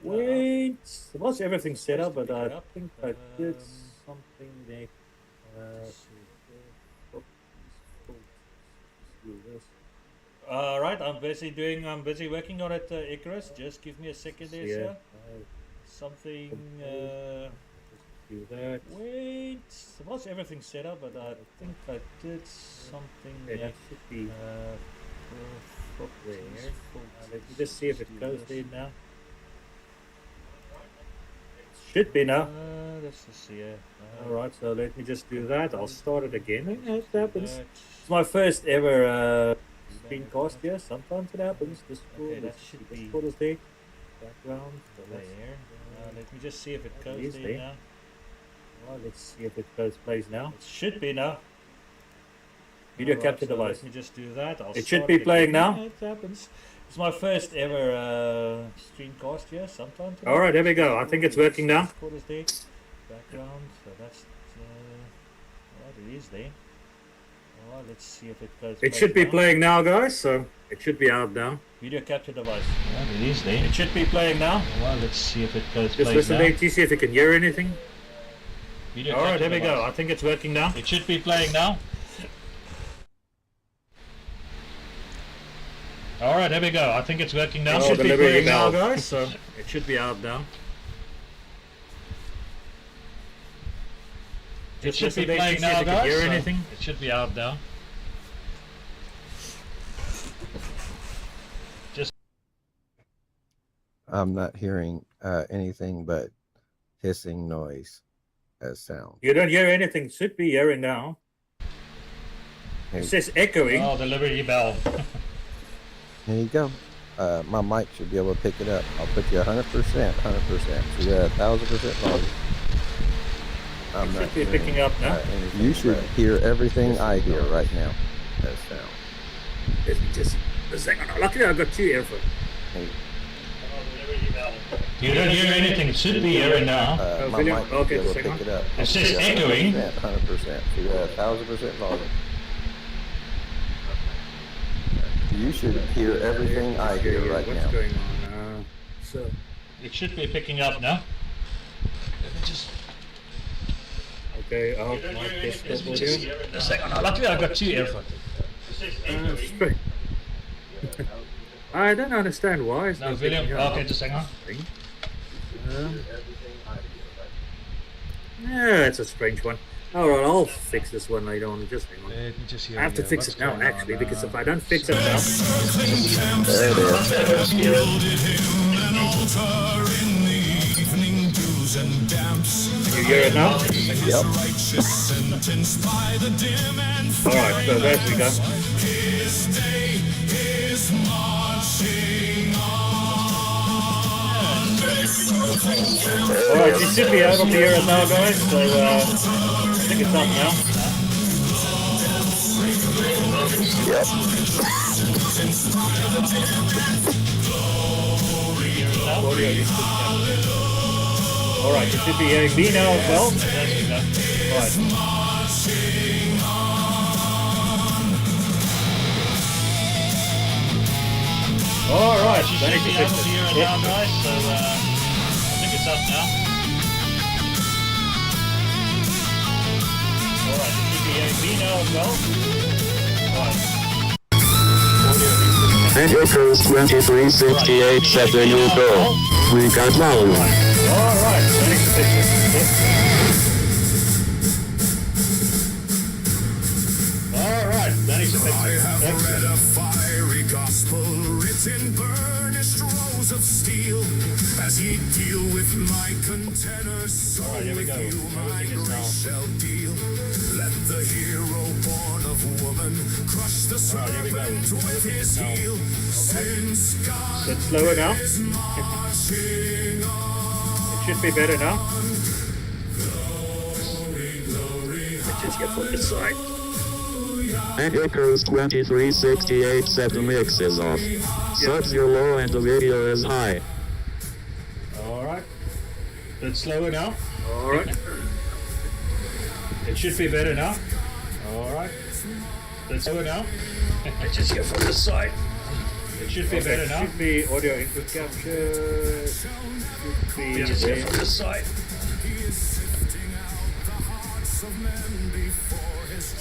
Wait, was everything set up? But I think I did something there. Right, I'm busy working on it, Icarus. Just give me a second there, sir. Something. Do that. Wait, was everything set up? But I think I did something there. That should be there. Let me just see if it goes there now. Should be now. Let's just see. Alright, so let me just do that. I'll start it again. It happens. It's my first ever screencast here. Sometimes it happens. This that should be is there. Background. So there. Let me just see if it goes there now. Alright, let's see if it plays now. It should be now. Video capture device. Let me just do that. It should be playing now. It happens. It's my first ever screencast here. Sometimes. Alright, there we go. I think it's working now. There. Background. So that's it is there. Alright, let's see if it goes. It should be playing now, guys. So it should be out now. Video capture device. It is there. It should be playing now. Well, let's see if it goes. Just listen there to see if you can hear anything. Alright, there we go. I think it's working now. It should be playing now. Alright, there we go. I think it's working now. It should be playing now, guys. So it should be out now. It should be playing now, guys. Hear anything? It should be out now. Just. I'm not hearing anything but hissing noise as sound. You don't hear anything. Should be hearing now. It says echoing. Oh, the Liberty Bell. Here you go. My mic should be able to pick it up. I'll put you 100%. So you're at 1000% volume. I'm not hearing, picking up now. You should hear everything I hear right now as sound. Let me just a second. Luckily, I've got two earphones. You don't hear anything. It should be hearing now. My mic should be able to pick it up. It says echoing. 100%. So you're at 1000% volume. You should hear everything I hear right now. What's going on? So it should be picking up now. Let me just. Okay, I'll mic this volume. A second. Luckily, I've got two earphones. Straight. I don't understand why. It's no, William. Okay, just hang on. Yeah, it's a strange one. Alright, I'll fix this one later on. Just hang on. Let me just hear I have to fix it now, actually, because if I don't fix it now. There it is. Can you hear it now? Yep. Alright, so there we go. Alright, you should be able to hear it now, guys, so I think it's up now. Yep. Alright, you should be hearing me now as well. Alright, you should be able to hear it now, guys, so I think it's up now. Alright, you should be hearing me now as well. And it goes 2368 set the new goal. We got low. Alright, thanks for Alright, thanks for I have read a fiery gospel written burnished rows of steel. As ye deal with my containers, so with you my grace shall deal. Let the hero born of woman crush the serpent with his heel. Since God It's slower now. is marching on. It should be better now. Let's just get from this side. And it goes 2368 set the mix is off. Sudds you're low and the video is high. Alright. It's slower now. Alright. It should be better now. Alright. It's slower now. Let's just get from this side. It should be Okay, better now. should be audio input capture. Should be Just there. from this side.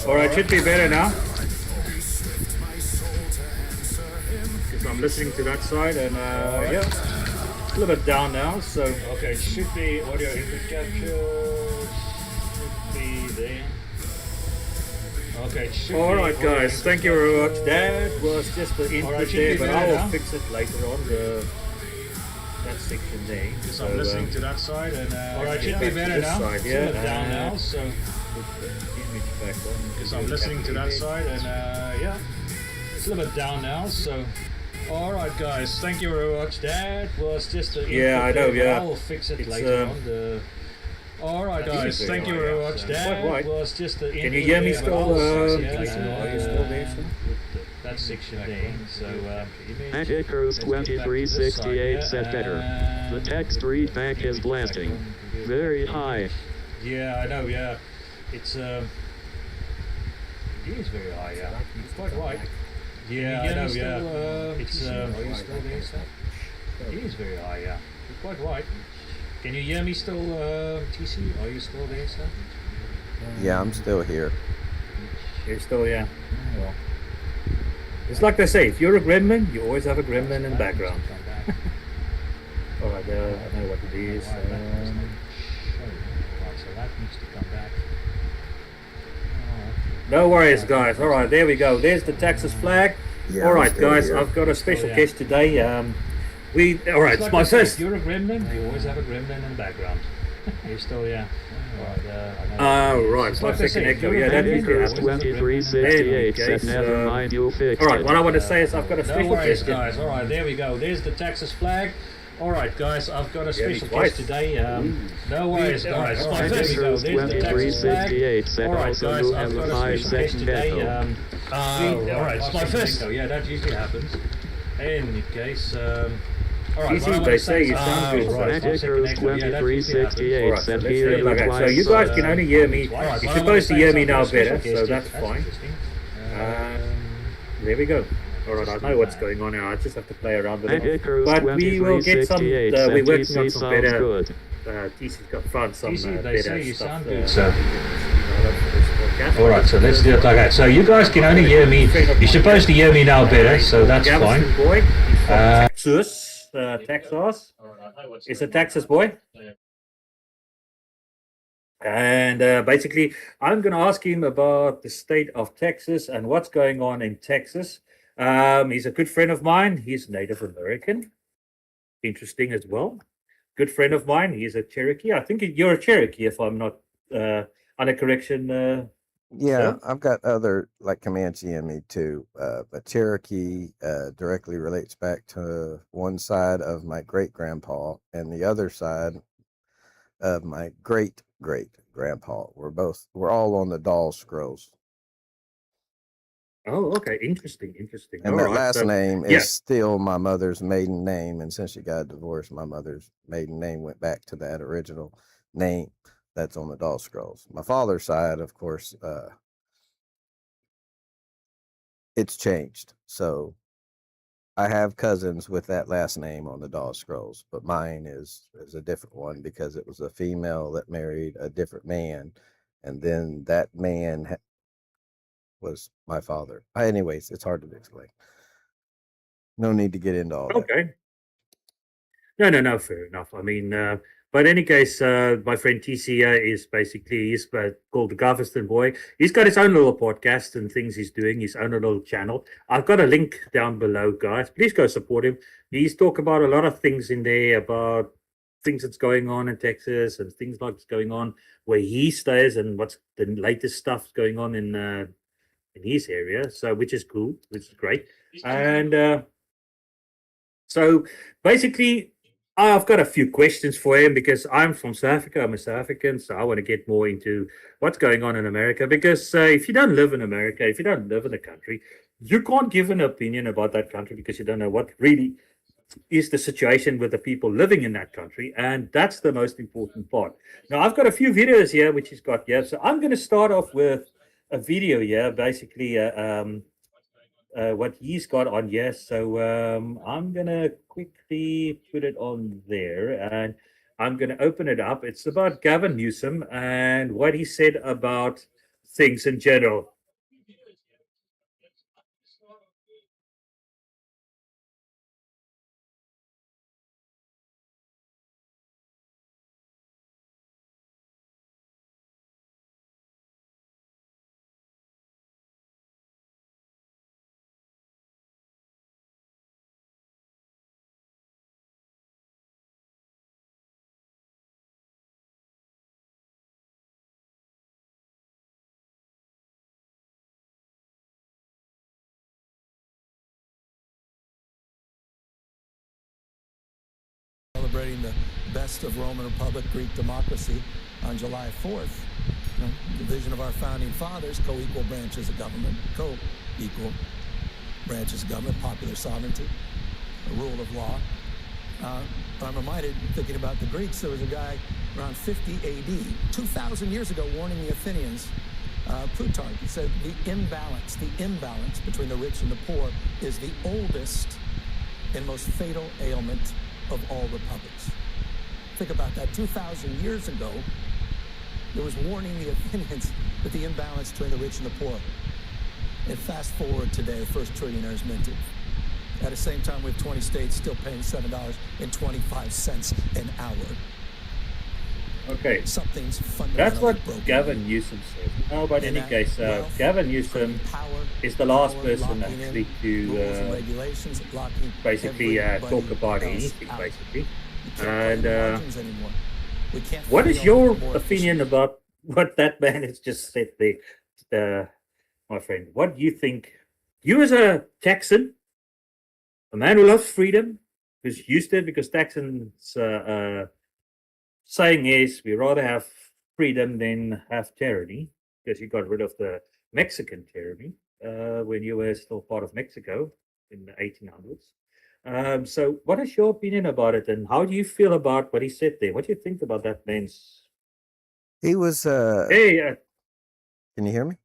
Alright, should be better now. Because I'm listening to that side and yeah, a little bit down now. So Okay, it should be audio input capture. Should be there. Okay, it should alright be audio guys, input thank you very much. capture. That was just the input Alright, should there, be but better I will now. fix it later on. That section there. Because So, I'm listening to that side and alright, it should yeah, be better this now. side, It's a yeah, bit down now, so put the image back on. because I'm listening to that side and yeah, it's a little bit down now, so alright guys, thank you very much. That was just the Yeah, I know, there, but yeah. I will fix it It's, later on. The alright guys, very thank you high, very yeah, much. so That quite right. was just the Can you hear me still? Are you still there, sir? that section there, so Anticruise 2368 said better. The text readback is blasting. Very high. yeah, I know, yeah. It's it is very high, yeah. It's quite right. Yeah, I know, yeah. It's Are you still there, sir? it is very high, yeah. You're quite right. Can you hear me still, TC? Are you still there, sir? Yeah, I'm still here. You're still, yeah. Well, it's like they say, if you're a gremlin, you always have a gremlin in the background. Alright, I know what it is. Right, so that needs to come back. No worries, guys. Alright, there we go. There's the Texas flag. Yeah, I'm Alright, still guys, here. I've got a special yeah. guest today. Alright, It's it's like my they say, first. if you're a gremlin, you always have a gremlin in the background. You're still, yeah. Right, It's my like they second say, if echo. you're a Yeah, that gremlin, usually you happens. always have a gremlin. 2368 said Anyways, never mind, you fixed Alright, it. what I want to say is I've got a No special worries, guest. guys. All right, there we go. There's the Texas flag. All right, guys, I've got a special twice. guest today. No worries, guys. All right, there we go. Anticruise There's the Texas flag. 2368 said All right, also guys, you I've have got a a special guest 5-second today. echo. All right, it's my first. Yeah, that usually happens. In any case, all right. TC, what I they wanna say you is- sound good, right, so- my second Anticruise echo. Yeah, that usually happens. 2368 Alright, so said let's here do it you like that. So twice. you guys can only hear me. All right, You're what I wanna supposed to say hear is me I've got now a special better, guest so here. that's fine. interesting. There we go. Alright, I know what's going on now. I just have to play around with it. Anticruise But we will get some. 2368 We're said working on TC some sounds better. good. TC's got found some TC, they better say you stuff. sound good, sir. So. All right, so let's do it like that. So you guys can only hear me. You're supposed to hear me now better, so that's fine. Galveston boy, he's from Texas. He's a Texas boy. And basically, I'm going to ask him about the state of Texas and what's going on in Texas. He's a good friend of mine. He's Native American. Interesting as well. Good friend of mine. He's a Cherokee. I think you're a Cherokee, if I'm not under correction. Yeah, Yeah. I've got other like Comanche in me too, but Cherokee directly relates back to one side of my great grandpa and the other side of my great great grandpa. We're all on the Doll Scrolls, Oh, okay. Interesting. and All that right, last so- name yeah. is still my mother's maiden name. And since she got divorced, my mother's maiden name went back to that original name that's on the Doll Scrolls. My father's side, of course, it's changed. So I have cousins with that last name on the Doll Scrolls, but mine is a different one because it was a female that married a different man, and then that man was my father. Anyways, it's hard to explain. No need to get into all that. Okay. No, fair enough. I mean, but in any case, my friend TC is basically, he's called the Galveston Boy. He's got his own little podcast and things he's doing, his own little channel. I've got a link down below, guys. Please go support him. He's talk about a lot of things in there about things that's going on in Texas and things like what's going on where he stays and what's the latest stuff going on in his area. So, which is cool, which is great. And so basically, I've got a few questions for him because I'm from South Africa. I'm a South African, so I want to get more into what's going on in America. Because if you don't live in America, if you don't live in the country, you can't give an opinion about that country because you don't know what really is the situation with the people living in that country. And that's the most important part. Now, I've got a few videos here, which he's got here. So I'm going to start off with a video here, basically what he's got on here. So I'm gonna quickly put it on there, and I'm gonna open it up. It's about Gavin Newsom and what he said about things in general. Celebrating the best of Roman Republic, Greek democracy on July 4th. The vision of our founding fathers, co-equal branches of government, co-equal branches of government, popular sovereignty, the rule of law. But I'm reminded, thinking about the Greeks, there was a guy around 50 AD, 2,000 years ago, warning the Athenians, Plutarch, he said the imbalance between the rich and the poor is the oldest and most fatal ailment of all republics. Think about that. 2,000 years ago, there was warning the Athenians that the imbalance between the rich and the poor. And fast forward today, first trillionaire is minted. At the same time, we have 20 states still paying $7.25 an hour. Okay, Something's fundamentally that's what broken. Gavin Newsom said. No, but in any case, Gavin Newsom is the last person actually to basically talk about anything, basically. And what is your opinion about what that man has just said there, my friend? What do you think? You as a Texan, a man who loves freedom, who's used to it, because Texans saying is we rather have freedom than have tyranny, because you got rid of the Mexican tyranny when you were still part of Mexico in the 1800s. So what is your opinion about it, and how do you feel about what he said there? What do you think about that man's... He was. Hey, Can you hear me?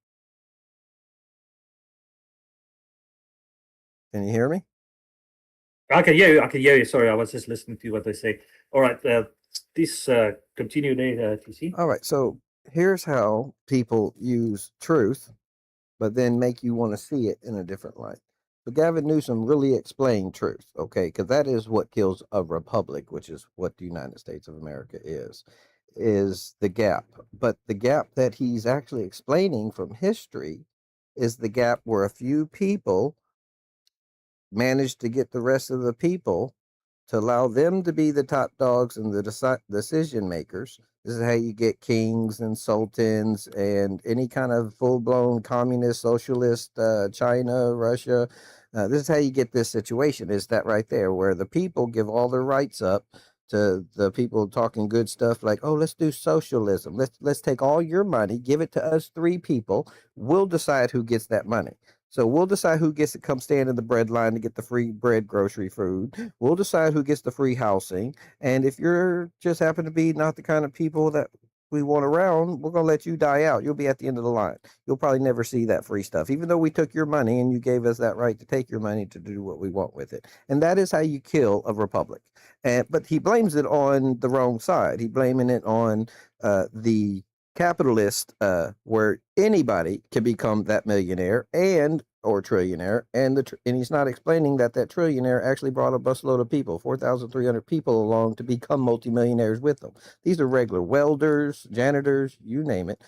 Can you hear me? I can hear you. I can hear you. Sorry, I was just listening to what they say. All right, please continue there, TC. All right. So here's how people use truth, but then make you want to see it in a different light. So Gavin Newsom really explained truth, okay? Because that is what kills a republic, which is what the United States of America is the gap. But the gap that he's actually explaining from history is the gap where a few people managed to get the rest of the people to allow them to be the top dogs and the decision makers. This is how you get kings and sultans and any kind of full-blown communist, socialist, China, Russia. This is how you get this situation, is that right there, where the people give all their rights up to the people talking good stuff like, oh, let's do socialism. Let's take all your money, give it to us three people. We'll decide who gets that money. So we'll decide who gets to come stand in the bread line to get the free bread, grocery, food. We'll decide who gets the free housing. And if you're just happen to be not the kind of people that we want around, we're going to let you die out. You'll be at the end of the line. You'll probably never see that free stuff, even though we took your money and you gave us that right to take your money to do what we want with it. And that is how you kill a republic. But he blames it on the wrong side. He blaming it on the capitalist, where anybody can become that millionaire or trillionaire, and he's not explaining that trillionaire actually brought a busload of people, 4,300 people along to become multimillionaires with them. These are regular welders, janitors, you name it,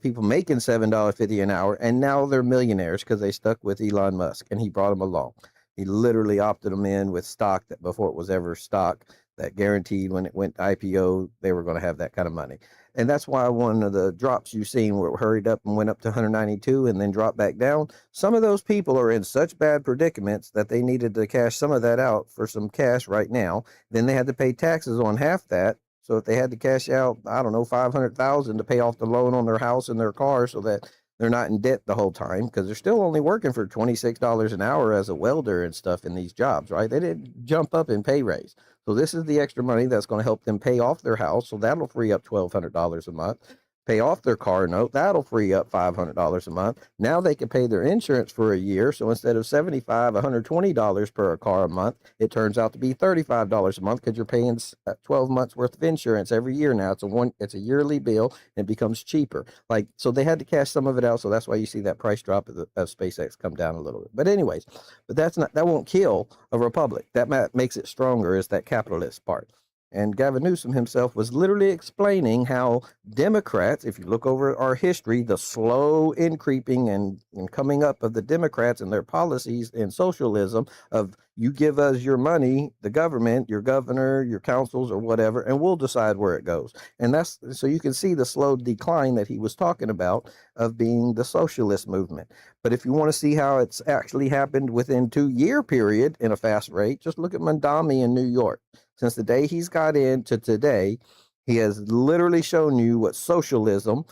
people making $7.50 an hour, and now they're millionaires because they stuck with Elon Musk, and he brought them along. He literally opted them in with stock that before it was ever stock, that guaranteed when it went IPO, they were going to have that kind of money. And that's why one of the drops you've seen were hurried up and went up to 192 and then dropped back down. Some of those people are in such bad predicaments that they needed to cash some of that out for some cash right now. Then they had to pay taxes on half that. So if they had to cash out, I don't know, 500,000 to pay off the loan on their house and their car so that they're not in debt the whole time, because they're still only working for $26 an hour as a welder and stuff in these jobs, right? They didn't jump up in pay raise. So this is the extra money that's going to help them pay off their house. So that'll free up $1,200 a month. pay off their car note. That'll free up $500 a month. Now they can pay their insurance for a year. So instead of $75, $120 per car a month, it turns out to be $35 a month because you're paying 12 months worth of insurance every year now. It's a yearly bill and it becomes cheaper. Like, so they had to cash some of it out. So that's why you see that price drop of SpaceX come down a little bit. But anyways, that won't kill a republic. That makes it stronger is that capitalist part. And Gavin Newsom himself was literally explaining how Democrats, if you look over our history, the slow increasing and coming up of the Democrats and their policies in socialism of you give us your money, the government, your governor, your councils or whatever, and we'll decide where it goes. And that's so you can see the slow decline that he was talking about of being the socialist movement. But if you want to see how it's actually happened within 2-year period in a fast rate, just look at Mandami in New York. Since the day he's got in to today, he has literally shown you what socialism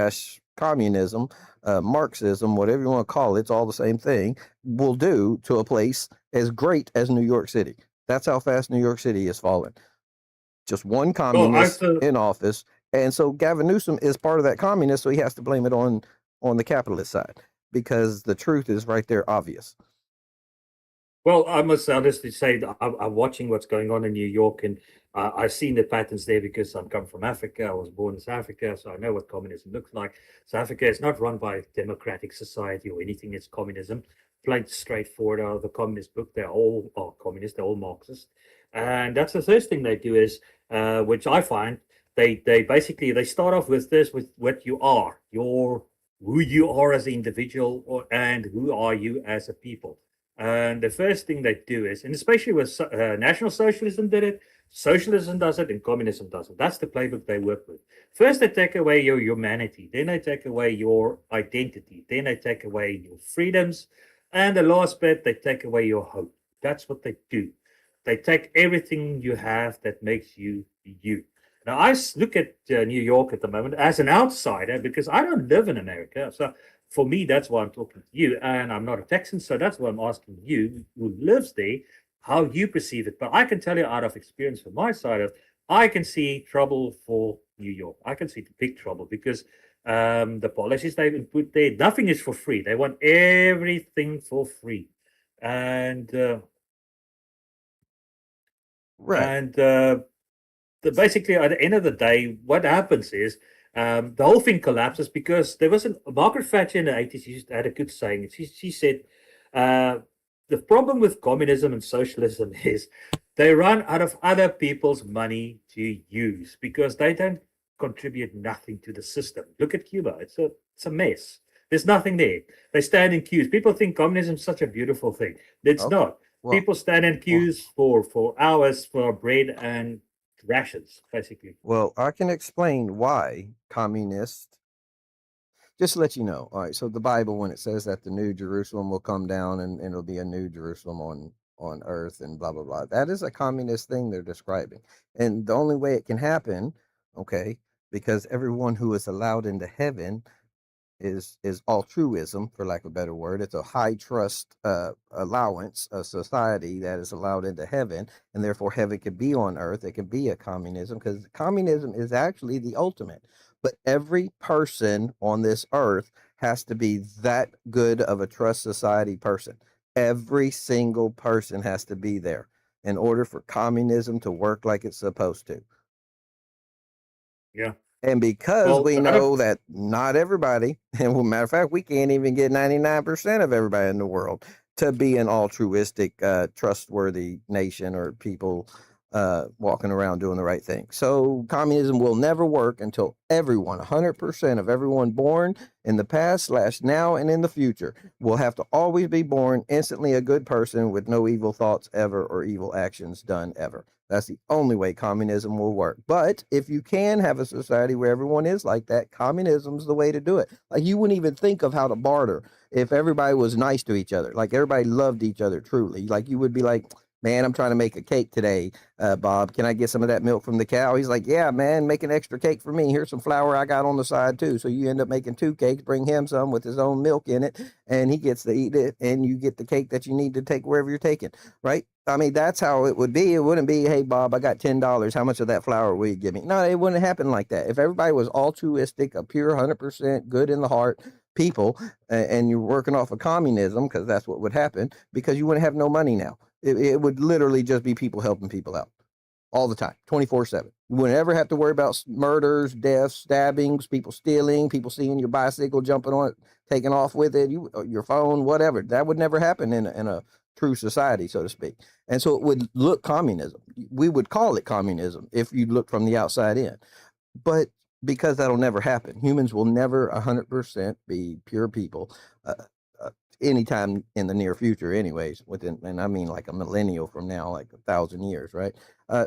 / communism, Marxism, whatever you want to call it, it's all the same thing, will do to a place as great as New York City. That's how fast New York City has fallen. Just one communist in office. And so Gavin Newsom is part of that communist, so he has to blame it on the capitalist side because the truth is right there, obvious. Well, I must honestly say that I'm watching what's going on in New York, and I've seen the patterns there because I come from Africa. I was born in South Africa, so I know what communism looks like. South Africa is not run by a democratic society or anything. It's communism, plain straightforward out of the communist book. They're all communist, they're all Marxist. And that's the first thing they do is, which I find, they basically, they start off with this, with what you are, who you are as an individual, and who are you as a people. And the first thing they do is, and especially with National Socialism did it, socialism does it, and communism does it. That's the playbook they work with. First, they take away your humanity. Then they take away your identity. Then they take away your freedoms. And the last bit, they take away your hope. That's what they do. They take everything you have that makes you you. Now, I look at New York at the moment as an outsider because I don't live in America. So for me, that's why I'm talking to you. And I'm not a Texan, so that's why I'm asking you, who lives there, how you perceive it. But I can tell you out of experience from my side of, I can see trouble for New York. I can see the big trouble because the policies they've put there, nothing is for free. They want everything for free. And basically, at the end of the day, what happens is the whole thing collapses because there was Margaret Thatcher in the 80s. She had a good saying. She said, the problem with communism and socialism is they run out of other people's money to use because they don't contribute nothing to the system. Look at Cuba. It's a mess. There's nothing there. They stand in queues. People think communism is such a beautiful thing. It's not. Well, people stand in queues for hours for bread and rations, basically. Well, I can explain why communists, just to let you know. All right, so the Bible, when it says that the new Jerusalem will come down and it'll be a new Jerusalem on earth and blah, blah, blah, that is a communist thing they're describing. And the only way it can happen, okay, because everyone who is allowed into heaven is altruism, for lack of a better word. It's a high trust allowance, a society that is allowed into heaven, and therefore heaven can be on earth. It can be a communism because communism is actually the ultimate. But every person on this earth has to be that good of a trust society person. Every single person has to be there in order for communism to work like it's supposed to. Yeah. And because we know that not everybody, and well, matter of fact, we can't even get 99% of everybody in the world to be an altruistic, trustworthy nation or people walking around doing the right thing. So communism will never work until everyone, 100% of everyone born in the past / now and in the future will have to always be born instantly a good person with no evil thoughts ever or evil actions done ever. That's the only way communism will work. But if you can have a society where everyone is like that, communism's the way to do it. Like you wouldn't even think of how to barter if everybody was nice to each other. Like everybody loved each other truly. Like you would be like, man, I'm trying to make a cake today. Bob, can I get some of that milk from the cow? He's like, yeah, man, make an extra cake for me. Here's some flour I got on the side too. So you end up making 2 cakes, bring him some with his own milk in it, and he gets to eat it, and you get the cake that you need to take wherever you're taking, right? I mean, that's how it would be. It wouldn't be, hey, Bob, I got $10. How much of that flour will you give me? No, it wouldn't happen like that. If everybody was altruistic, a pure 100% good in the heart people, and you're working off of communism, because that's what would happen, because you wouldn't have no money now. It would literally just be people helping people out all the time, 24/7. You wouldn't ever have to worry about murders, deaths, stabbings, people stealing, people seeing your bicycle, jumping on it, taking off with it, your phone, whatever. That would never happen in a true society, so to speak. And so it would look communism. We would call it communism if you look from the outside in. But because that'll never happen, humans will never 100% be pure people. Uh, Anytime in the near future, anyways, and I mean like a millennial from now, like 1,000 years, right?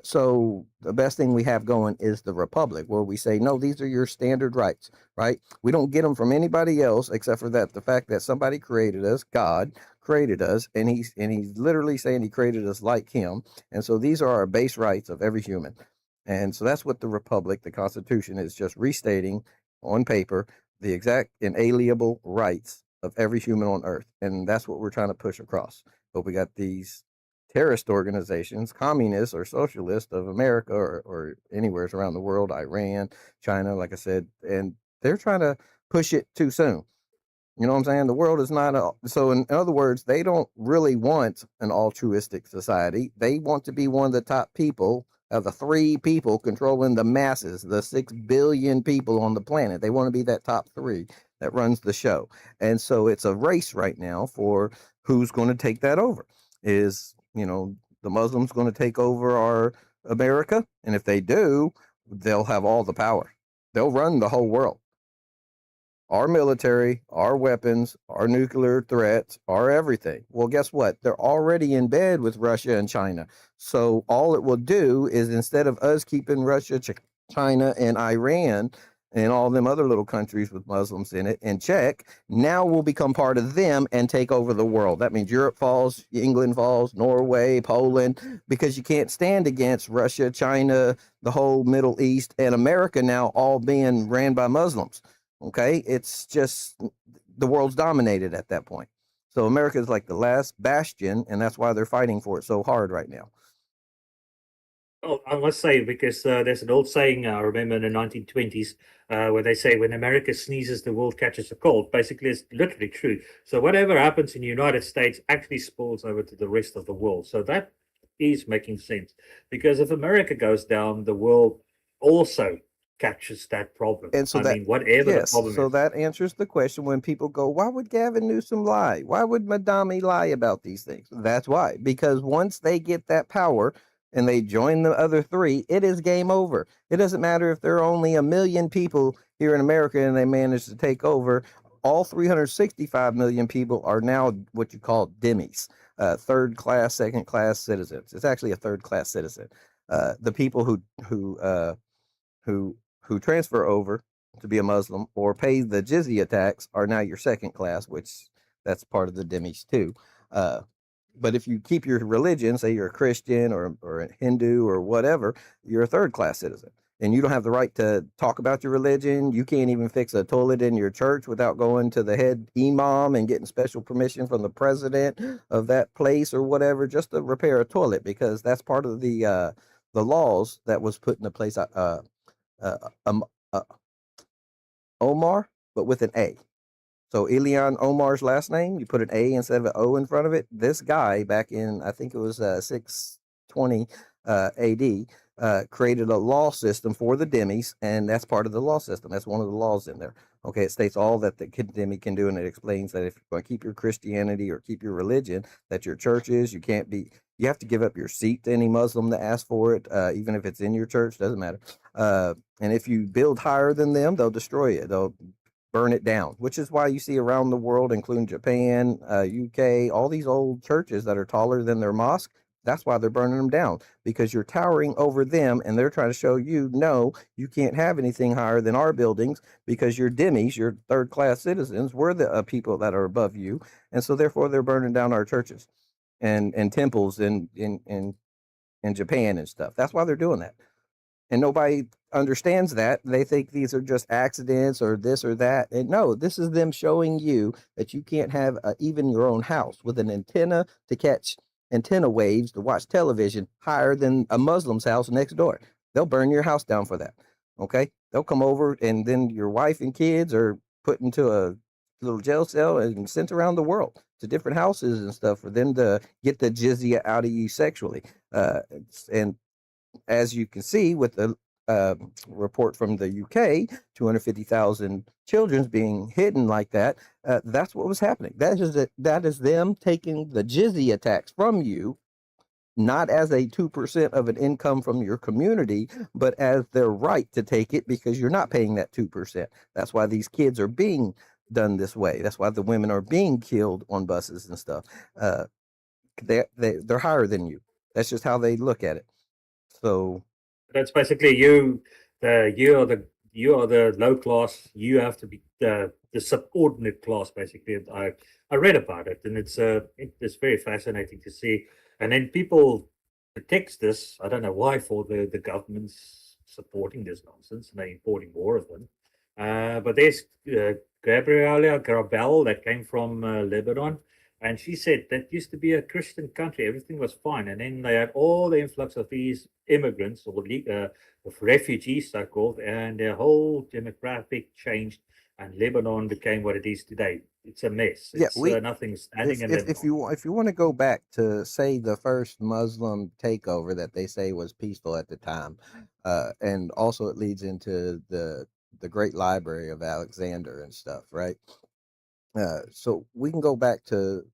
So the best thing we have going is the republic, where we say, no, these are your standard rights, right? We don't get them from anybody else except for the fact that somebody created us, God created us, and he's literally saying he created us like him. And so these are our base rights of every human. And so that's what the republic, the Constitution, is just restating on paper the exact inalienable rights of every human on earth. And that's what we're trying to push across. But we got these terrorist organizations, communists or socialists of America or anywhere around the world, Iran, China, like I said, and they're trying to push it too soon. You know what I'm saying? The world is not so in other words, they don't really want an altruistic society. They want to be one of the top people of the 3 people controlling the masses, the 6 billion people on the planet. They want to be that top 3 that runs the show. And so it's a race right now for who's going to take that over. Is, the Muslims going to take over our America? And if they do, they'll have all the power. They'll run the whole world. Our military, our weapons, our nuclear threats, our everything. Well, guess what? They're already in bed with Russia and China. So all it will do is, instead of us keeping Russia, China, and Iran and all them other little countries with Muslims in it in check, now we'll become part of them and take over the world. That means Europe falls, England falls, Norway, Poland, because you can't stand against Russia, China, the whole Middle East, and America now all being ran by Muslims. Okay, it's just the world's dominated at that point. So America is like the last bastion, and that's why they're fighting for it so hard right now. Oh, I must say, because there's an old saying I remember in the 1920s where they say, when America sneezes, the world catches a cold. Basically, it's literally true. So whatever happens in the United States actually spills over to the rest of the world. So that is making sense. Because if America goes down, the world also catches that problem. And so I mean, whatever the problem so is. that answers the question when people go, why would Gavin Newsom lie? Why would Madame lie about these things? That's why. Because once they get that power and they join the other 3, it is game over. It doesn't matter if there are only 1 million people here in America and they manage to take over. All 365 million people are now what you call dhimmis, 3rd class, 2nd class citizens. It's actually a 3rd class citizen. The people who transfer over to be a Muslim or pay the jizya tax are now your 2nd class, which that's part of the dhimmis too. But if you keep your religion, say you're a Christian or a Hindu or whatever, you're a 3rd class citizen. And you don't have the right to talk about your religion. You can't even fix a toilet in your church without going to the head imam and getting special permission from the president of that place or whatever, just to repair a toilet, because that's part of the laws that was put into place. Um, uh, Omar, but with an A. So Ilhan Omar's last name, you put an A instead of an O in front of it. This guy back in, I think it was 620 AD, created a law system for the dhimmis, and that's part of the law system. That's one of the laws in there. Okay, it states all that the dhimmi can do, and it explains that if you're going to keep your Christianity or keep your religion, that your churches, you have to give up your seat to any Muslim that asks for it, even if it's in your church, doesn't matter. And if you build higher than them, they'll destroy it. They'll burn it down, which is why you see around the world, including Japan, UK, all these old churches that are taller than their mosque. That's why they're burning them down, because you're towering over them and they're trying to show you, no, you can't have anything higher than our buildings because you're dhimmis, you're 3rd class citizens. We're the people that are above you. And so therefore they're burning down our churches and temples in Japan and stuff. That's why they're doing that. And nobody understands that. They think these are just accidents or this or that. And no, this is them showing you that you can't have even your own house with an antenna to catch antenna waves to watch television higher than a Muslim's house next door. They'll burn your house down for that. Okay, they'll come over, and then your wife and kids are put into a little jail cell and sent around the world to different houses and stuff for them to get the jizya out of you sexually. And as you can see with the report from the UK, 250,000 children's being hidden like that. That's what was happening. That is them taking the jizya tax from you, not as a 2% of an income from your community, but as their right to take it because you're not paying that 2%. That's why these kids are being done this way. That's why the women are being killed on buses and stuff. They're higher than you. That's just how they look at it. So that's basically you. You are the low class. You have to be the subordinate class. Basically, I read about it, and it's very fascinating to see. And then people text this. I don't know why for the government's supporting this nonsense, and they're importing more of them. But there's Gabriela Grabel that came from Lebanon. And she said that used to be a Christian country. Everything was fine. And then they had all the influx of these immigrants or of refugees, so called, and their whole demographic changed. And Lebanon became what it is today. It's a mess. It's nothing standing in Lebanon. If you want to go back to, say, the first Muslim takeover that they say was peaceful at the time, and also it leads into the Great Library of Alexander and stuff, right? So we can go back to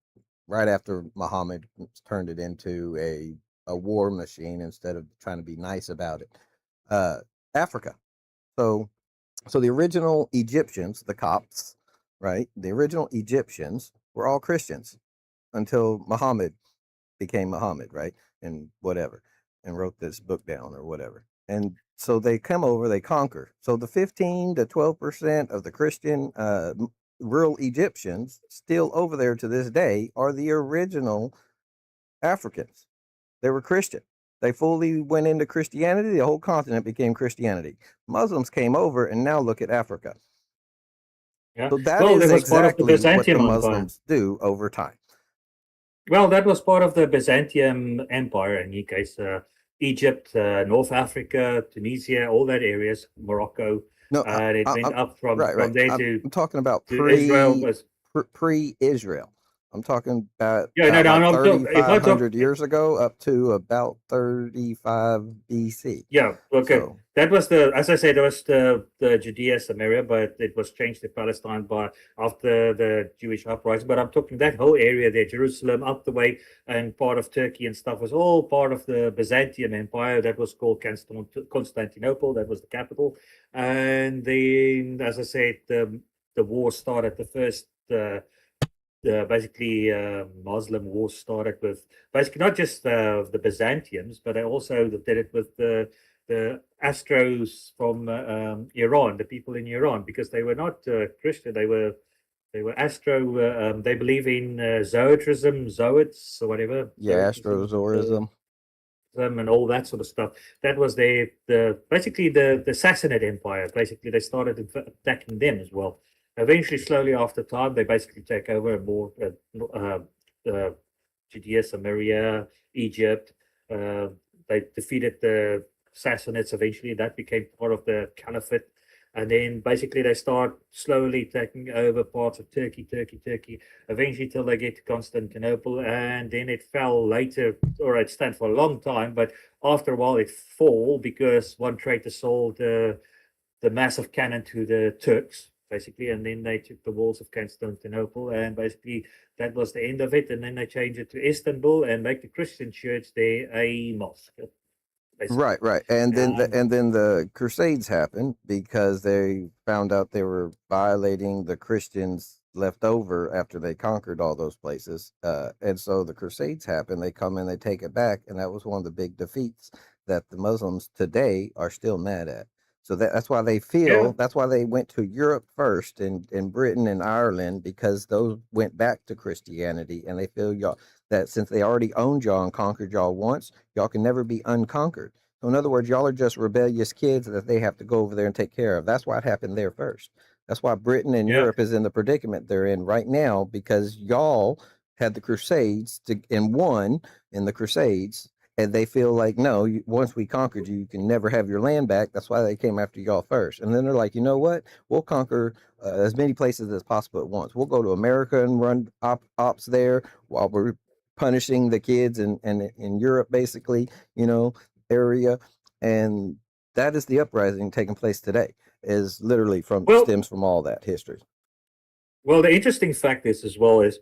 right after Muhammad turned it into a war machine instead of trying to be nice about it. Africa. So the original Egyptians, the Copts, right? The original Egyptians were all Christians until Muhammad became Muhammad, right? And whatever, and wrote this book down or whatever. And so they come over, they conquer. So the 15 to 12% of the Christian rural Egyptians still over there to this day are the original Africans. They were Christian. They fully went into Christianity. The whole continent became Christianity. Muslims came over, and now look at Africa. Yeah. So that is exactly what the Muslims do over time. Well, that was part of the Byzantium Empire, in any case, Egypt, North Africa, Tunisia, all that areas, Morocco. No, it went up from right. there to. I'm talking about pre-Israel. I'm talking about 3,500 years ago up to about 35 BC. Yeah, okay. So, that was as I said, that was the Judea, Samaria, but it was changed to Palestine after the Jewish uprising. But I'm talking that whole area there, Jerusalem, up the way, and part of Turkey and stuff was all part of the Byzantium Empire. That was called Constantinople. That was the capital. And then, as I said, the war started. The first. Basically Muslim war started with basically not just the Byzantiums, but they also did it with the Astros from Iran, the people in Iran, because they were not Christian. They were Astro. They believe in Zoroastrianism, Zoids or whatever. Yeah, Astrozorism. And all that sort of stuff. That was basically the Sassanid Empire. Basically, they started attacking them as well. Eventually, slowly after time, they basically take over more Judea, Samaria, Egypt. They defeated the Sassanids eventually. That became part of the Caliphate. And then basically they start slowly taking over parts of Turkey, eventually till they get to Constantinople. And then it fell later, or it stayed for a long time. But after a while, it fell because one traitor sold the massive cannon to the Turks, basically, and then they took the walls of Constantinople, and basically that was the end of it. And then they changed it to Istanbul and make the Christian church there a mosque. Basically. Right, and then the Crusades happened because they found out they were violating the Christians left over after they conquered all those places, and so the Crusades happen. They come and they take it back, and that was one of the big defeats that the Muslims today are still mad at. So that's why they feel, yeah. That's why they went to Europe first, and Britain and Ireland, because those went back to Christianity, and they feel y'all that since they already owned y'all and conquered y'all once, y'all can never be unconquered. So in other words, y'all are just rebellious kids that they have to go over there and take care of. That's why it happened there first. That's why Britain and Europe is in the predicament they're in right now, because y'all had the Crusades and won in the Crusades, and they feel like, no, once we conquered you, you can never have your land back. That's why they came after y'all first. And then they're like, you know what? We'll conquer as many places as possible at once. We'll go to America and run ops there while we're punishing the kids in Europe, basically, area. And that is the uprising taking place today. Is literally Well, stems from all that history. well, the interesting fact is as well is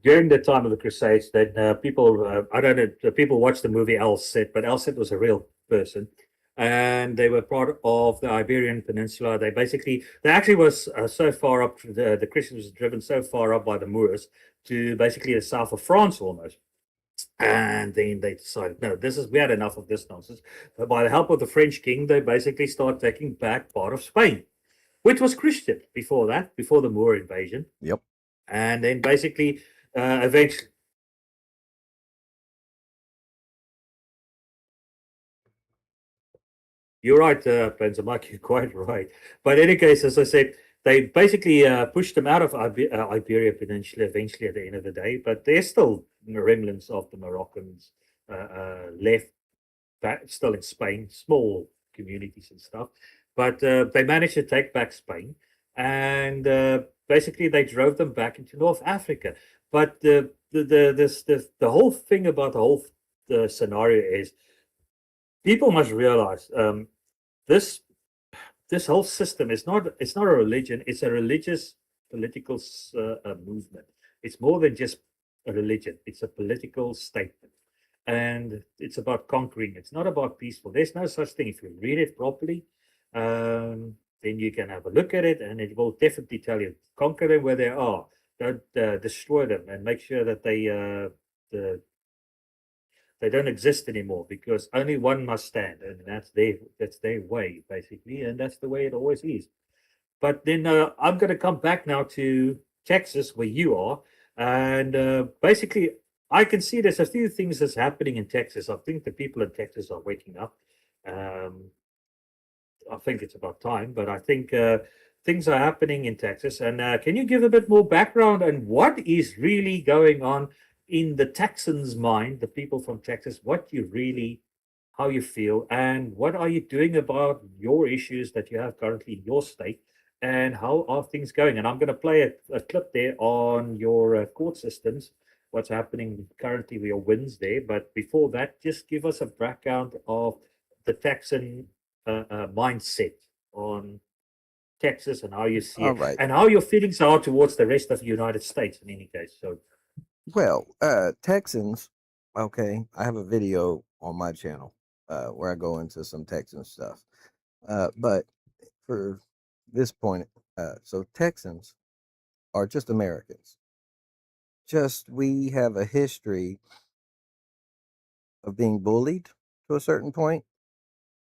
during the time of the Crusades that people, I don't know, people watched the movie El Cid, but El Cid was a real person, and they were part of the Iberian Peninsula. They actually was so far up, the Christians was driven so far up by the Moors to basically the south of France almost. And then they decided, no, we had enough of this nonsense. But by the help of the French king, they basically start taking back part of Spain, which was Christian before that, before the Moor invasion. Yep. And then basically, eventually, you're right, Benzema, you're quite right. But in any case, as I said, they basically pushed them out of Iberia Peninsula eventually at the end of the day. But there's still remnants of the Moroccans left, still in Spain, small communities and stuff. But they managed to take back Spain, and basically they drove them back into North Africa. But the whole thing about the whole scenario is people must realize this this whole system is not, it's not a religion, it's a religious political movement. It's more than just a religion, it's a political statement, and it's about conquering. It's not about peaceful. There's no such thing. If you read it properly, then you can have a look at it, and it will definitely tell you conquer them where they are. Don't destroy them, and make sure that they don't exist anymore, because only one must stand, and that's their way basically, and that's the way it always is. But then I'm going to come back now to Texas, where you are, and basically I can see there's a few things that's happening in Texas. I think the people in Texas are waking up. Um, I think it's about time, but I think things are happening in Texas. And can you give a bit more background on what is really going on in the Texans' mind, the people from Texas, what you really, how you feel, and what are you doing about your issues that you have currently in your state, and how are things going? And I'm going to play a clip there on your court systems, what's happening currently with your wins there. But before that, just give us a background of the Texan mindset on Texas and how you see All it, right. and how your feelings are towards the rest of the United States in any case. So, Well, Texans. Okay, I have a video on my channel where I go into some Texan stuff. But for this point, so Texans are just Americans. Just we have a history of being bullied to a certain point,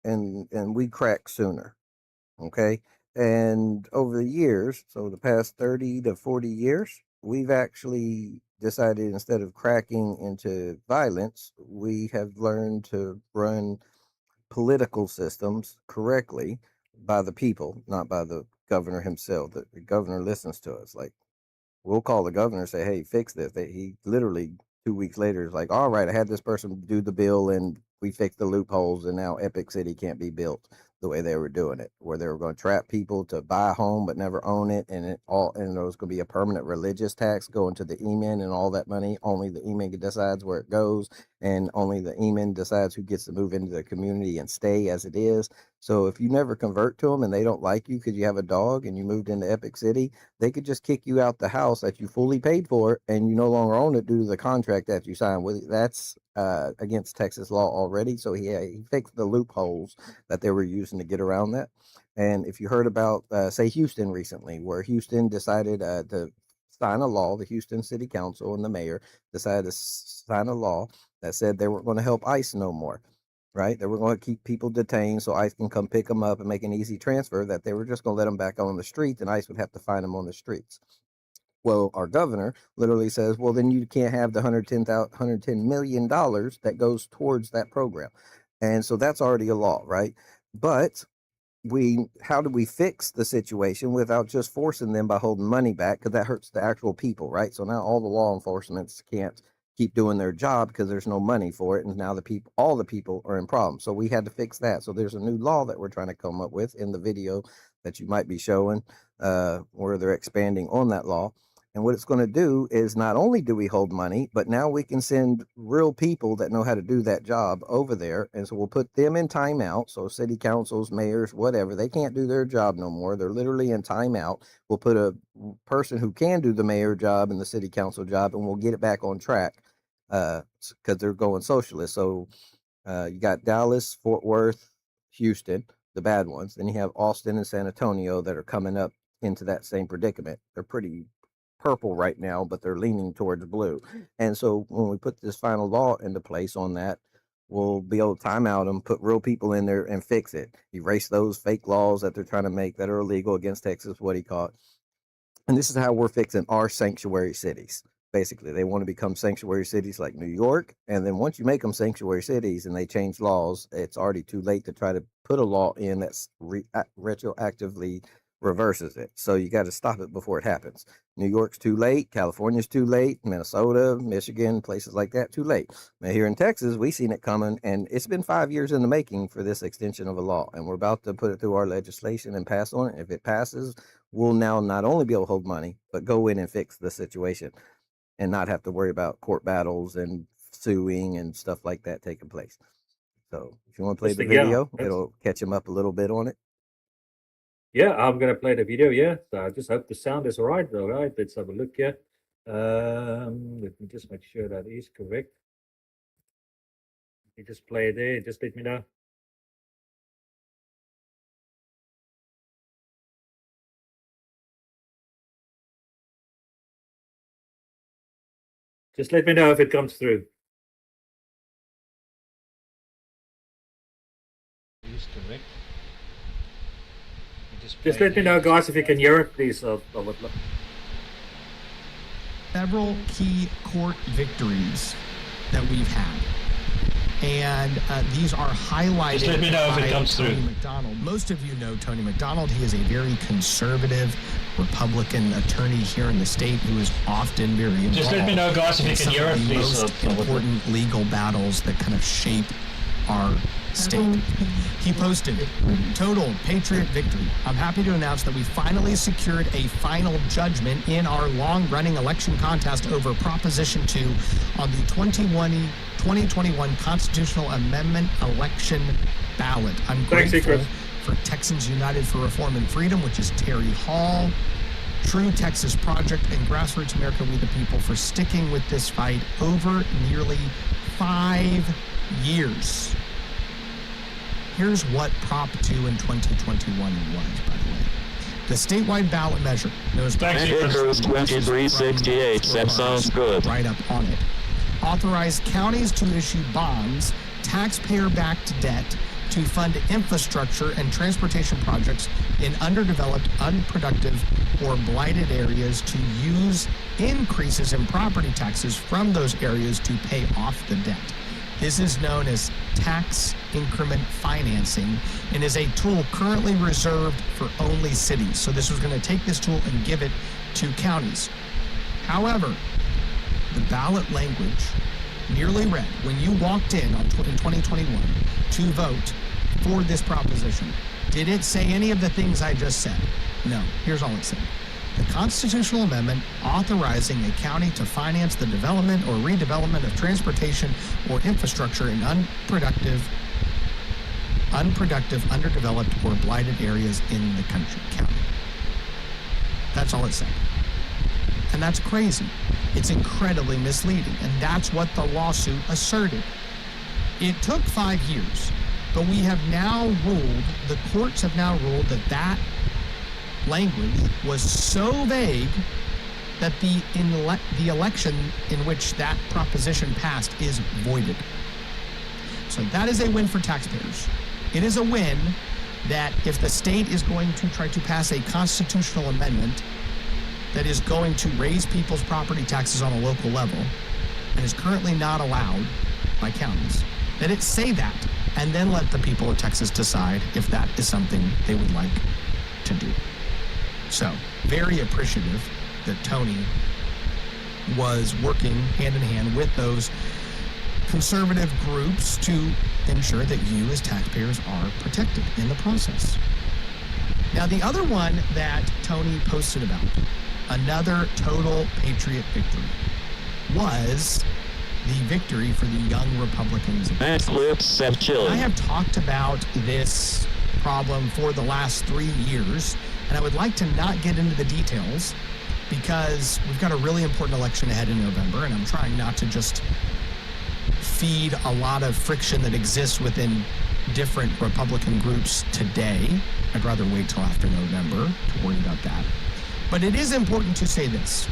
and we crack sooner. Okay, and over the years, so the past 30 to 40 years, we've actually decided instead of cracking into violence, we have learned to run political systems correctly by the people, not by the governor himself. The governor listens to us. Like, we'll call the governor and say, "Hey, fix this." He literally 2 weeks later is like, "All right, I had this person do the bill, and we fixed the loopholes, and now Epic City can't be built the way they were doing it, where they were going to trap people to buy a home but never own it, and there was going to be a permanent religious tax going to the emin, and all that money only the emin decides where it goes, and only the emin decides who gets to move into the community and stay as it is. So if you never convert to them and they don't like you because you have a dog and you moved into Epic City, they could just kick you out the house that you fully paid for, and you no longer own it due to the contract that you signed with. That's against Texas law already. So he fixed the loopholes that they were using to get around that. And if you heard about, say, Houston recently, where Houston decided to sign a law, the Houston City Council and the mayor decided to sign a law that said they weren't going to help ICE no more. Right? They were going to keep people detained so ICE can come pick them up and make an easy transfer, that they were just going to let them back on the streets, and ICE would have to find them on the streets. Well, our governor literally says, well, then you can't have the $110 million that goes towards that program. And so that's already a law, right? But how do we fix the situation without just forcing them by holding money back? Because that hurts the actual people, right? So now all the law enforcement can't keep doing their job because there's no money for it, and now all the people are in problems. So we had to fix that. So there's a new law that we're trying to come up with in the video that you might be showing, where they're expanding on that law. And what it's going to do is not only do we hold money, but now we can send real people that know how to do that job over there. And so we'll put them in timeout. So city councils, mayors, whatever, they can't do their job no more. They're literally in timeout. We'll put a person who can do the mayor job and the city council job, and we'll get it back on track because they're going socialist. So you got Dallas, Fort Worth, Houston, the bad ones. Then you have Austin and San Antonio that are coming up into that same predicament. They're pretty purple right now, but they're leaning towards blue. And so when we put this final law into place on that, we'll be able to time out them, put real people in there and fix it. Erase those fake laws that they're trying to make that are illegal against Texas, what he called. And this is how we're fixing our sanctuary cities. Basically, they want to become sanctuary cities like New York. And then once you make them sanctuary cities and they change laws, it's already too late to try to put a law in that's retroactively reverses it. So you got to stop it before it happens. New York's too late. California's too late. Minnesota, Michigan, places like that, too late. Now here in Texas, we've seen it coming, and it's been 5 years in the making for this extension of a law. And we're about to put it through our legislation and pass on it. If it passes, we'll now not only be able to hold money, but go in and fix the situation and not have to worry about court battles and suing and stuff like that taking place. So if you want to play the video, it'll catch them up a little bit on it. Yeah, I'm going to play the video, yeah. So I just hope the sound is all right. All right, let's have a look here. Let me just make sure that is correct. You just play it there, just let me know. Just let me know if it comes through. Is correct. Just let me know, guys, if you can hear it, please. Several key court victories that we've had. And these are highlighted. Just let me know if it comes Tony through. McDonald. Most of you know Tony McDonald. He is a very conservative Republican attorney here in the state who is often very involved. Just let me know, guys, if you can hear it, in please. most important legal battles that kind of shape our state. He posted, "Total Patriot victory. I'm happy to announce that we finally secured a final judgment in our long-running election contest over Proposition 2 on the 2021 Constitutional Amendment election ballot. I'm grateful for Texans United for Reform and Freedom, which is Terry Hall, True Texas Project, and Grassroots America We the People for sticking with this fight over nearly 5 years." Here's what Prop 2 in 2021 was, by the way. The statewide ballot measure, known as 2368, that sounds good. Right up on it. Authorized counties to issue bonds, taxpayer-backed debt, to fund infrastructure and transportation projects in underdeveloped, unproductive, or blighted areas to use increases in property taxes from those areas to pay off the debt. This is known as tax increment financing and is a tool currently reserved for only cities. So this was going to take this tool and give it to counties. However, the ballot language nearly read when you walked in 2021 to vote for this proposition. Did it say any of the things I just said? No. Here's all it said. The constitutional amendment authorizing a county to finance the development or redevelopment of transportation or infrastructure in unproductive, underdeveloped, or blighted areas in the county. That's all it said. And that's crazy. It's incredibly misleading, and that's what the lawsuit asserted. It took 5 years, but we have now ruled, the courts have now ruled that language was so vague that the election in which that proposition passed is voided. So that is a win for taxpayers. It is a win that if the state is going to try to pass a constitutional amendment that is going to raise people's property taxes on a local level and is currently not allowed by counties, that it say that and then let the people of Texas decide if that is something they would like to do. So, very appreciative that Tony was working hand in hand with those conservative groups to ensure that you as taxpayers are protected in the process. Now, the other one that Tony posted about, another total patriot victory, was the victory for the young Republicans. And clips have chilled. I have talked about this problem for the last 3 years, and I would like to not get into the details because we've got a really important election ahead in November, and I'm trying not to just feed a lot of friction that exists within different Republican groups today. I'd rather wait till after November to worry about that. But it is important to say this.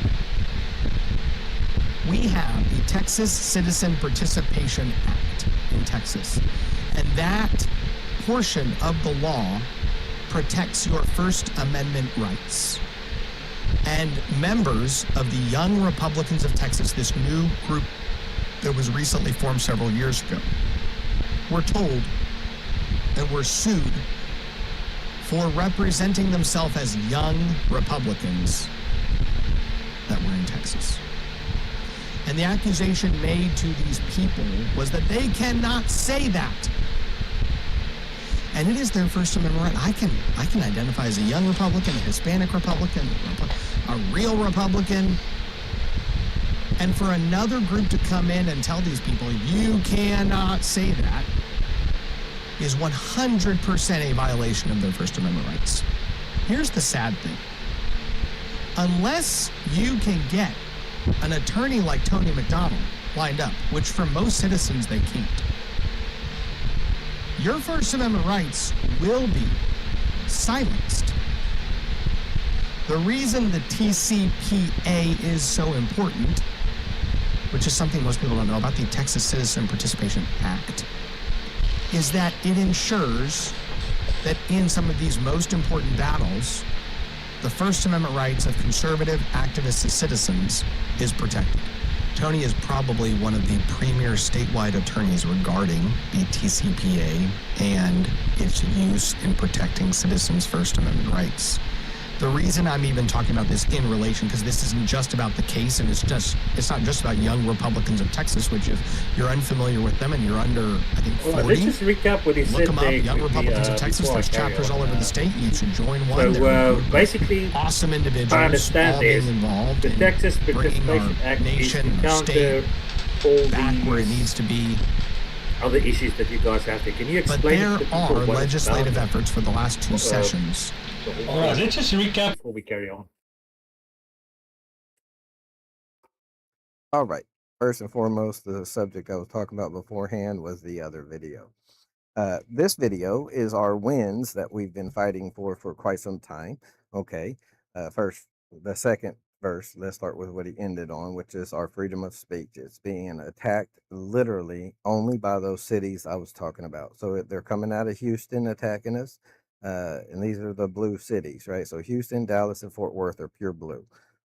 We have the Texas Citizen Participation Act in Texas, and that portion of the law protects your First Amendment rights. And members of the Young Republicans of Texas, this new group that was recently formed several years ago, were told and were sued for representing themselves as young Republicans that were in Texas. And the accusation made to these people was that they cannot say that. And it is their First Amendment right. I can identify as a young Republican, a Hispanic Republican, a real Republican. And for another group to come in and tell these people, you cannot say that, is 100% a violation of their First Amendment rights. Here's the sad thing. Unless you can get an attorney like Tony McDonald lined up, which for most citizens they can't, your First Amendment rights will be silenced. The reason the TCPA is so important, which is something most people don't know about, the Texas Citizen Participation Act, is that it ensures that in some of these most important battles, the First Amendment rights of conservative, activist citizens is protected. Tony is probably one of the premier statewide attorneys regarding the TCPA and its use in protecting citizens' First Amendment rights. The reason I'm even talking about this in relation, because this isn't just about the case, and it's not just about young Republicans of Texas, which if you're unfamiliar with them and you're under, I think, 40, let's just recap what he said. look them up, there Young quickly, Republicans of Texas. before I There's carry chapters on. all over the state. You should join one. So basically, awesome individuals, I understand all this. being involved The in Texas bringing Participation our Act is nation, to our counter state all back where it these needs to be. other issues that you guys have there. Can you But explain there to people are what it's legislative about? efforts for the last two sessions. All right, let's just recap. Before we carry on. All right. First and foremost, the subject I was talking about beforehand was the other video. This video is our wins that we've been fighting for quite some time. Okay. First, the second verse, let's start with what he ended on, which is our freedom of speech. It's being attacked literally only by those cities I was talking about. So they're coming out of Houston attacking us. And these are the blue cities, right? So Houston, Dallas, and Fort Worth are pure blue.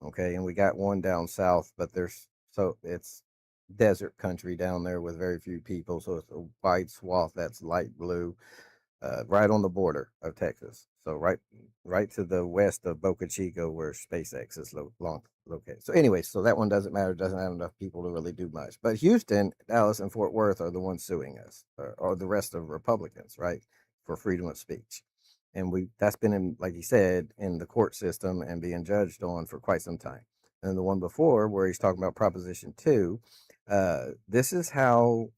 Okay. And we got one down south, but it's desert country down there with very few people. So it's a wide swath that's light blue, right on the border of Texas. So right to the west of Boca Chica, where SpaceX is located. So anyway, so that one doesn't matter. Doesn't have enough people to really do much. But Houston, Dallas, and Fort Worth are the ones suing us, or the rest of Republicans, right, for freedom of speech. And that's been in, like he said, in the court system and being judged on for quite some time. And the one before, where he's talking about Proposition 2, this is how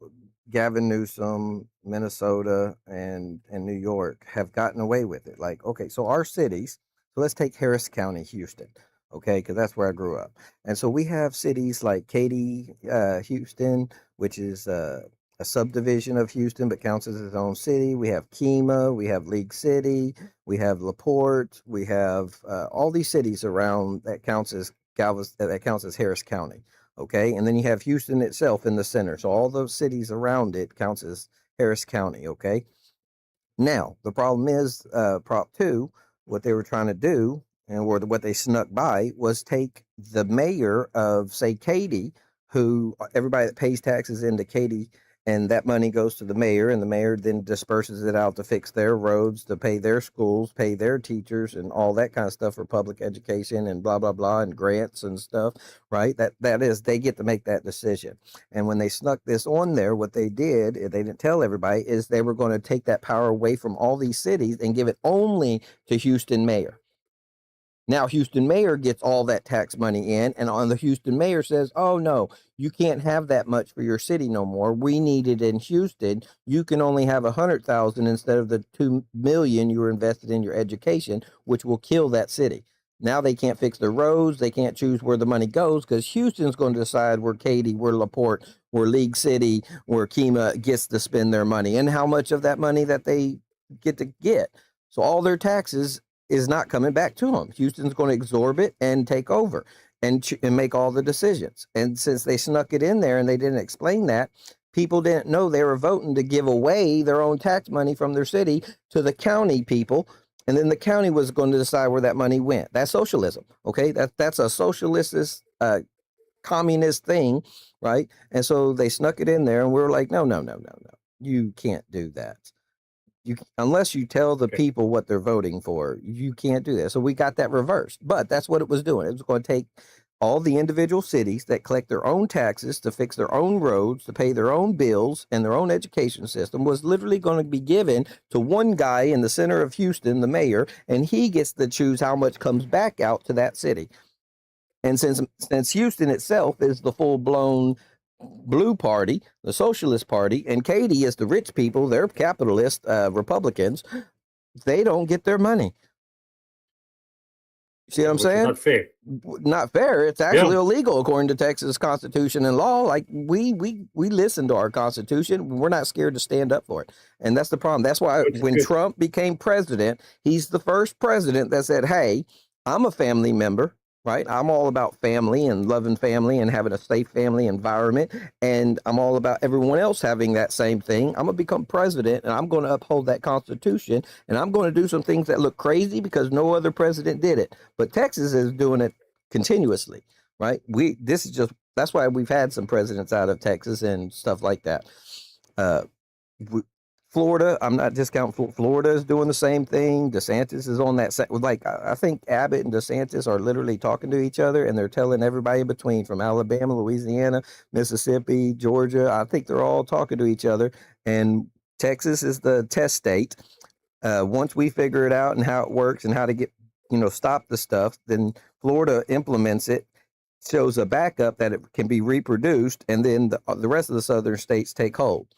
Gavin Newsom, Minnesota, and New York have gotten away with it. Like, okay, so our cities, so let's take Harris County, Houston, okay, because that's where I grew up. And so we have cities like Katy, Houston, which is a subdivision of Houston, but counts as its own city. We have Kemah, we have League City, we have LaPorte, we have all these cities around that counts as Harris County. Okay, and then you have Houston itself in the center. So all those cities around it counts as Harris County. Okay, now the problem is Prop 2, what they were trying to do, and what they snuck by, was take the mayor of, say, Katy, who everybody that pays taxes into Katy and that money goes to the mayor, and the mayor then disperses it out to fix their roads, to pay their schools, pay their teachers, and all that kind of stuff for public education and blah blah blah and grants and stuff, right? That is, they get to make that decision. And when they snuck this on there, what they did, they didn't tell everybody, is they were going to take that power away from all these cities and give it only to Houston mayor. Now, Houston mayor gets all that tax money in, and on the Houston mayor says, oh, no, you can't have that much for your city no more. We need it in Houston. You can only have 100,000 instead of the 2 million you were invested in your education, which will kill that city. Now they can't fix their roads. They can't choose where the money goes because Houston's going to decide where Katy, where LaPorte, where League City, where Kemah gets to spend their money and how much of that money that they get to get. So all their taxes is not coming back to them. Houston's going to absorb it and take over and make all the decisions. And since they snuck it in there and they didn't explain that, people didn't know they were voting to give away their own tax money from their city to the county people. And then the county was going to decide where that money went. That's socialism. Okay. That's a socialist, communist thing. Right. And so they snuck it in there and we were like, no. You can't do that. Unless you tell the people what they're voting for, you can't do that. So we got that reversed, but that's what it was doing. It was going to take all the individual cities that collect their own taxes to fix their own roads, to pay their own bills, and their own education system was literally going to be given to one guy in the center of Houston, the mayor, and he gets to choose how much comes back out to that city. And since Houston itself is the full-blown blue party, the socialist party, and Katy is the rich people, they're capitalist Republicans, they don't get their money. See what I'm saying? Not fair. Not fair. It's actually illegal according to Texas Constitution and law. Like we listen to our Constitution. We're not scared to stand up for it. And that's the problem. That's why when Trump became president, he's the first president that said, hey, I'm a family member. Right. I'm all about family and loving family and having a safe family environment. And I'm all about everyone else having that same thing. I'm going to become president and I'm going to uphold that Constitution. And I'm going to do some things that look crazy because no other president did it. But Texas is doing it continuously. Right. That's why we've had some presidents out of Texas and stuff like that. Florida, I'm not discounting. Florida is doing the same thing. DeSantis is on that side. Like, I think Abbott and DeSantis are literally talking to each other, and they're telling everybody in between, from Alabama, Louisiana, Mississippi, Georgia. I think they're all talking to each other. And Texas is the test state. Once we figure it out and how it works and how to get, stop the stuff, then Florida implements it, shows a backup that it can be reproduced, and then the rest of the southern states take hold.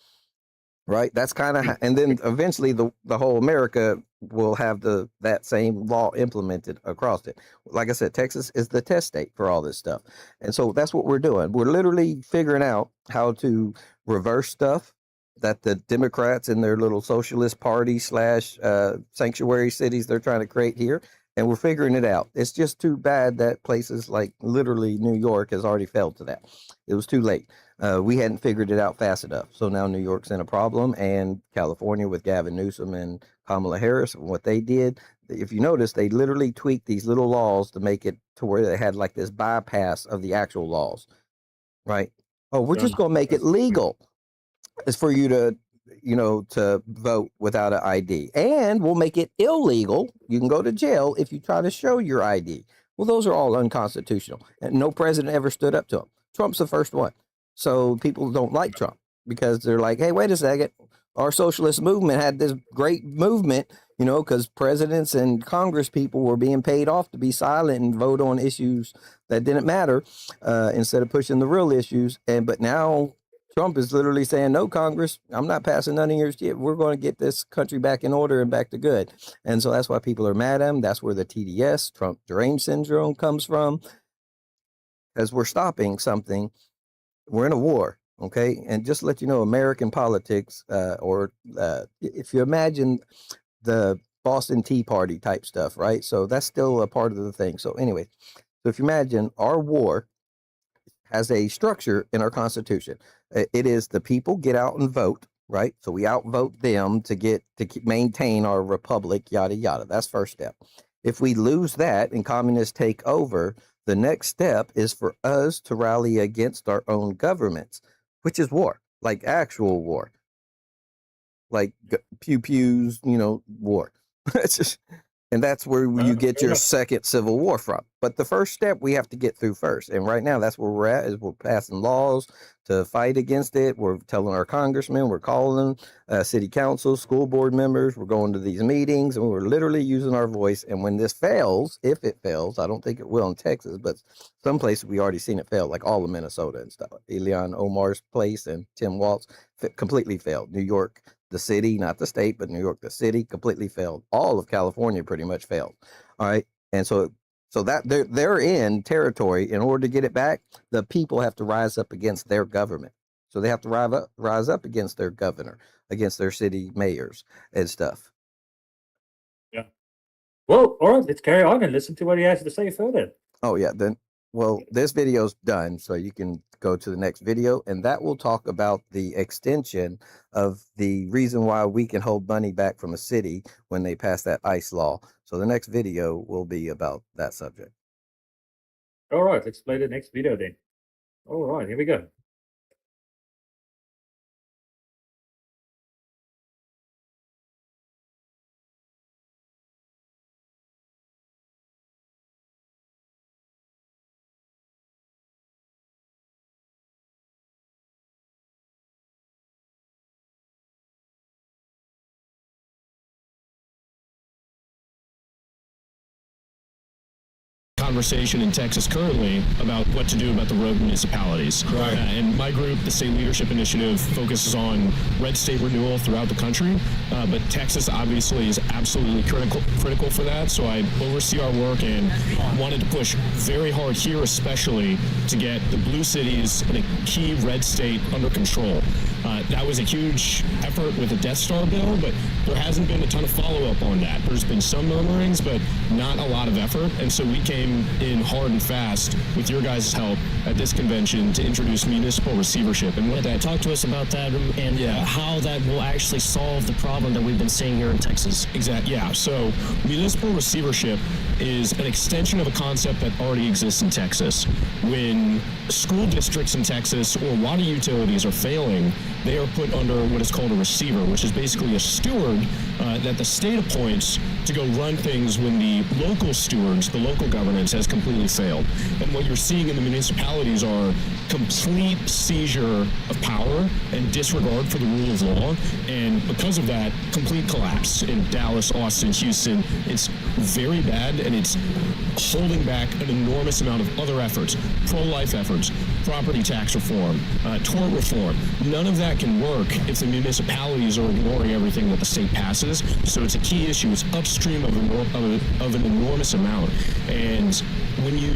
Right. That's kind of, and then eventually the whole America will have that same law implemented across it. Like I said, Texas is the test state for all this stuff. And so that's what we're doing. We're literally figuring out how to reverse stuff that the Democrats and their little socialist party / sanctuary cities they're trying to create here. And we're figuring it out. It's just too bad that places like literally New York has already failed to that. It was too late. We hadn't figured it out fast enough. So now New York's in a problem, and California with Gavin Newsom and Kamala Harris, what they did, if you notice, they literally tweaked these little laws to make it to where they had like this bypass of the actual laws, right? Oh, we're just going to make it legal. It's for you to, to vote without an ID, and we'll make it illegal. You can go to jail if you try to show your ID. Well, those are all unconstitutional, and no president ever stood up to them. Trump's the first one. So people don't like Trump because they're like, hey, wait a second. Our socialist movement had this great movement, because presidents and Congress people were being paid off to be silent and vote on issues that didn't matter instead of pushing the real issues. But now Trump is literally saying, no, Congress, I'm not passing none of your shit. We're going to get this country back in order and back to good. And so that's why people are mad at him. That's where the TDS, Trump deranged syndrome, comes from, because we're stopping something. We're in a war, okay? And just to let you know, American politics, if you imagine the Boston Tea Party type stuff, right? So that's still a part of the thing. So anyway, so if you imagine our war has a structure in our Constitution. It is the people get out and vote, right? So we outvote them to maintain our republic, yada, yada. That's first step. If we lose that and communists take over, the next step is for us to rally against our own governments, which is war. like actual war, like pew pews, war. It's just, and that's where you get your second civil war from. But the first step we have to get through first. And right now, that's where we're at, is we're passing laws to fight against it. We're telling our congressmen, we're calling city council, school board members, we're going to these meetings, and we're literally using our voice. And when this fails, if it fails, I don't think it will in Texas, but some places we already seen it fail, like all of Minnesota and stuff. Elian Omar's place and Tim Walz completely failed. New York, the city, not the state, but New York, the city, completely failed. All of California pretty much failed. All right. And so that they're in territory. In order to get it back, the people have to rise up against their government. So they have to rise up against their governor, against their city mayors and stuff. Yeah. Well, all right, let's carry on and listen to what he has to say further. Oh, yeah. Then, well, this video's done, so you can go to the next video, and that will talk about the extension of the reason why we can hold money back from a city when they pass that ICE law. So the next video will be about that subject. All right, let's play the next video then. All right, here we go. Conversation in Texas currently about what to do about the rogue municipalities. Right. And my group, the State Leadership Initiative, focuses on red state renewal throughout the country, but Texas obviously is absolutely critical for that, so I oversee our work and wanted to push very hard here especially to get the blue cities in a key red state under control. That was a huge effort with the Death Star bill, but there hasn't been a ton of follow-up on that. There's been some murmurings, but not a lot of effort, and so we came in hard and fast with your guys' help at this convention to introduce municipal receivership. And what that talk to us about that and how that will actually solve the problem that we've been seeing here in Texas. Exactly. Yeah. So municipal receivership is an extension of a concept that already exists in Texas. When school districts in Texas or water utilities are failing, they are put under what is called a receiver, which is basically a steward that the state appoints to go run things when the local stewards, the local governance, has completely failed. And what you're seeing in the municipalities are complete seizure of power and disregard for the rule of law. And because of that, complete collapse in Dallas, Austin, Houston. It's very bad, and it's holding back an enormous amount of other efforts, pro-life efforts, property tax reform, tort reform. None of that can work if the municipalities are ignoring everything that the state passes. So it's a key issue. It's upstream of an enormous amount. And when you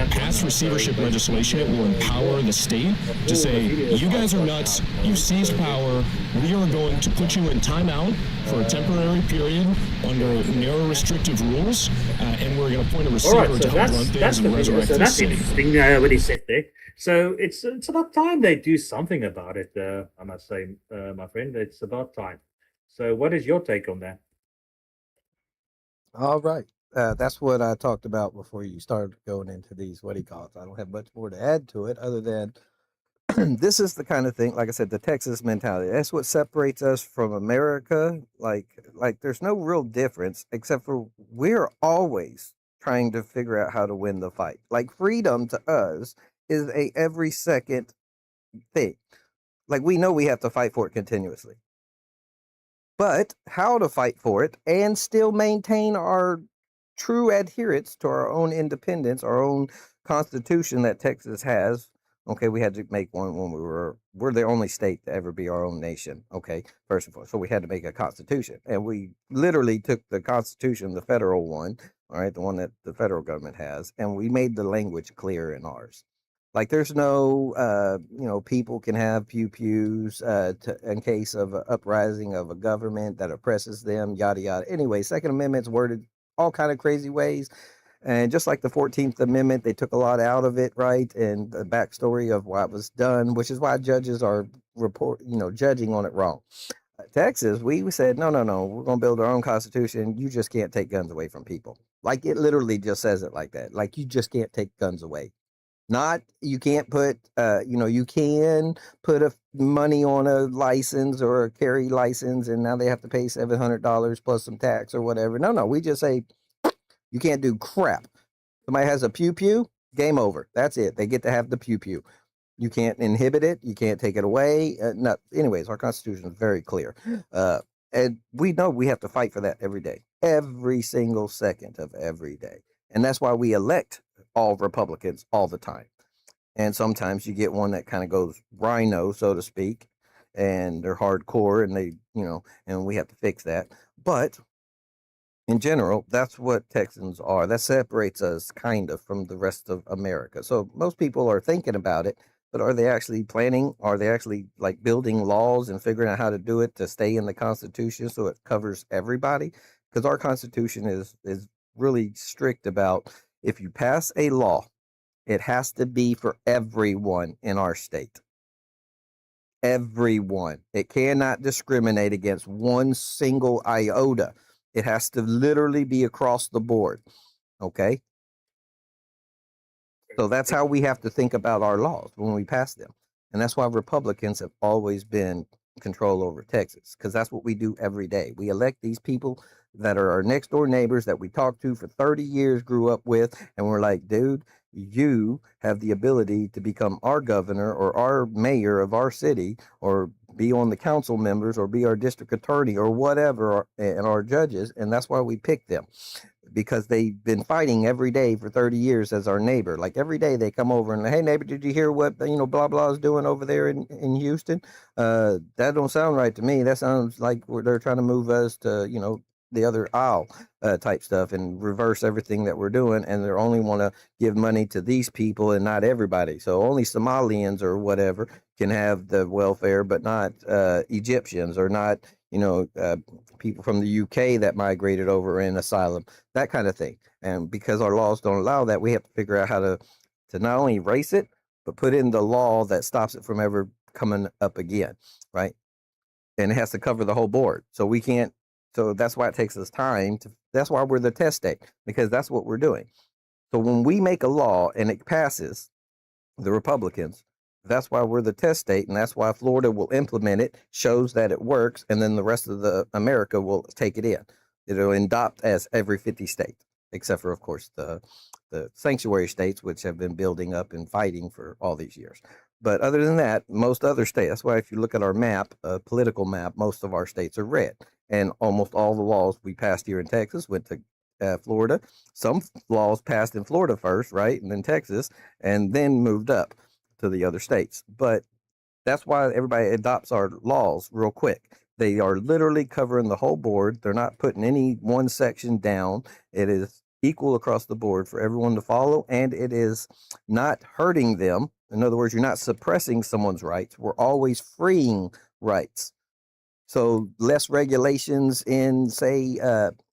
pass receivership legislation, it will empower the state to say, you guys are nuts, you seized power, we are going to put you in timeout for a temporary period under narrow restrictive rules, and we're going to appoint a receiver to help run things and resurrect the city. Interesting what he said there. So it's about time they do something about it, I must say, my friend. It's about time. So what is your take on that? All right. That's what I talked about before you started going into these, what he calls. I don't have much more to add to it other than this is the kind of thing, like I said, the Texas mentality. That's what separates us from America. Like there's no real difference except for we're always trying to figure out how to win the fight. Like freedom to us is a every second thing. Like we know we have to fight for it continuously. But how to fight for it and still maintain our true adherence to our own independence, our own constitution that Texas has. Okay, we had to make one when we're the only state to ever be our own nation. Okay, first of all, so we had to make a constitution, and we literally took the constitution, the federal one, all right, the one that the federal government has, and we made the language clear in ours. Like there's no, people can have pews in case of an uprising of a government that oppresses them, yada, yada. Anyway, Second Amendment's worded all kind of crazy ways. And just like the 14th Amendment, they took a lot out of it, right? And the backstory of why it was done, which is why judges are judging on it wrong. Texas, we said, no, we're going to build our own constitution. You just can't take guns away from people. Like it literally just says it like that. Like you just can't take guns away. Not you can't put you can put money on a license or a carry license and now they have to pay $700 plus some tax or whatever. No, we just say you can't do crap. Somebody has a pew pew, game over. That's it. They get to have the pew pew. You can't inhibit it. You can't take it away. No, anyways, our Constitution is very clear. And we know we have to fight for that every day, every single second of every day. And that's why we elect all Republicans all the time. And sometimes you get one that kind of goes rhino, so to speak, and they're hardcore and and we have to fix that. But in general, that's what Texans are. That separates us kind of from the rest of America. So most people are thinking about it, but are they actually planning? Are they actually like building laws and figuring out how to do it to stay in the Constitution so it covers everybody? Because our Constitution is really strict about if you pass a law, it has to be for everyone in our state. Everyone. It cannot discriminate against one single iota. It has to literally be across the board. Okay. So that's how we have to think about our laws when we pass them. And that's why Republicans have always been control over Texas, because that's what we do every day. We elect these people that are our next door neighbors that we talked to for 30 years, grew up with, and we're like, dude, you have the ability to become our governor or our mayor of our city or be on the council members or be our district attorney or whatever and our judges. And that's why we pick them, because they've been fighting every day for 30 years as our neighbor. Like every day they come over and, hey neighbor, did you hear what blah blah is doing over there in Houston? That don't sound right to me. That sounds like they're trying to move us to the other aisle type stuff and reverse everything that we're doing, and they only want to give money to these people and not everybody. So only Somalians or whatever can have the welfare, but not Egyptians or not people from the UK that migrated over in asylum, that kind of thing. And because our laws don't allow that, we have to figure out how to not only erase it, but put in the law that stops it from ever coming up again, right? And it has to cover the whole board. So we can't. So that's why it takes us time to. That's why we're the test state, because that's what we're doing. So when we make a law and it passes, the Republicans, that's why we're the test state, and that's why Florida will implement it, shows that it works, and then the rest of the America will take it in. It'll adopt as every 50 states, except for, of course, the sanctuary states, which have been building up and fighting for all these years. But other than that, most other states, that's why if you look at our map, political map, most of our states are red. And almost all the laws we passed here in Texas went to Florida. Some laws passed in Florida first, right? And then Texas, and then moved up to the other states. But that's why everybody adopts our laws real quick. They are literally covering the whole board. They're not putting any one section down. It is equal across the board for everyone to follow, and it is not hurting them. In other words, you're not suppressing someone's rights. We're always freeing rights. So less regulations in, say,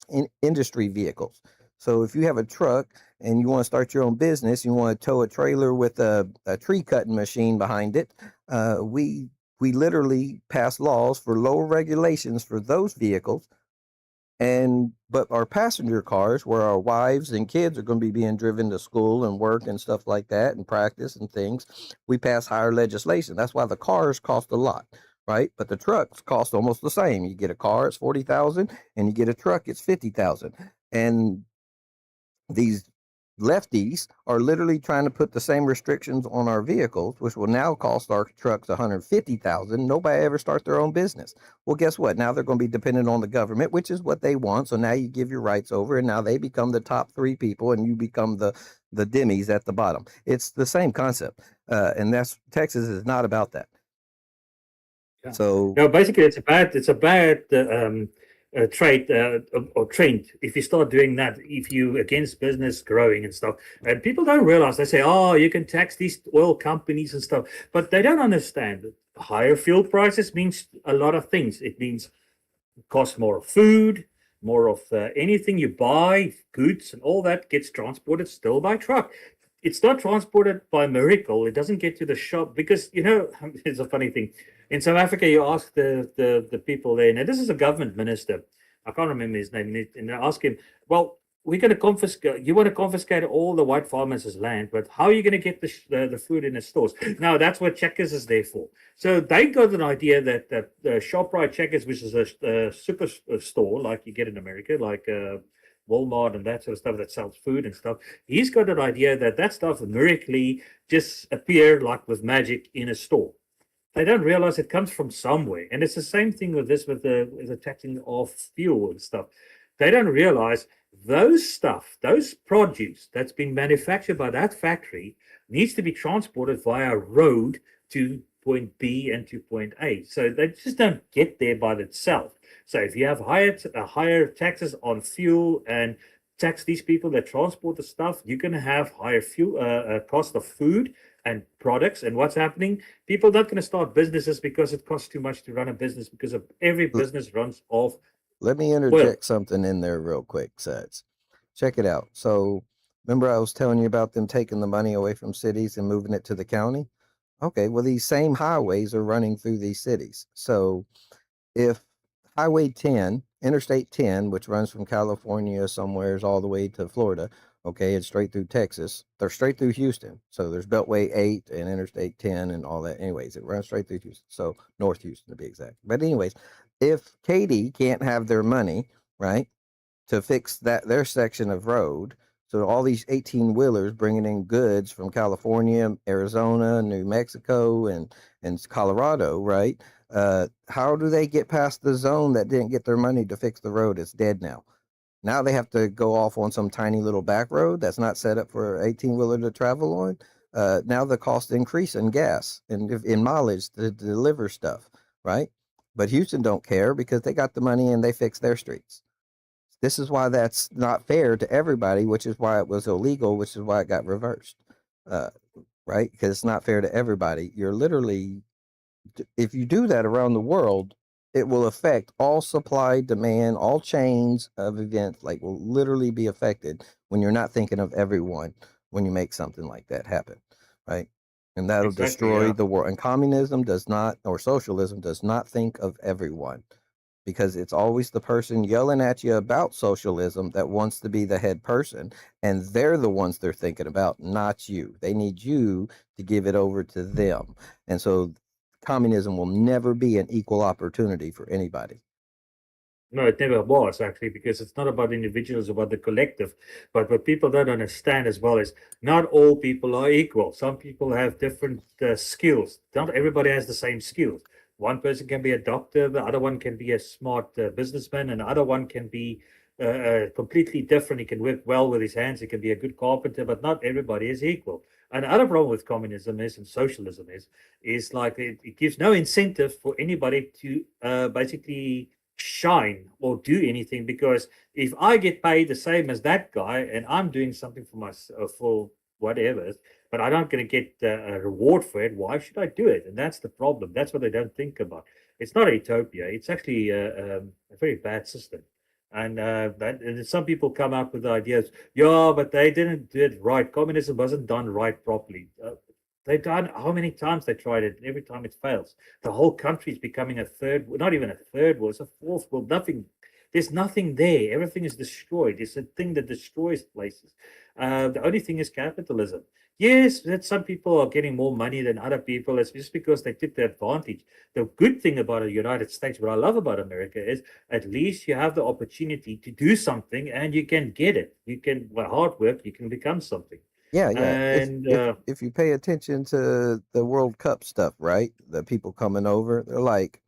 in industry vehicles. So if you have a truck and you want to start your own business, you want to tow a trailer with a tree cutting machine behind it, we literally pass laws for lower regulations for those vehicles. But our passenger cars, where our wives and kids are going to be being driven to school and work and stuff like that and practice and things, we pass higher legislation. That's why the cars cost a lot, right? But the trucks cost almost the same. You get a car, it's $40,000, and you get a truck, it's $50,000. And these lefties are literally trying to put the same restrictions on our vehicles, which will now cost our trucks $150,000. Nobody ever start their own business. Well, guess what? Now they're going to be dependent on the government, which is what they want. So now you give your rights over, and now they become the top three people, and you become the dimmies at the bottom. It's the same concept, and that's Texas is not about that. Yeah. So no, basically, it's a bad trade or trend if you start doing that, if you against business growing and stuff. And people don't realize, they say, oh, you can tax these oil companies and stuff, but they don't understand that higher fuel prices means a lot of things. It means it costs more of food, more of anything you buy, goods and all that gets transported still by truck. It's not transported by miracle. It doesn't get to the shop because, it's a funny thing. In South Africa, you ask the people there, and this is a government minister, I can't remember his name, and I ask him, well, we're going to confiscate. You want to confiscate all the white farmers' land, but how are you going to get the food in the stores? Now that's what Checkers is there for. So they got an idea that the ShopRite Checkers, which is a super store like you get in America, like Walmart and that sort of stuff that sells food and stuff. He's got an idea that stuff miraculously just appear like with magic in a store. They don't realize it comes from somewhere, and it's the same thing with this with the taxing of fuel and stuff. They don't realize those produce that's been manufactured by that factory needs to be transported via road to point B and to point A. So they just don't get there by itself. So if you have higher taxes on fuel and tax these people that transport the stuff, you're going to have higher fuel cost of food and products. And what's happening? People are not going to start businesses because it costs too much to run a business, because of every business runs off. Let me interject something in there real quick, Sudds. Check it out. So remember I was telling you about them taking the money away from cities and moving it to the county? Okay, well, these same highways are running through these cities. So if Highway 10, Interstate 10, which runs from California somewheres all the way to Florida, okay, it's straight through Texas. They're straight through Houston. So there's Beltway 8 and Interstate 10 and all that. Anyways, it runs straight through Houston. So North Houston to be exact. But anyways, if Katy can't have their money, right, to fix their section of road, so all these 18-wheelers bringing in goods from California, Arizona, New Mexico, and Colorado, right? How do they get past the zone that didn't get their money to fix the road? It's dead now. Now they have to go off on some tiny little back road that's not set up for an 18-wheeler to travel on. Now the cost increase in gas and in mileage to deliver stuff, right? But Houston don't care because they got the money and they fix their streets. This is why that's not fair to everybody, which is why it was illegal, which is why it got reversed, right? Because it's not fair to everybody. You're literally, if you do that around the world, it will affect all supply, demand, all chains of events, like will literally be affected when you're not thinking of everyone when you make something like that happen, right? And that'll destroy the world. And communism does not, or socialism does not think of everyone, because it's always the person yelling at you about socialism that wants to be the head person, and they're the ones they're thinking about, not you. They need you to give it over to them. And so communism will never be an equal opportunity for anybody. No, it never was, actually, because it's not about individuals, it's about the collective. But what people don't understand as well is not all people are equal. Some people have different skills. Not everybody has the same skills. One person can be a doctor, the other one can be a smart businessman, and the other one can be completely different. He can work well with his hands, he can be a good carpenter, but not everybody is equal. And the other problem with communism is, and socialism is like it gives no incentive for anybody to basically shine or do anything, because if I get paid the same as that guy and I'm doing something for myself, for whatever, but I'm not going to get a reward for it, why should I do it? And that's the problem. That's what they don't think about. It's not a utopia. It's actually a very bad system. And some people come up with ideas, yeah, but they didn't do it right. Communism wasn't done right properly. They've done how many times they tried it, and every time it fails. The whole country is becoming a third, not even a third world, it's a fourth world. Nothing, there's nothing there. Everything is destroyed. It's a thing that destroys places. The only thing is capitalism. Yes, that some people are getting more money than other people. It's just because they took the advantage. The good thing about the United States, what I love about America, is at least you have the opportunity to do something and you can get it. You can, by hard work, you can become something. Yeah. And if you pay attention to the World Cup stuff, right? The people coming over, they're like,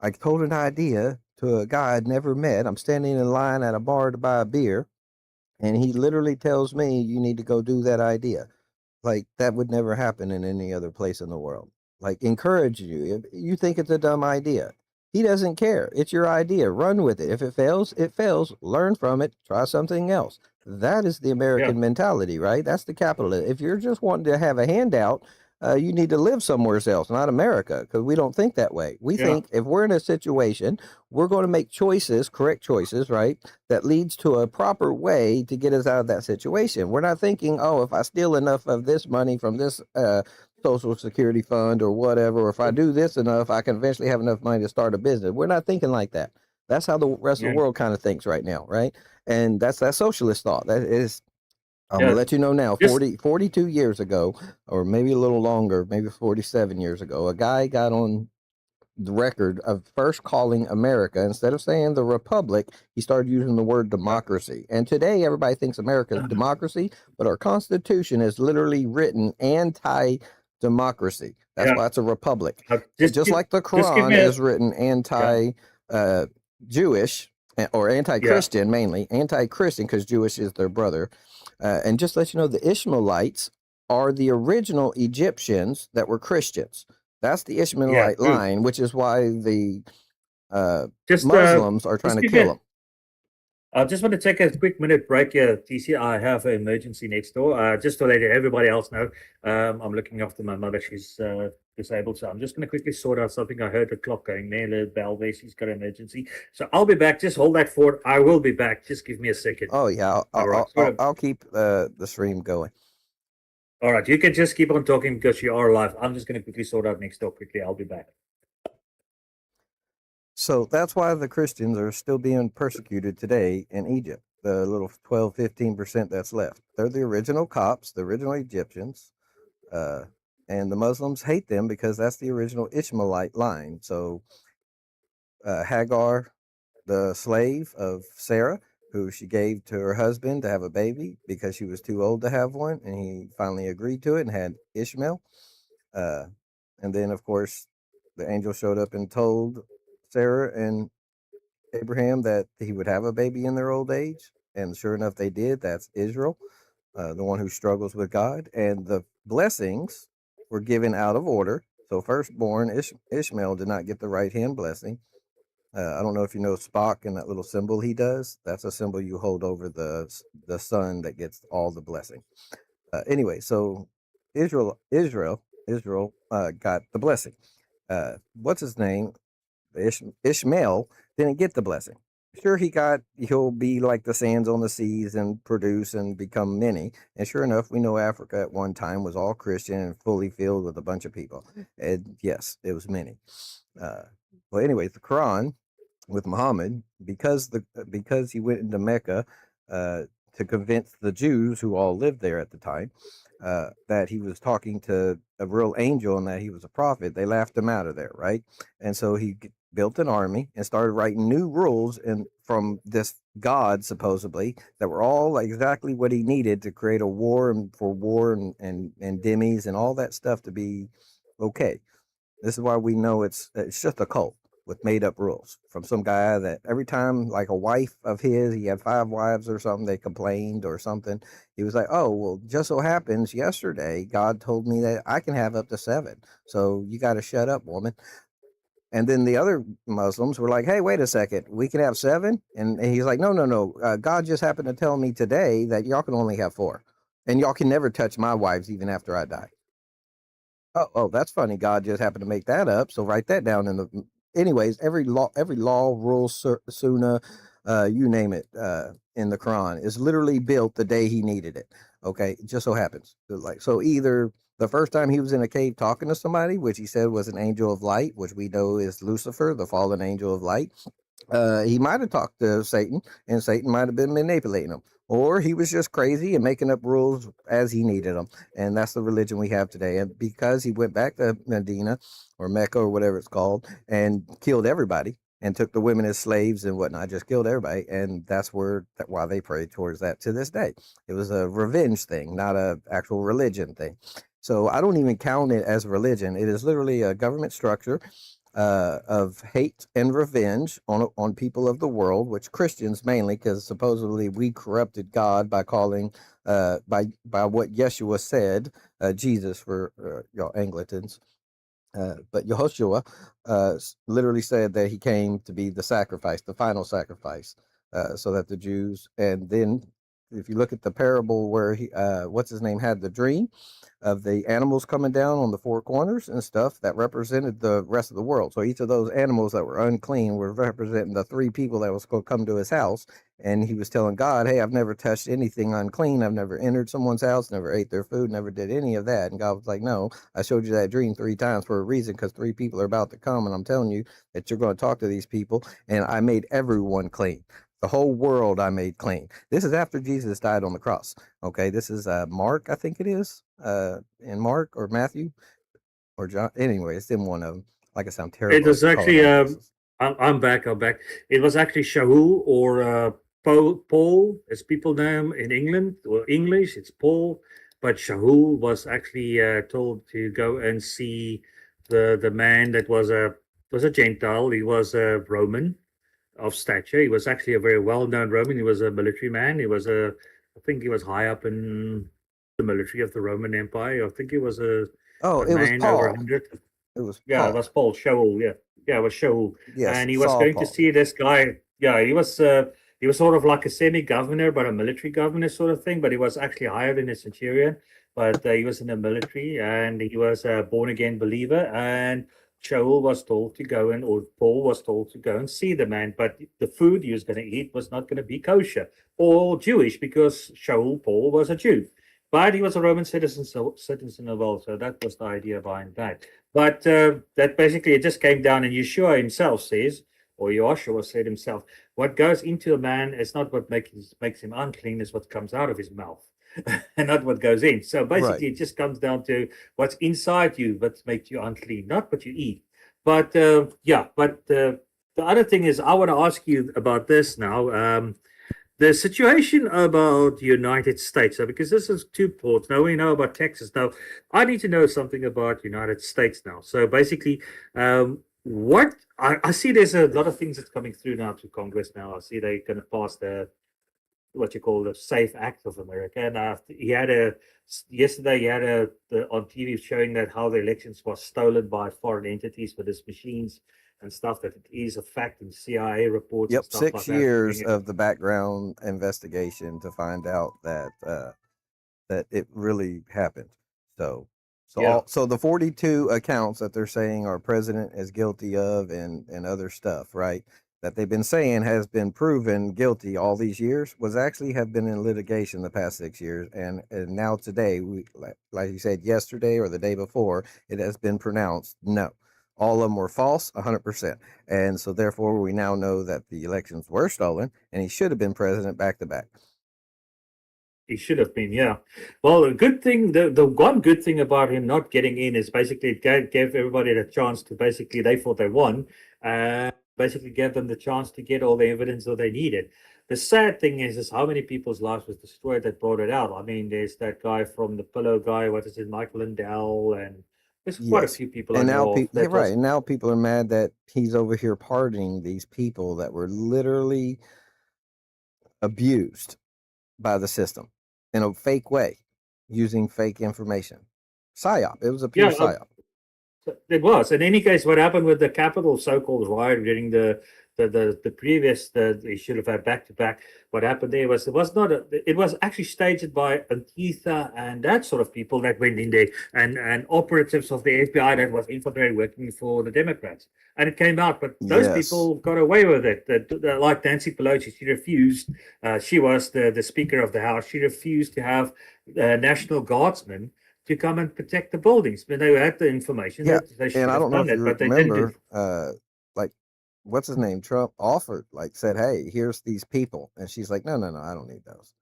I told an idea to a guy I'd never met. I'm standing in line at a bar to buy a beer, and he literally tells me, you need to go do that idea. Like, that would never happen in any other place in the world. Like, encourage you. If you think it's a dumb idea, he doesn't care. It's your idea. Run with it. If it fails, it fails. Learn from it. Try something else. That is the American mentality, right? That's the capitalist. If you're just wanting to have a handout, you need to live somewhere else, not America, because we don't think that way. We think if we're in a situation, we're going to make choices, correct choices, right, that leads to a proper way to get us out of that situation. We're not thinking, oh, if I steal enough of this money from this Social Security fund or whatever, or if I do this enough, I can eventually have enough money to start a business. We're not thinking like that. That's how the rest of Yeah. the world kind of thinks right now, right? And that's that socialist thought. That is, I'm Yeah. gonna let you know now, Just 42 years ago, or maybe a little longer, maybe 47 years ago, a guy got on the record of first calling America, instead of saying the republic, he started using the word democracy. And today everybody thinks America is democracy, but our constitution is literally written anti-democracy. That's yeah. why it's a republic. Just Just like the just give Quran me a is written anti Jewish or yeah. anti-Christian, mainly anti-Christian, because Jewish is their brother. And just let you know, the Ishmaelites are the original Egyptians that were Christians. That's the Yeah. Ishmaelite True. line, which is why the Just Muslims are trying just to give kill me. them. I just want to take a quick minute break here, TC. I have an emergency next door. Just to let everybody else know, I'm looking after my mother. She's disabled, so I'm just going to quickly sort out something. I heard the clock going there, the bell there. She's got an emergency, so I'll be back. Just hold that fort. I will be back. Just give me a second. Oh yeah, All right. I'll keep the stream going. All right. You can just keep on talking because you are live. I'm just going to quickly sort out next door quickly. I'll be back. So that's why the Christians are still being persecuted today in Egypt. The little 12, 15% that's left. They're the original Copts, the original Egyptians. And the Muslims hate them because that's the original Ishmaelite line. So Hagar, the slave of Sarah, who she gave to her husband to have a baby because she was too old to have one, and he finally agreed to it and had Ishmael. And then, of course, the angel showed up and told Sarah and Abraham that he would have a baby in their old age. And sure enough, they did. That's Israel, the one who struggles with God. And the blessings were given out of order. So, firstborn Ishmael did not get the right hand blessing. I don't know if you know Spock and that little symbol he does. That's a symbol you hold over the son that gets all the blessing. Anyway, so Israel got the blessing. What's his name? Ishmael didn't get the blessing. Sure, he'll be like the sands on the seas and produce and become many. And sure enough, we know Africa at one time was all Christian and fully filled with a bunch of people. And yes, it was many. Well, anyway, the Quran with Muhammad, because he went into Mecca to convince the Jews who all lived there at the time that he was talking to a real angel and that he was a prophet. They laughed him out of there, right? And so he built an army and started writing new rules and from this God supposedly that were all exactly what he needed to create a war and for war and demis and all that stuff to be okay. This is why we know it's just a cult with made up rules from some guy that every time, like a wife of his, he had 5 wives or something, they complained or something. He was like, oh, well, just so happens yesterday, God told me that I can have up to 7. So you got to shut up, woman. And then the other Muslims were like, hey, wait a second, we can have 7? And he's like, no, no, no. God just happened to tell me today that y'all can only have 4. And y'all can never touch my wives even after I die. Oh, that's funny. God just happened to make that up. So write that down in the. Anyways, every law, rule, sunnah, you name it, in the Quran is literally built the day he needed it. Okay, it just so happens. So either the first time he was in a cave talking to somebody, which he said was an angel of light, which we know is Lucifer, the fallen angel of light. He might have talked to Satan, and Satan might have been manipulating him, or he was just crazy and making up rules as he needed them. And that's the religion we have today. And because he went back to Medina or Mecca or whatever it's called and killed everybody and took the women as slaves and whatnot, just killed everybody. And that's why they pray towards that to this day. It was a revenge thing, not a actual religion thing. So I don't even count it as religion. It is literally a government structure of hate and revenge on people of the world, which Christians mainly, because supposedly we corrupted God by calling by what Yeshua said, Jesus for y'all Anglicans. But Yehoshua literally said that he came to be the sacrifice, the final sacrifice, so that the Jews and then if you look at the parable where he, what's his name, had the dream of the animals coming down on the four corners and stuff, that represented the rest of the world. So each of those animals that were unclean were representing the three people that was going to come to his house. And he was telling God, hey, I've never touched anything unclean. I've never entered someone's house, never ate their food, never did any of that. And God was like, no, I showed you that dream 3 times for a reason, because 3 people are about to come. And I'm telling you that you're going to talk to these people. And I made everyone clean. The whole world I made clean. This is after Jesus died on the cross. Okay, this is Mark, I think it is, in Mark or Matthew or John. Anyway, it's in one of them. Like I said, I'm It terrible was at calling actually, out places. I'm back. I'm back. It was actually Shaul or Paul, as people know him in England or English. It's Paul, but Shaul was actually told to go and see the man that was a Gentile. He was a Roman of stature. He was actually a very well-known Roman. He was a military man. I think he was high up in the military of the Roman Empire. I think he was Oh, a it was man over Paul. 100. It was Yeah, it Paul. was Paul Shaul. Yeah, it was Shaul, Yes, and he was Saul going to Paul. see this guy. Yeah, he was sort of like a semi-governor, but a military governor sort of thing. But he was actually higher than a centurion. But he was in the military, and he was a born-again believer. And Shaul was told to go and, or Paul was told to go and see the man. But the food he was going to eat was not going to be kosher or Jewish, because Shaul Paul was a Jew. But he was a Roman citizen, citizen as well. So that was the idea behind that. But that basically, it just came down, and Yeshua himself says, or Joshua said himself, what goes into a man is not what makes him unclean, is what comes out of his mouth, and not what goes in. So basically, Right. it just comes down to what's inside you that makes you unclean, not what you eat. But the other thing is, I want to ask you about this now. The situation about the United States, because this is 2 ports. Now we know about Texas. Now I need to know something about United States now. So basically, what I see, there's a lot of things that's coming through now to Congress now. I see they're going to pass the what you call the Safe Act of America. And he had yesterday he had on TV showing that how the elections was stolen by foreign entities with these machines and stuff. That it is a fact in CIA reports and Yep, stuff like 6 that. years of the background investigation to find out that that it really happened. So Yeah. so the 42 accounts that they're saying our president is guilty of, and other stuff, right? That they've been saying has been proven guilty all these years, was actually have been in litigation the past 6 years, and now today, we like you said, yesterday or the day before, it has been pronounced no. All of them were false, 100%. And so therefore we now know that the elections were stolen, and he should have been president back to back. He should have been, yeah. Well, the good thing, the one good thing about him not getting in is basically it gave everybody the chance to, basically, they thought they won, basically gave them the chance to get all the evidence that they needed. The sad thing is how many people's lives was destroyed that brought it out. I mean, there's that guy from the Pillow guy, what is it, Michael Lindell, and there's quite a Yes. few people I And now know of. yeah, That right. was, And now people are mad that he's over here pardoning these people that were literally abused by the system in a fake way, using fake information. PSYOP. It was a pure yeah, PSYOP. it was. In any case, what happened with the Capitol so-called riot during the previous, they should have had back to back. What happened there was, it was actually staged by Antifa and that sort of people that went in there, and operatives of the FBI that was infiltrated working for the Democrats, and it came out. But those Yes. people got away with it. Like Nancy Pelosi, she refused. She was the Speaker of the House. She refused to have National Guardsmen to come and protect the buildings. But they had the information Yeah. that they should And I have don't know done if it, you but they didn't. remember, like, what's his name? Trump offered, like, said, hey, here's these people. And she's like, no, no, no, I don't need those.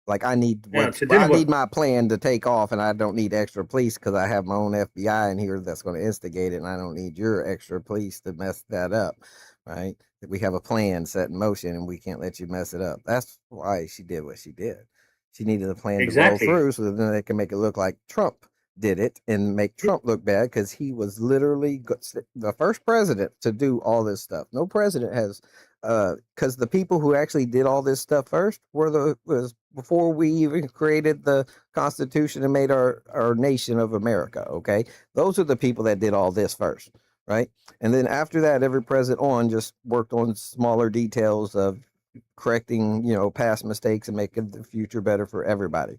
Like, I need Yeah, so then I what? need my plan to take off, and I don't need extra police because I have my own FBI in here that's going to instigate it, and I don't need your extra police to mess that up, right? We have a plan set in motion, and we can't let you mess it up. That's why she did what she did. She needed a plan to roll Exactly. through so that then they can make it look like Trump did it and make Trump look bad, because he was literally the first president to do all this stuff. No president has, because the people who actually did all this stuff first was before we even created the Constitution and made our nation of America. Okay, those are the people that did all this first, right? And then after that, every president on just worked on smaller details of correcting, past mistakes and making the future better for everybody.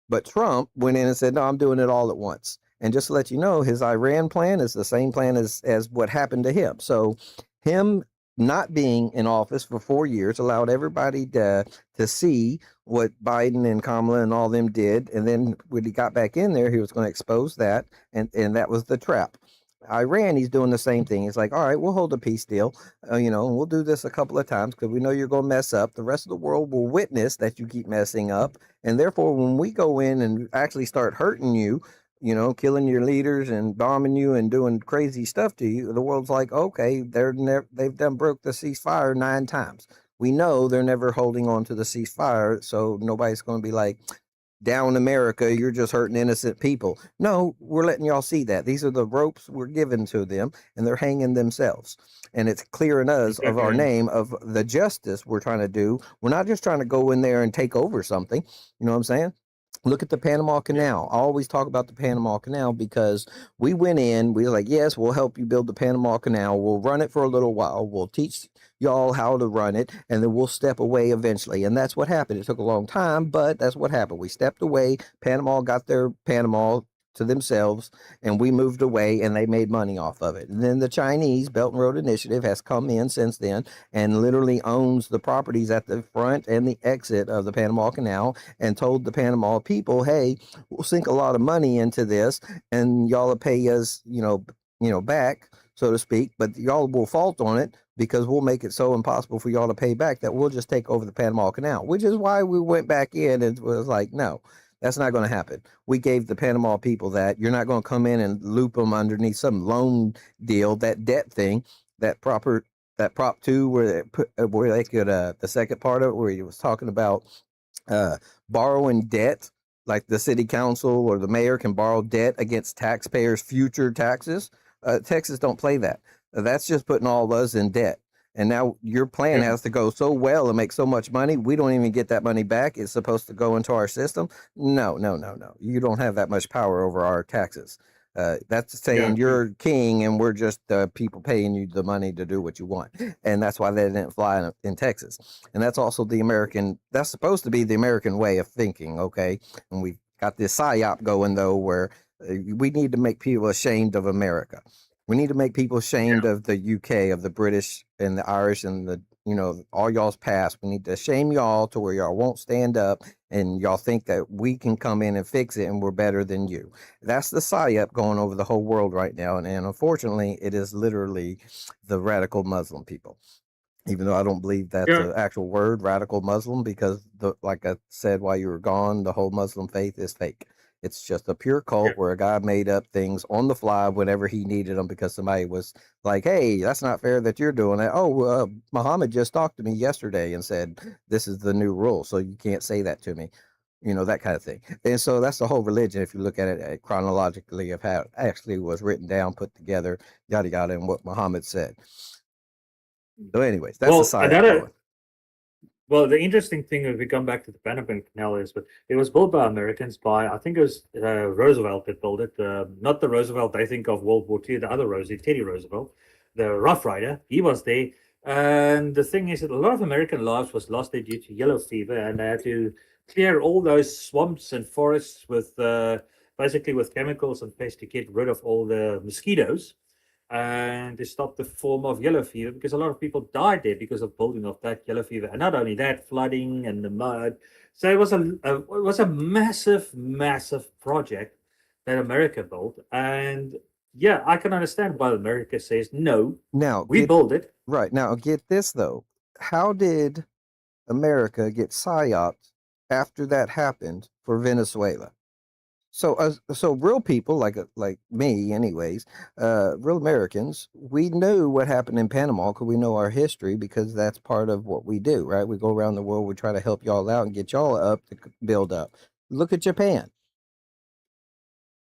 But Trump went in and said, no, I'm doing it all at once. And just to let you know, his Iran plan is the same plan as what happened to him. So him not being in office for 4 years allowed everybody to see what Biden and Kamala and all them did. And then when he got back in there, he was going to expose that. And that was the trap. Iran, he's doing the same thing. It's like, all right, we'll hold a peace deal, and we'll do this a couple of times because we know you're going to mess up. The rest of the world will witness that you keep messing up. And therefore, when we go in and actually start hurting you, killing your leaders and bombing you and doing crazy stuff to you, the world's like, okay, they've done broke the ceasefire 9 times. We know they're never holding on to the ceasefire, so nobody's going to be like, down America, you're just hurting innocent people. No, we're letting y'all see that. These are the ropes we're giving to them, and they're hanging themselves. And it's clearing us of our name, of the justice we're trying to do. We're not just trying to go in there and take over something. You know what I'm saying? Look at the Panama Canal. I always talk about the Panama Canal because we went in, we were like, yes, we'll help you build the Panama Canal. We'll run it for a little while. We'll teach y'all how to run it, and then we'll step away eventually. And that's what happened. It took a long time, but that's what happened. We stepped away. Panama got their Panama to themselves, and we moved away, and they made money off of it. And then the Chinese Belt and Road Initiative has come in since then and literally owns the properties at the front and the exit of the Panama Canal, and told the Panama people, hey, we'll sink a lot of money into this, and y'all will pay us, back, so to speak, but y'all will fault on it because we'll make it so impossible for y'all to pay back that we'll just take over the Panama Canal, which is why we went back in and was like, no, that's not going to happen. We gave the Panama people that. You're not going to come in and loop them underneath some loan deal, that debt thing, that Prop 2, where they could, the second part of it, where he was talking about borrowing debt, like the city council or the mayor can borrow debt against taxpayers' future taxes. Texas don't play that. That's just putting all of us in debt. And now your plan has to go so well and make so much money, we don't even get that money back. It's supposed to go into our system. No. You don't have that much power over our taxes. That's saying you're king and we're just people paying you the money to do what you want. And that's why they didn't fly in Texas. And that's also that's supposed to be the American way of thinking, okay? And we've got this PSYOP going, though, where we need to make people ashamed of America. We need to make people ashamed of the UK, of the British and the Irish and the, all y'all's past. We need to shame y'all to where y'all won't stand up and y'all think that we can come in and fix it and we're better than you. That's the PSYOP going over the whole world right now. And unfortunately, it is literally the radical Muslim people. Even though I don't believe that's an actual word, radical Muslim, because like I said while you were gone, the whole Muslim faith is fake. It's just a pure cult where a guy made up things on the fly whenever he needed them because somebody was like, hey, that's not fair that you're doing that. Oh, Muhammad just talked to me yesterday and said, this is the new rule, so you can't say that to me. That kind of thing. And so that's the whole religion, if you look at it chronologically of how it actually was written down, put together, yada, yada, and what Muhammad said. So anyways, that's the side. Well, the interesting thing, if we come back to the Panama Canal, is that it was built by Americans I think it was Roosevelt that built it. Not the Roosevelt I think of World War II, the other Teddy Roosevelt, the Rough Rider. He was there. And the thing is that a lot of American lives was lost there due to yellow fever, and they had to clear all those swamps and forests with basically with chemicals and pests to get rid of all the mosquitoes and to stop the form of yellow fever, because a lot of people died there because of building of that yellow fever. And not only that, flooding and the mud. So it was a massive project that America built. And yeah, I can understand why America says no. Now we build it. Right. Now get this though. How did America get psyoped after that happened for Venezuela? So real people like me, anyways, real Americans, we knew what happened in Panama because we know our history, because that's part of what we do, right? We go around the world, we try to help y'all out and get y'all up to build up. Look at Japan.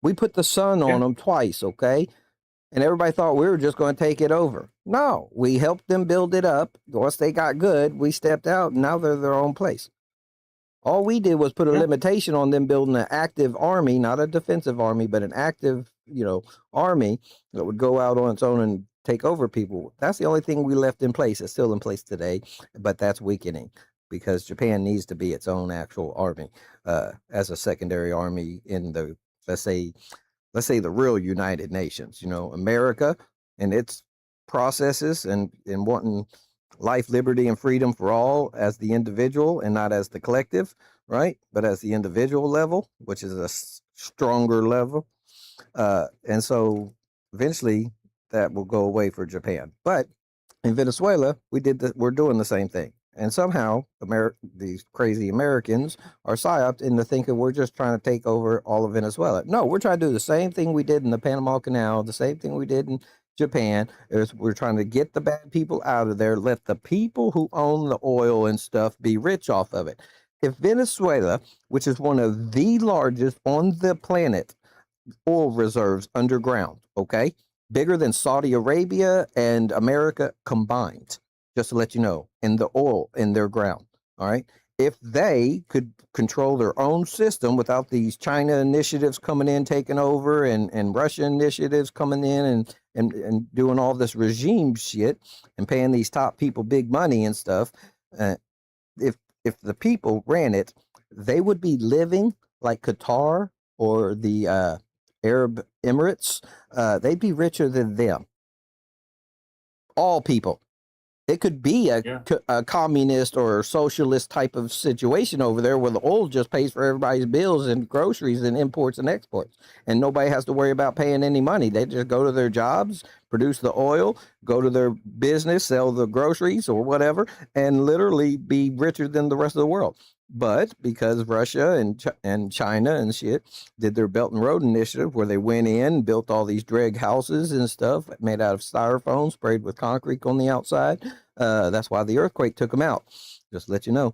We put the sun on them twice, okay? And everybody thought we were just going to take it over. No, we helped them build it up. Once they got good, we stepped out, and now they're their own place. All we did was put a limitation on them building an active army, not a defensive army, but an active, army that would go out on its own and take over people. That's the only thing we left in place. It's still in place today, but that's weakening because Japan needs to be its own actual army as a secondary army in the let's say the real United Nations. America and its processes and wanting life, liberty, and freedom for all as the individual and not as the collective, right? But as the individual level, which is a stronger level. And so eventually that will go away for Japan. But in Venezuela, we're doing the same thing. And somehow these crazy Americans are psyoped into thinking we're just trying to take over all of Venezuela. No, we're trying to do the same thing we did in the Panama Canal, the same thing we did in Japan. Is we're trying to get the bad people out of there, let the people who own the oil and stuff be rich off of it. If Venezuela, which is one of the largest on the planet, oil reserves underground, okay? Bigger than Saudi Arabia and America combined, just to let you know, in the oil in their ground, all right? If they could control their own system without these China initiatives coming in, taking over, and Russian initiatives coming in and doing all this regime shit and paying these top people big money and stuff, uh, if the people ran it, they would be living like Qatar or the Arab Emirates. They'd be richer than them. All people. It could be a communist or socialist type of situation over there where the oil just pays for everybody's bills and groceries and imports and exports. And nobody has to worry about paying any money. They just go to their jobs, produce the oil, go to their business, sell the groceries or whatever, and literally be richer than the rest of the world. But because Russia and China and shit did their Belt and Road Initiative where they went in, built all these dreg houses and stuff made out of styrofoam, sprayed with concrete on the outside, that's why the earthquake took them out. Just to let you know.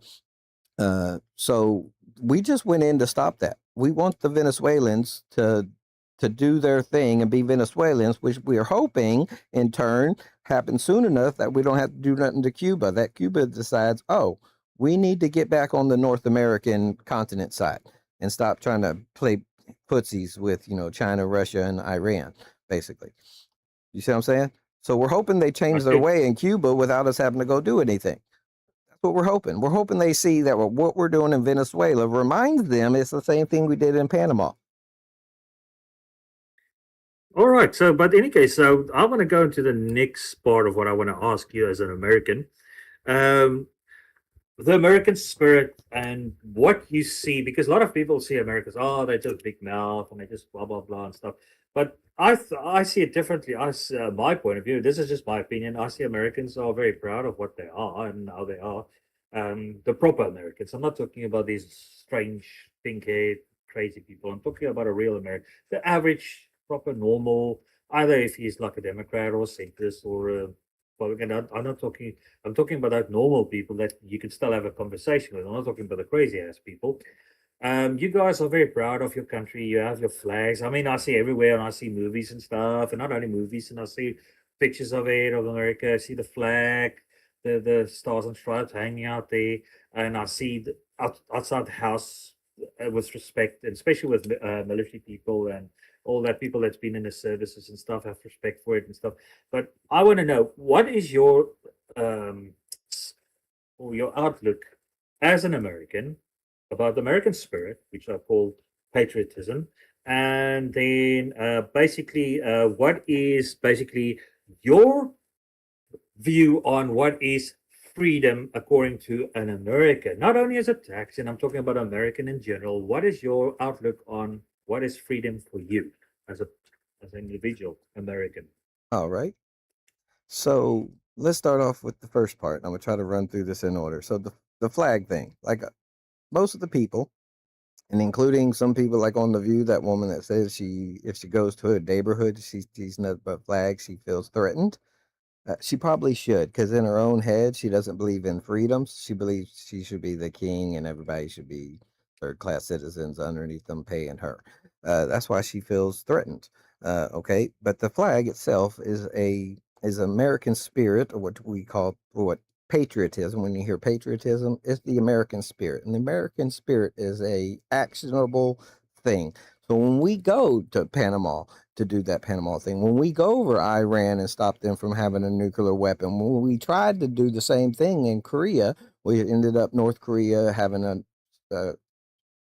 So we just went in to stop that. We want the Venezuelans to do their thing and be Venezuelans, which we are hoping in turn happens soon enough that we don't have to do nothing to Cuba. That Cuba decides, oh, we need to get back on the North American continent side and stop trying to play footsies with, China, Russia, and Iran, basically. You see what I'm saying? So we're hoping they change their way in Cuba without us having to go do anything. That's what we're hoping. We're hoping they see that what we're doing in Venezuela reminds them it's the same thing we did in Panama. All right. So, but in any case, so I want to go into the next part of what I want to ask you as an American. The American spirit and what you see, because a lot of people see Americans, oh, they're just big mouth and they just blah, blah, blah and stuff. But I see it differently. My point of view, this is just my opinion. I see Americans are very proud of what they are and how they are. The proper Americans. I'm not talking about these strange, pink-haired, crazy people. I'm talking about a real American. The average, proper, normal, either if he's like a Democrat or a centrist or a Republican. I'm talking about that normal people that you can still have a conversation with. I'm not talking about the crazy ass people. You guys are very proud of your country. You have your flags. I mean, I see everywhere, and I see movies and stuff, and not only movies, and I see pictures of it of America. I see the flag, the stars and stripes hanging out there, and I see outside the house with respect, and especially with military people and all that people that's been in the services and stuff have respect for it and stuff. But I want to know, what is your or your outlook as an American about the American spirit, which I call patriotism, and then basically what is basically your view on what is freedom according to an American, not only as a Texan, I'm talking about American in general. What is your outlook on what is freedom for you as an individual American? All right. So let's start off with the first part. I'm gonna try to run through this in order. So the flag thing, like most of the people, and including some people like on the View, that woman that says if she goes to a neighborhood, she sees nothing but flags, she feels threatened. She probably should, because in her own head, she doesn't believe in freedoms. She believes she should be the king and everybody should be third class citizens underneath them paying her. That's why she feels threatened. Okay, but the flag itself is American spirit, or what we call what patriotism. When you hear patriotism, it's the American spirit, and the American spirit is a actionable thing. So when we go to Panama to do that Panama thing, when we go over Iran and stop them from having a nuclear weapon, when we tried to do the same thing in Korea, we ended up North Korea having a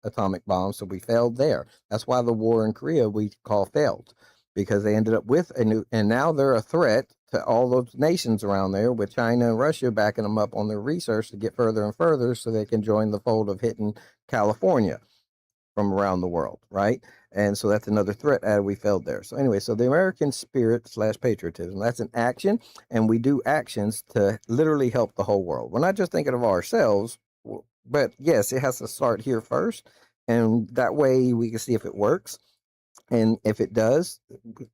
atomic bomb, so we failed there. That's why the war in Korea we call failed, because they ended up with a new, and now they're a threat to all those nations around there, with China and Russia backing them up on their research to get further and further so they can join the fold of hitting California from around the world, right? And so that's another threat added. We failed there. So anyway, so the American spirit / patriotism, that's an action, and we do actions to literally help the whole world. We're not just thinking of ourselves, but yes, it has to start here first, and that way we can see if it works. And if it does,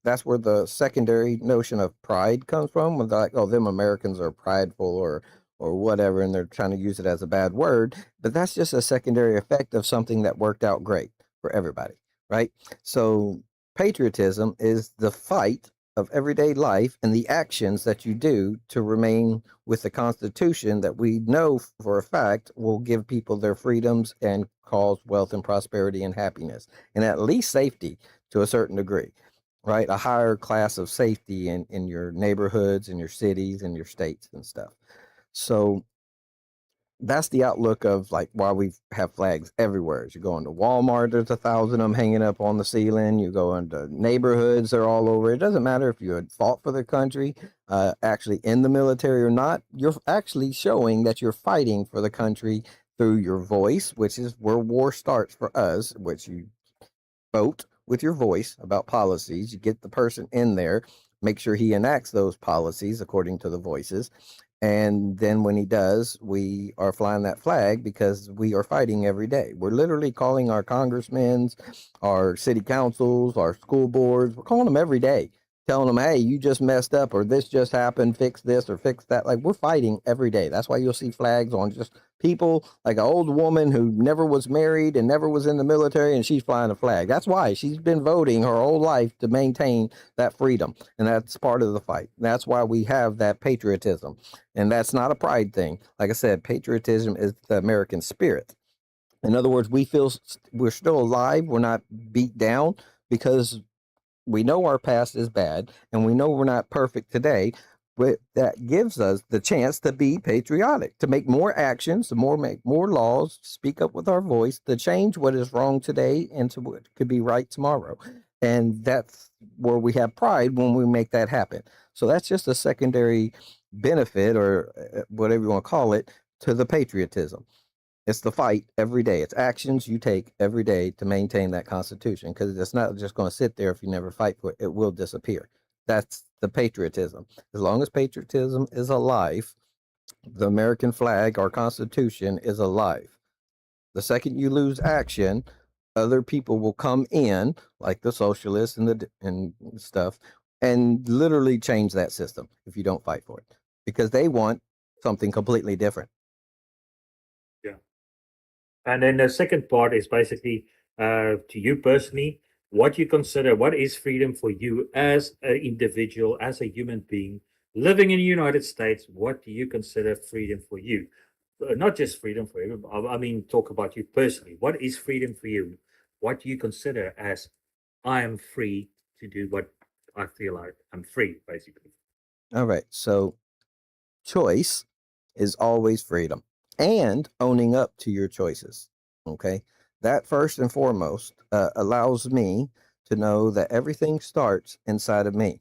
that's where the secondary notion of pride comes from. When they're like, "Oh, them Americans are prideful," or whatever, and they're trying to use it as a bad word. But that's just a secondary effect of something that worked out great for everybody, right? So patriotism is the fight of everyday life and the actions that you do to remain with the Constitution that we know for a fact will give people their freedoms and cause wealth and prosperity and happiness, and at least safety to a certain degree, right? A higher class of safety in your neighborhoods, in your cities, in your states and stuff. So that's the outlook of like why we have flags everywhere. As you go into Walmart, there's 1,000 of them hanging up on the ceiling. You go into neighborhoods, they're all over. It doesn't matter if you had fought for the country, actually in the military or not. You're actually showing that you're fighting for the country through your voice, which is where war starts for us, which you vote with your voice about policies. You get the person in there, make sure he enacts those policies according to the voices. And then when he does, we are flying that flag because we are fighting every day. We're literally calling our congressmen, our city councils, our school boards. We're calling them every day, telling them, hey, you just messed up, or this just happened, fix this or fix that. Like, we're fighting every day. That's why you'll see flags on just people, like an old woman who never was married and never was in the military, and she's flying a flag. That's why she's been voting her whole life to maintain that freedom. And that's part of the fight. That's why we have that patriotism. And that's not a pride thing. Like I said, patriotism is the American spirit. In other words, we feel we're still alive. We're not beat down because we know our past is bad and we know we're not perfect today, but that gives us the chance to be patriotic, to make more actions, to make more laws, speak up with our voice, to change what is wrong today into what could be right tomorrow. And that's where we have pride when we make that happen. So that's just a secondary benefit, or whatever you want to call it, to the patriotism. It's the fight every day. It's actions you take every day to maintain that Constitution, because it's not just going to sit there if you never fight for it. It will disappear. That's the patriotism. As long as patriotism is alive, the American flag, our Constitution, is alive. The second you lose action, other people will come in, like the socialists and stuff, and literally change that system if you don't fight for it, because they want something completely different. Yeah. And then the second part is basically to you personally, what you consider, what is freedom for you as an individual, as a human being living in the United States? What do you consider freedom for you? Not just freedom for everyone. I mean, talk about you personally. What is freedom for you? What do you consider as I am free to do what I feel like I'm free, basically? All right. So choice is always freedom and owning up to your choices. Okay. That first and foremost allows me to know that everything starts inside of me.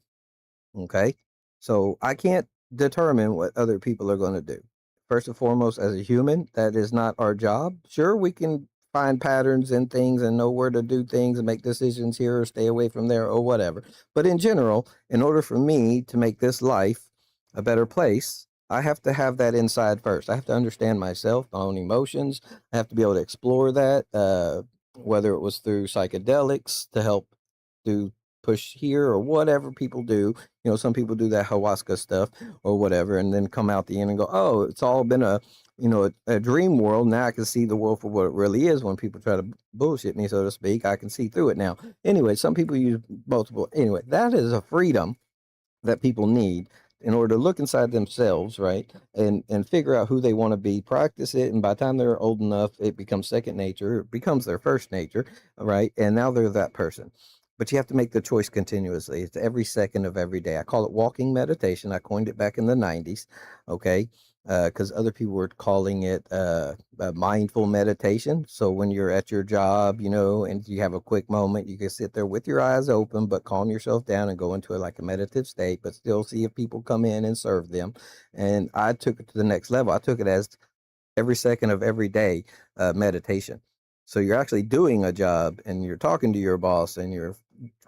Okay. So I can't determine what other people are going to do. First and foremost, as a human, that is not our job. Sure, we can find patterns in things and know where to do things and make decisions here or stay away from there or whatever. But in general, in order for me to make this life a better place, I have to have that inside first. I have to understand myself, my own emotions. I have to be able to explore that, whether it was through psychedelics to help do push here or whatever people do. You know, some people do that ayahuasca stuff or whatever, and then come out the end and go, oh, it's all been a dream world. Now I can see the world for what it really is. When people try to bullshit me, so to speak, I can see through it now. Anyway, some people use multiple. Anyway, that is a freedom that people need in order to look inside themselves, right, and figure out who they want to be, practice it, and by the time they're old enough, it becomes second nature, it becomes their first nature, right, and now they're that person. But you have to make the choice continuously. It's every second of every day. I call it walking meditation. I coined it back in the 90s, okay, because other people were calling it mindful meditation. So when you're at your job, you know, and you have a quick moment, you can sit there with your eyes open, but calm yourself down and go into like a meditative state, but still see if people come in and serve them. And I took it to the next level. I took it as every second of every day meditation. So you're actually doing a job and you're talking to your boss and you're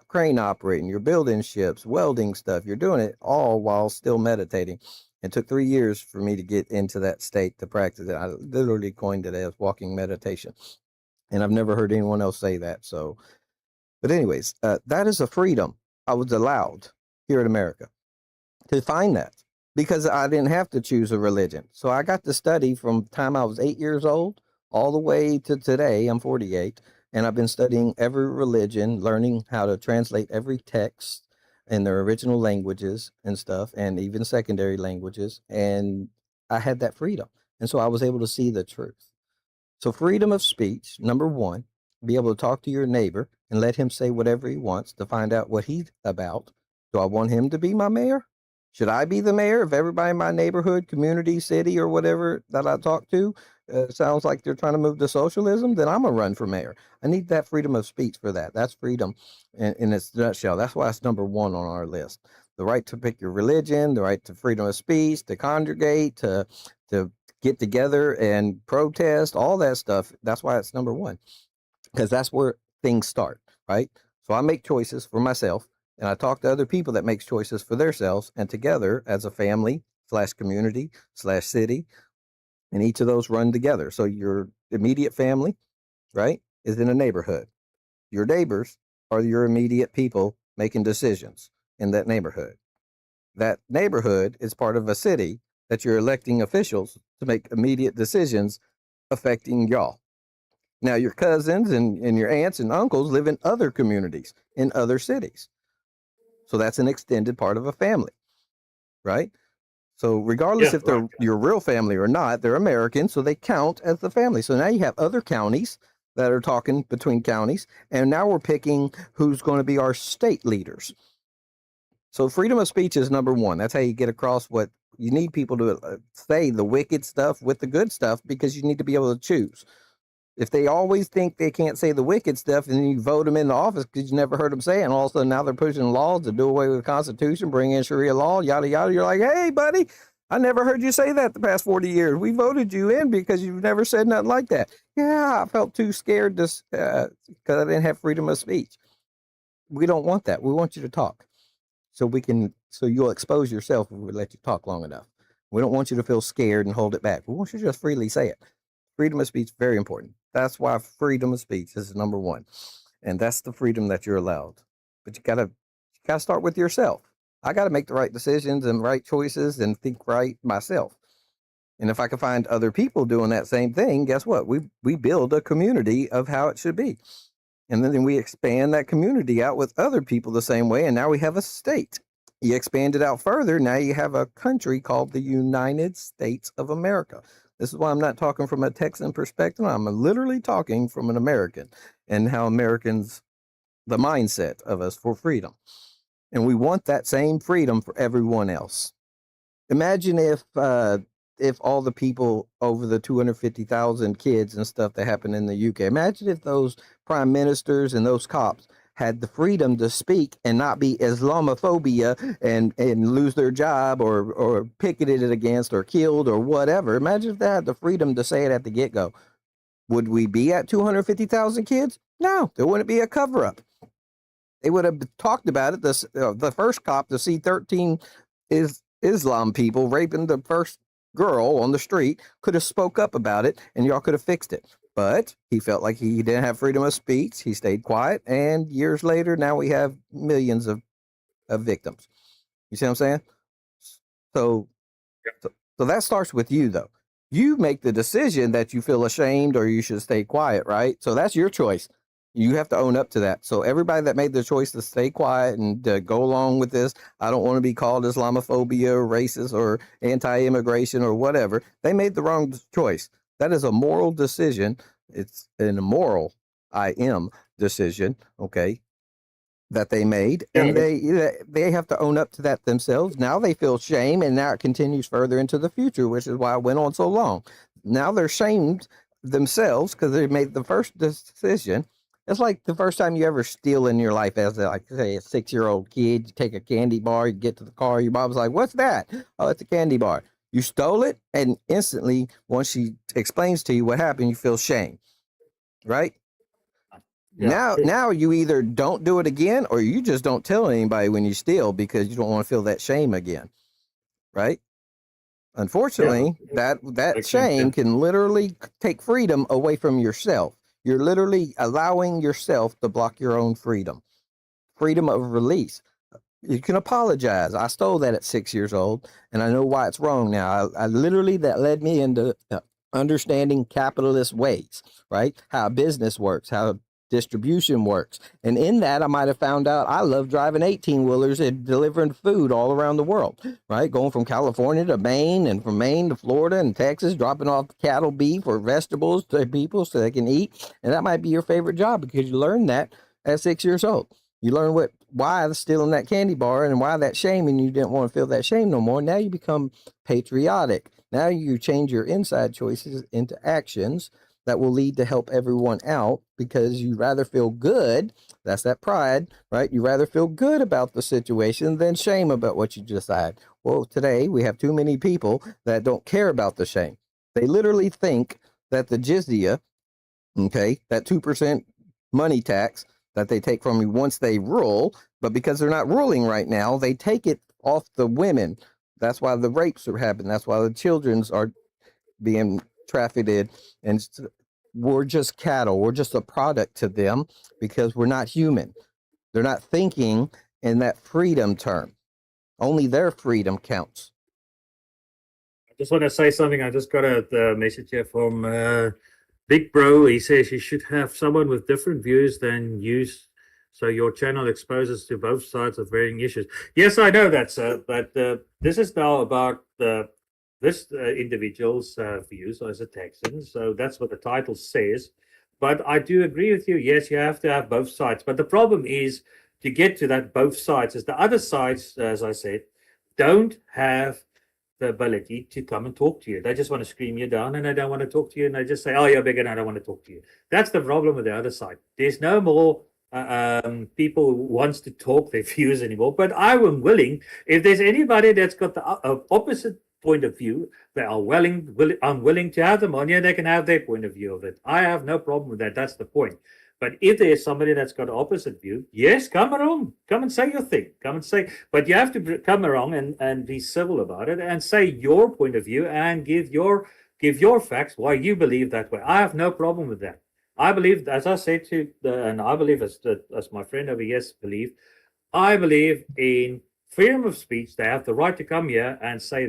crane operating, you're building ships, welding stuff. You're doing it all while still meditating. It took 3 years for me to get into that state to practice it. I literally coined it as walking meditation. And I've never heard anyone else say that. So, but anyways, that is a freedom I was allowed here in America to find that because I didn't have to choose a religion. So I got to study from the time I was 8 years old all the way to today. I'm 48. And I've been studying every religion, learning how to translate every text in their original languages and stuff, and even secondary languages. And I had that freedom. And so I was able to see the truth. So freedom of speech, number one, be able to talk to your neighbor and let him say whatever he wants to find out what he's about. Do I want him to be my mayor? Should I be the mayor of everybody in my neighborhood, community, city, or whatever that I talk to? Sounds like they're trying to move to socialism, then I'm going to run for mayor. I need that freedom of speech for that. That's freedom in its nutshell. That's why it's number one on our list. The right to pick your religion, the right to freedom of speech, to congregate, to get together and protest, all that stuff. That's why it's number one, because that's where things start, right? So I make choices for myself, and I talk to other people that makes choices for themselves, and together as a family / community / city, and each of those run together. So your immediate family, right, is in a neighborhood. Your neighbors are your immediate people making decisions in that neighborhood. That neighborhood is part of a city that you're electing officials to make immediate decisions affecting y'all. Now, your cousins and your aunts and uncles live in other communities, in other cities. So that's an extended part of a family, right? So regardless if they're your real family or not, they're American, so they count as the family. So now you have other counties that are talking between counties, and now we're picking who's going to be our state leaders. So freedom of speech is number one. That's how you get across what you need people to say the wicked stuff with the good stuff, because you need to be able to choose. If they always think they can't say the wicked stuff, and then you vote them in the office because you never heard them say it, and all of a sudden now they're pushing laws to do away with the Constitution, bring in Sharia law, yada, yada. You're like, hey, buddy, I never heard you say that the past 40 years. We voted you in because you've never said nothing like that. Yeah, I felt too scared because I didn't have freedom of speech. We don't want that. We want you to talk so you'll expose yourself if we let you talk long enough. We don't want you to feel scared and hold it back. We want you to just freely say it. Freedom of speech, very important. That's why freedom of speech is number one. And that's the freedom that you're allowed. But you gotta start with yourself. I gotta make the right decisions and right choices and think right myself. And if I can find other people doing that same thing, guess what? We build a community of how it should be. And then we expand that community out with other people the same way. And now we have a state. You expand it out further. Now you have a country called the United States of America. This is why I'm not talking from a Texan perspective. I'm literally talking from an American and how Americans, the mindset of us for freedom. And we want that same freedom for everyone else. Imagine if all the people over the 250,000 kids and stuff that happened in the UK, imagine if those prime ministers and those cops had the freedom to speak and not be Islamophobia and lose their job or picketed it against or killed or whatever. Imagine if they had the freedom to say it at the get-go. Would we be at 250,000 kids? No, there wouldn't be a cover-up. They would have talked about it. The first cop to see 13 Islam people raping the first girl on the street could have spoke up about it, and y'all could have fixed it. But he felt like he didn't have freedom of speech. He stayed quiet. And years later, now we have millions of victims. You see what I'm saying? So that starts with you, though. You make the decision that you feel ashamed or you should stay quiet, right? So that's your choice. You have to own up to that. So everybody that made the choice to stay quiet and go along with this, I don't want to be called Islamophobia or racist or anti-immigration or whatever. They made the wrong choice. That is a moral decision. It's an immoral decision. Okay, that they made, and they have to own up to that themselves. Now they feel shame, and now it continues further into the future, which is why it went on so long. Now they're shamed themselves because they made the first decision. It's like the first time you ever steal in your life as a, like say a 6-year-old kid. You take a candy bar, you get to the car, your mom's like, "What's that?" "Oh, it's a candy bar." You stole it, and instantly, once she explains to you what happened, you feel shame, right? Yeah. Now you either don't do it again or you just don't tell anybody when you steal because you don't want to feel that shame again, right? Unfortunately, that Makes sense, shame yeah. can literally take freedom away from yourself. You're literally allowing yourself to block your own freedom of release. You can apologize. I stole that at 6 years old, and I know why it's wrong now. I literally, that led me into understanding capitalist ways, right? How business works, how distribution works. And in that, I might have found out I love driving 18-wheelers and delivering food all around the world, right? Going from California to Maine, and from Maine to Florida and Texas, dropping off cattle, beef, or vegetables to people so they can eat. And that might be your favorite job because you learned that at 6 years old. You learn why stealing that candy bar and why that shame, and you didn't want to feel that shame no more. Now you become patriotic. Now you change your inside choices into actions that will lead to help everyone out because you rather feel good. That's that pride, right? You rather feel good about the situation than shame about what you decide. Well, today we have too many people that don't care about the shame. They literally think that the jizya, okay, that 2% money tax that they take from you once they rule, but because they're not ruling right now, they take it off the women. That's why the rapes are happening. That's why the children's are being trafficked, and we're just cattle. We're just a product to them because we're not human. They're not thinking in that freedom term. Only their freedom counts. I just want to say something. I just got a message here from Big Bro. He says you should have someone with different views than you, so your channel exposes to both sides of varying issues. Yes, I know that, sir. But this is now about this individual's views as a Texan. So that's what the title says. But I do agree with you. Yes, you have to have both sides. But the problem is to get to that both sides is the other sides, as I said, don't have the ability to come and talk to you. They just want to scream you down and they don't want to talk to you. And they just say, "Oh, you're big and I don't want to talk to you." That's the problem with the other side. There's no more people who wants to talk their views anymore. But I am willing, if there's anybody that's got the opposite point of view, they are I'm willing to have them on here. They can have their point of view of it. I have no problem with that. That's the point. But if there's somebody that's got an opposite view, yes, come along. Come and say your thing. Come and say, but you have to come along and be civil about it and say your point of view and give your facts why you believe that way. I have no problem with that. I believe, as I said and I believe as my friend over here believe, I believe in freedom of speech. They have the right to come here and say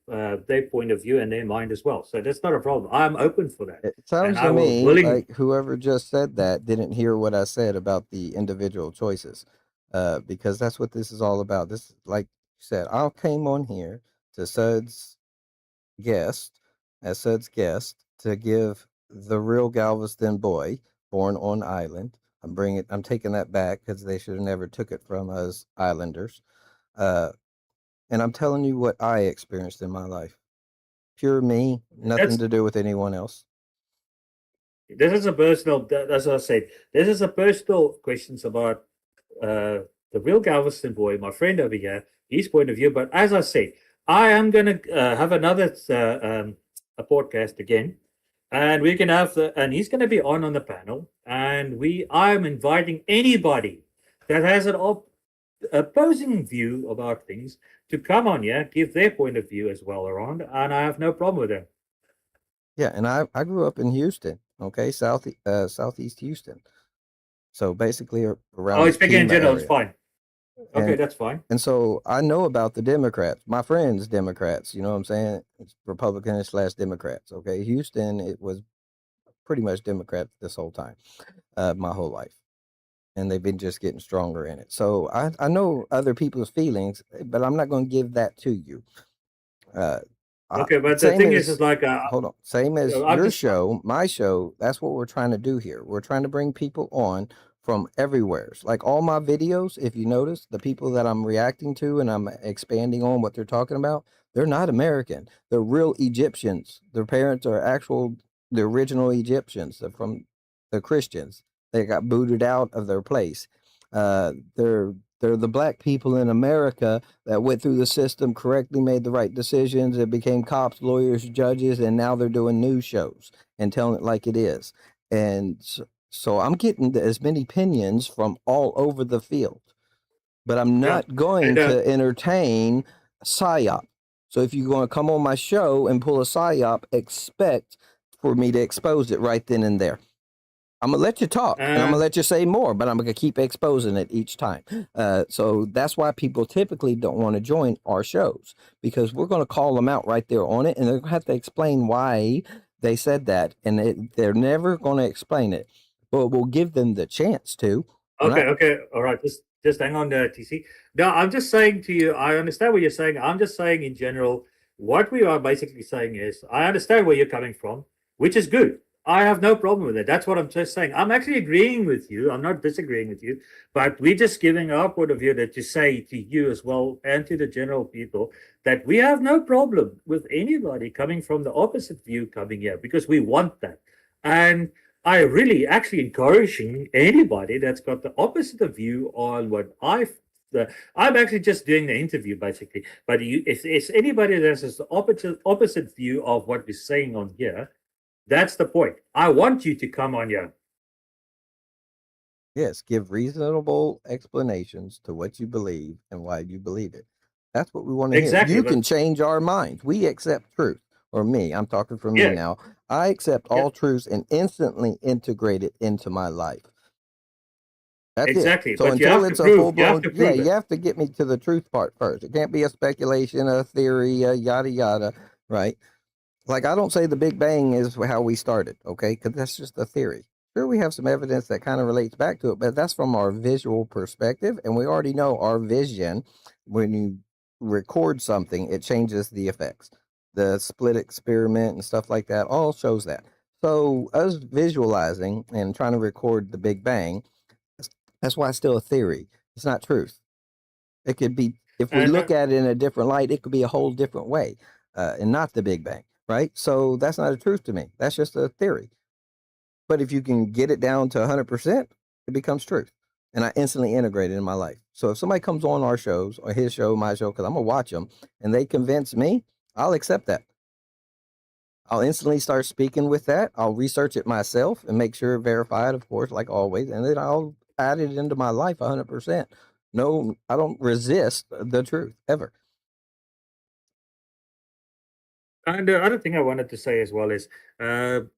their point of view and their mind as well. So that's not a problem. I'm open for that. It sounds to me like whoever just said that didn't hear what I said about the individual choices, because that's what this is all about. This, like you said, I came on here to Sudds guest, as Sudds guest, to give the real Galveston boy born on island. I'm taking that back because they should have never took it from us islanders. And I'm telling you what I experienced in my life. Pure me, nothing to do with anyone else. This is a personal, as I said, this is a personal questions about the real Galveston boy, my friend over here, his point of view. But as I said, I am going to have another a podcast again, and we can have and he's going to be on the panel, and I am inviting anybody that has an opposing view about things to come on here, give their point of view as well around, and I have no problem with that. Yeah, and I grew up in Houston, okay, southeast Houston. So basically around. Oh, it's big in general. It's fine. Okay, that's fine. And so I know about the Democrats. My friends, Democrats. You know what I'm saying? It's Republicans / Democrats. Okay, Houston, it was pretty much Democrat this whole time, my whole life. And they've been just getting stronger in it. So I know other people's feelings, but I'm not going to give that to you. Okay, but the thing is like, hold on, same as your show, my show. That's what we're trying to do here. We're trying to bring people on from everywhere. Like all my videos, if you notice, the people that I'm reacting to and I'm expanding on what they're talking about, they're not American. They're real Egyptians. Their parents are the original Egyptians. They're from the Christians. They got booted out of their place. They're the black people in America that went through the system, correctly made the right decisions, and became cops, lawyers, judges, and now they're doing news shows and telling it like it is. And so I'm getting as many opinions from all over the field, but I'm not going to entertain PSYOP. So if you're going to come on my show and pull a PSYOP, expect for me to expose it right then and there. I'm gonna let you talk, and I'm gonna let you say more, but I'm gonna keep exposing it each time. So that's why people typically don't want to join our shows, because we're gonna call them out right there on it, and they're gonna have to explain why they said that, and they're never gonna explain it, but we'll give them the chance to. Okay, all right. Just hang on there, TC. No, I'm just saying to you, I understand what you're saying. I'm just saying in general, what we are basically saying is, I understand where you're coming from, which is good. I have no problem with it. That's what I'm just saying. I'm actually agreeing with you. I'm not disagreeing with you, but we're just giving our point of view to say to you as well and to the general people that we have no problem with anybody coming from the opposite view coming here, because we want that. And I really actually encouraging anybody that's got the opposite of view on what I'm actually just doing the interview basically. But if anybody that has the opposite view of what we're saying on here, that's the point. I want you to come on here. Yes, give reasonable explanations to what you believe and why you believe it. That's what we want to hear. You can change our minds. We accept truth. Or me, I'm talking for me now. I accept all truths and instantly integrate it into my life. That's it. So until it's a full-blown, you have to get me to the truth part first. It can't be a speculation, a theory, yada, yada, right? Like, I don't say the Big Bang is how we started, okay? Because that's just a theory. Sure, we have some evidence that kind of relates back to it, but that's from our visual perspective, and we already know our vision, when you record something, it changes the effects. The split experiment and stuff like that all shows that. So us visualizing and trying to record the Big Bang, that's why it's still a theory. It's not truth. It could be, if we look at it in a different light, it could be a whole different way, and not the Big Bang. Right? So that's not a truth to me. That's just a theory. But if you can get it down to 100%, it becomes truth. And I instantly integrate it in my life. So if somebody comes on our shows, or his show, my show, because I'm going to watch them, and they convince me, I'll accept that. I'll instantly start speaking with that. I'll research it myself and make sure verify it, of course, like always. And then I'll add it into my life 100%. No, I don't resist the truth, ever. And the other thing I wanted to say as well is the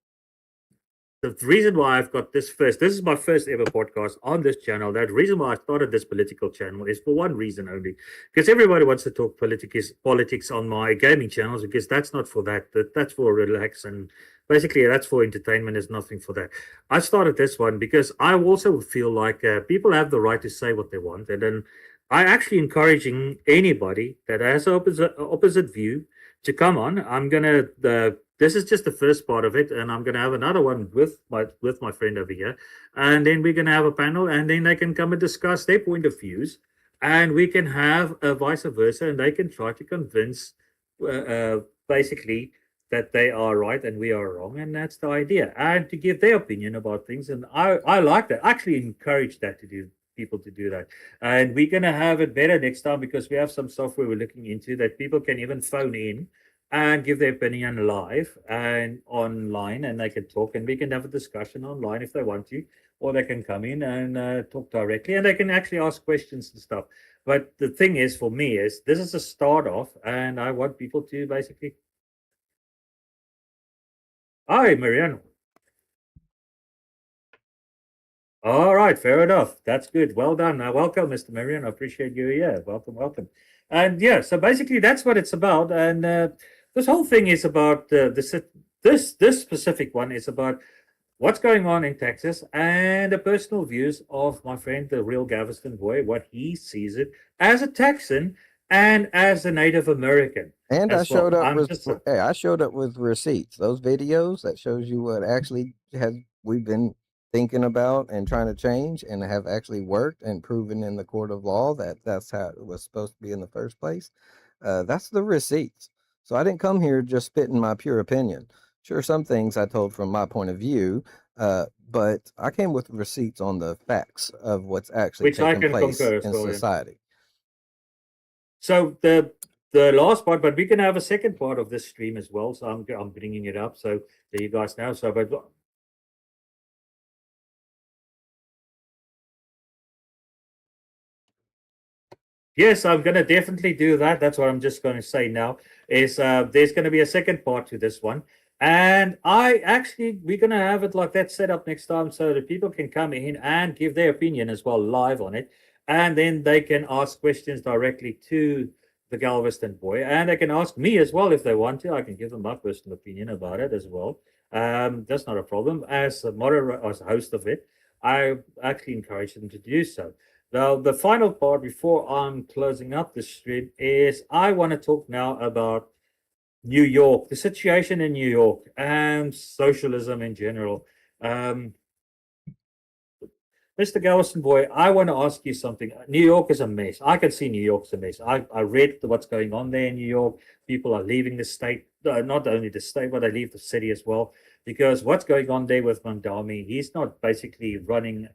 reason why I've got this is my first ever podcast on this channel. That reason why I started this political channel is for one reason only, because everybody wants to talk politics on my gaming channels, because that's not for that. That's for relax, and basically that's for entertainment. There's nothing for that. I started this one because I also feel like people have the right to say what they want, and then I actually encouraging anybody that has an opposite view to come on. I'm gonna this is just the first part of it, and I'm gonna have another one with my friend over here, and then we're gonna have a panel, and then they can come and discuss their point of views, and we can have a vice versa, and they can try to convince basically that they are right and we are wrong, and that's the idea, and to give their opinion about things. And I like that. I actually encourage that to do. People to do that, and we're going to have it better next time, because we have some software we're looking into that people can even phone in and give their opinion live and online, and they can talk, and we can have a discussion online if they want to, or they can come in and talk directly, and they can actually ask questions and stuff. But the thing is, for me, is this is a start off, and I want people to basically. Hi, Mariano. All right, fair enough. That's good. Well done. Welcome, Mr. Marion. I appreciate you here. Welcome. And yeah, so basically that's what it's about. And this whole thing is about this specific one is about what's going on in Texas and the personal views of my friend, the real Galveston boy, what he sees it as a Texan and as a Native American. And I As well. showed up I'm with just hey, I showed up with receipts. Those videos that shows you what actually has we've been thinking about and trying to change and have actually worked and proven in the court of law that that's how it was supposed to be in the first place. That's the receipts. So I didn't come here just spitting my pure opinion. Sure, some things I told from my point of view, but I came with receipts on the facts of what's actually which I taking can place concur as in well. society. So the last part, but we can have a second part of this stream as well. So I'm bringing it up. So there you guys now. So but yes, I'm going to definitely do that. That's what I'm just going to say now. Is there's going to be a second part to this one, and we're going to have it like that set up next time so that people can come in and give their opinion as well live on it, and then they can ask questions directly to the Galveston boy, and they can ask me as well if they want to. I can give them my personal opinion about it as well. That's not a problem. As a moderator, as a host of it, I actually encourage them to do so. Now, the final part before I'm closing up the stream is I want to talk now about New York, the situation in New York, and socialism in general. Um, Mr. Galveston boy, I want to ask you something. New York is a mess. I can see New York's a mess. I read what's going on there in New York. People are leaving the state, not only the state, but they leave the city as well. Because what's going on there with Mandami, he's not basically running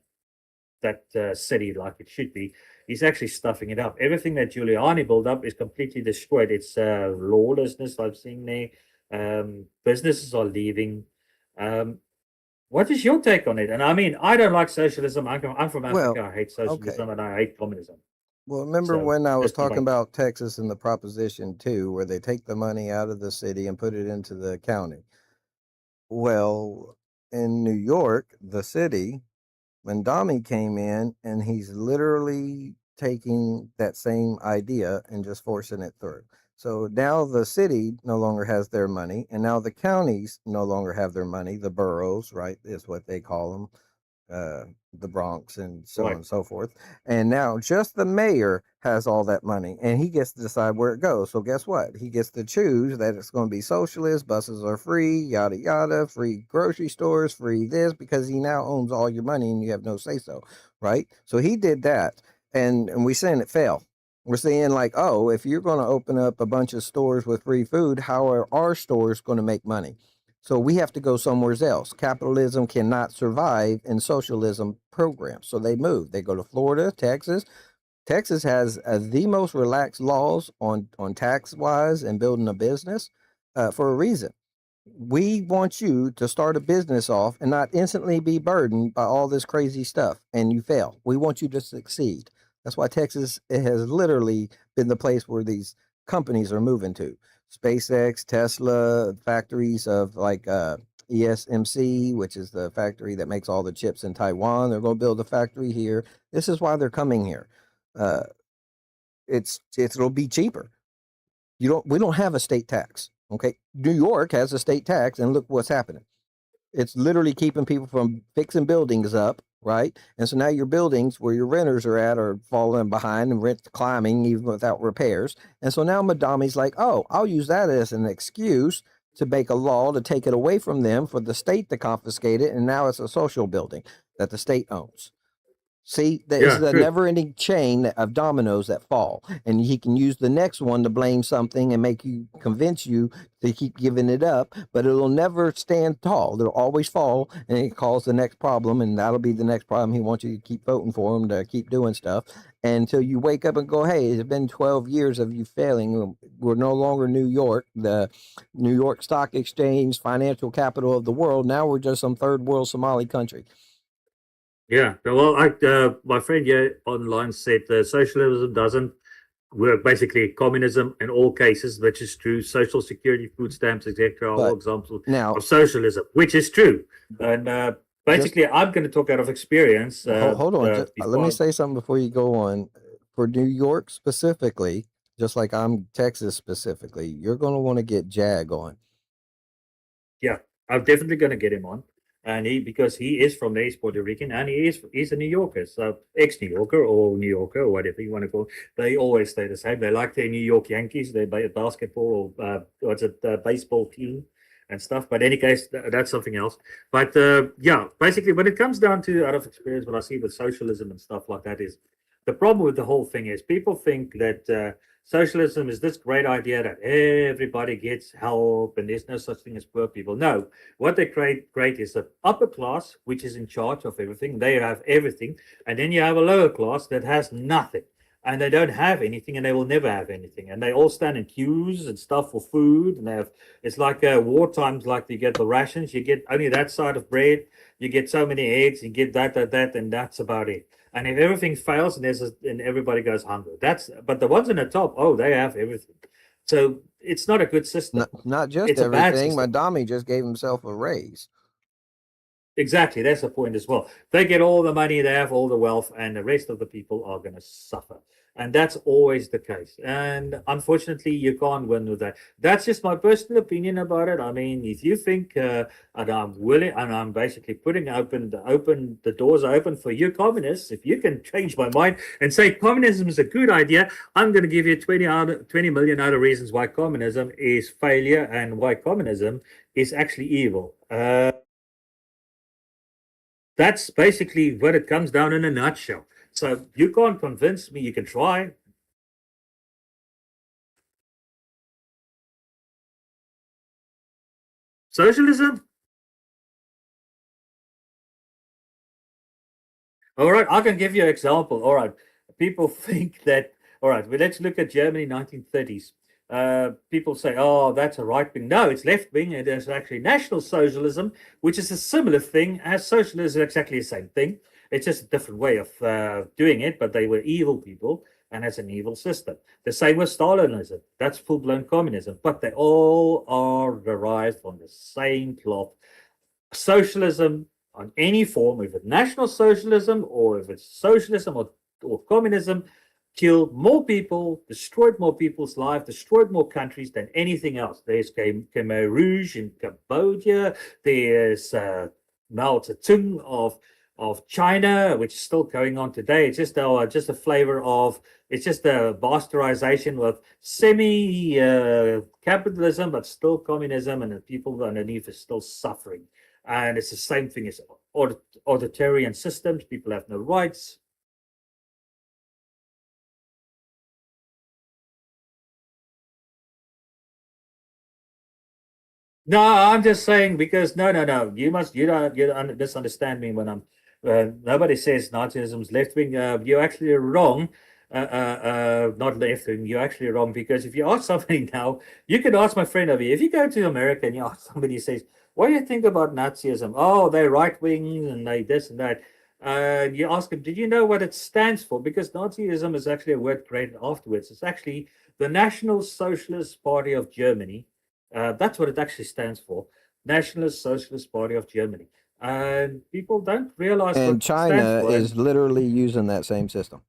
that city like it should be. He's actually stuffing it up. Everything that Giuliani built up is completely destroyed. It's lawlessness I've seen there. Businesses are leaving. Um, what is your take on it? And I mean, I don't like socialism. I'm from Well, Africa. I hate okay. socialism and I hate communism. Well, remember So when I was just talking like, about Texas and the Proposition 2, where they take the money out of the city and put it into the county? Well, in New York, the city, when Dami came in, and he's literally taking that same idea and just forcing it through. So now the city no longer has their money, and now the counties no longer have their money. The boroughs, right, is what they call them, the Bronx and so on right. and so forth. And now just the mayor has all that money and he gets to decide where it goes. So guess what? He gets to choose that it's going to be socialist, buses are free, yada yada, free grocery stores, free this, because he now owns all your money and you have no say so, right? So he did that, and we're saying it failed. We're saying like, oh, if you're going to open up a bunch of stores with free food, how are our stores going to make money? So we have to go somewhere else. Capitalism cannot survive in socialism programs. So they move. They go to Florida, Texas. Texas has the most relaxed laws on tax wise and building a business for a reason. We want you to start a business off and not instantly be burdened by all this crazy stuff and you fail. We want you to succeed. That's why Texas has literally been the place where these companies are moving to. SpaceX, Tesla, factories of like ESMC, which is the factory that makes all the chips in Taiwan. They're going to build a factory here. This is why they're coming here. Uh, it'll be cheaper. We don't have a state tax. Okay. New York has a state tax, and look what's happening. It's literally keeping people from fixing buildings up, right? And so now your buildings where your renters are at are falling behind and rent climbing even without repairs. And so now Madami's like, oh, I'll use that as an excuse to make a law to take it away from them for the state to confiscate it. And now it's a social building that the state owns. See, it's Yeah, a true. never-ending chain of dominoes that fall, and he can use the next one to blame something and make you convince you to keep giving it up, but it'll never stand tall. It'll always fall, and it calls the next problem, and that'll be the next problem. He wants you to keep voting for him to keep doing stuff until you wake up and go, "Hey, it's been 12 years of you failing. We're no longer New York, the New York Stock Exchange, financial capital of the world. Now we're just some third world Somali country." Yeah. Well, my friend here online said socialism doesn't work. Basically, communism in all cases, which is true. Social security, food stamps, etc., are all But examples now, of socialism, which is true. And just basically, I'm going to talk out of experience. hold on. Let me Before, say something before you go on. For New York specifically, just like I'm Texas specifically, you're going to want to get Jag on. yeah, I'm definitely going to get him on. and because he is from there, he's Puerto Rican, and he's a New Yorker, so ex-New Yorker or New Yorker or whatever you want to call it. They always stay the same. They like their New York Yankees, their basketball or baseball team and stuff. But in any case, that's something else. But yeah, basically, when it comes down to out of experience, what I see with socialism and stuff like that is the problem with the whole thing is people think that socialism is this great idea that everybody gets help and there's no such thing as poor people. No, what they create is the upper class, which is in charge of everything. They have everything. And then you have a lower class that has nothing. And they don't have anything and they will never have anything. And they all stand in queues and stuff for food. And they have, it's like war times, like you get the rations, you get only that side of bread, you get so many eggs, you get that, and that's about it. And if everything fails and everybody goes hungry, but the ones on the top, oh, they have everything. So it's not a good system. Not just It's a bad everything. system. Madami just gave himself a raise. Exactly, that's the point as well. They get all the money, they have all the wealth, and the rest of the people are going to suffer. And that's always the case. And unfortunately, you can't win with that. That's just my personal opinion about it. I mean, if you think, and I'm willing, and I'm basically putting the doors are open for you communists. If you can change my mind and say communism is a good idea, I'm going to give you 20 million other reasons why communism is failure and why communism is actually evil. That's basically what it comes down in a nutshell. So you can't convince me. You can try. Socialism? All right, I can give you an example. All right, people think that, all right, well, let's look at Germany 1930s. People say, oh, that's a right wing. No, it's left wing. And there's actually National Socialism, which is a similar thing as socialism, exactly the same thing. It's just a different way of doing it, but they were evil people, and it's an evil system. The same with Stalinism. That's full-blown communism, but they all are derived from the same cloth. Socialism on any form, if it's National Socialism or if it's socialism or communism, killed more people, destroyed more people's lives, destroyed more countries than anything else. There's Khmer Rouge in Cambodia. There's Mao Zedong of China, which is still going on today. It's just a flavor of, it's just a bastardization with semi-capitalism, but still communism, and the people underneath is still suffering. And it's the same thing as authoritarian systems. People have no rights. No, I'm just saying because no. You don't misunderstand me when I'm. Nobody says Nazism is left wing. You're actually wrong. Not left wing. You're actually wrong because if you ask somebody now, you can ask my friend over here. If you go to America and you ask somebody who says, "What do you think about Nazism?" Oh, they're right wing and they this and that. You ask them, "Did you know what it stands for?" Because Nazism is actually a word created afterwards. It's actually the National Socialist Party of Germany. That's what it actually stands for, Nationalist Socialist Party of Germany. And people don't realize what And it stands China for. is literally using that same system.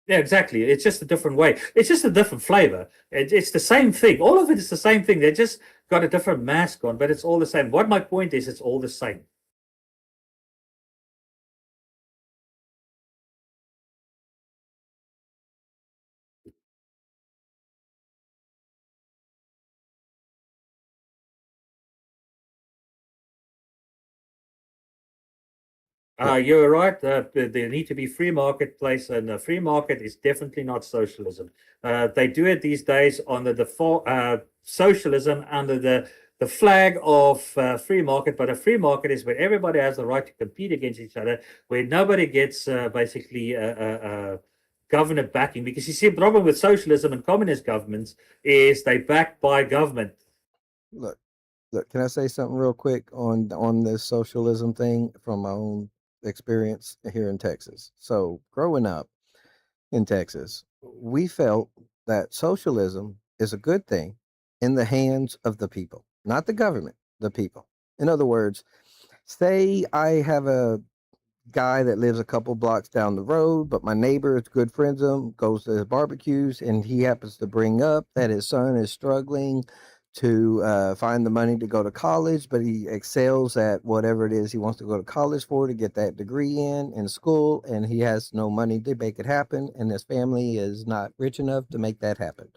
Yeah, exactly. It's just a different way. It's just a different flavor. It's the same thing. All of it is the same thing. They just got a different mask on, but it's all the same. What my point is, it's all the same. You're right. There need to be free marketplace, and the free market is definitely not socialism. They do it these days under the socialism under the flag of free market, but a free market is where everybody has the right to compete against each other, where nobody gets basically government backing. Because you see, the problem with socialism and communist governments is they backed by government. Look, can I say something real quick on this socialism thing from my own experience here in Texas? So growing up in Texas, we felt that socialism is a good thing in the hands of the people, not the government, the people. In other words, say I have a guy that lives a couple blocks down the road, but my neighbor is good friends of him, goes to his barbecues, and he happens to bring up that his son is struggling to find the money to go to college, but he excels at whatever it is he wants to go to college for to get that degree in school, and he has no money to make it happen, and his family is not rich enough to make that happen.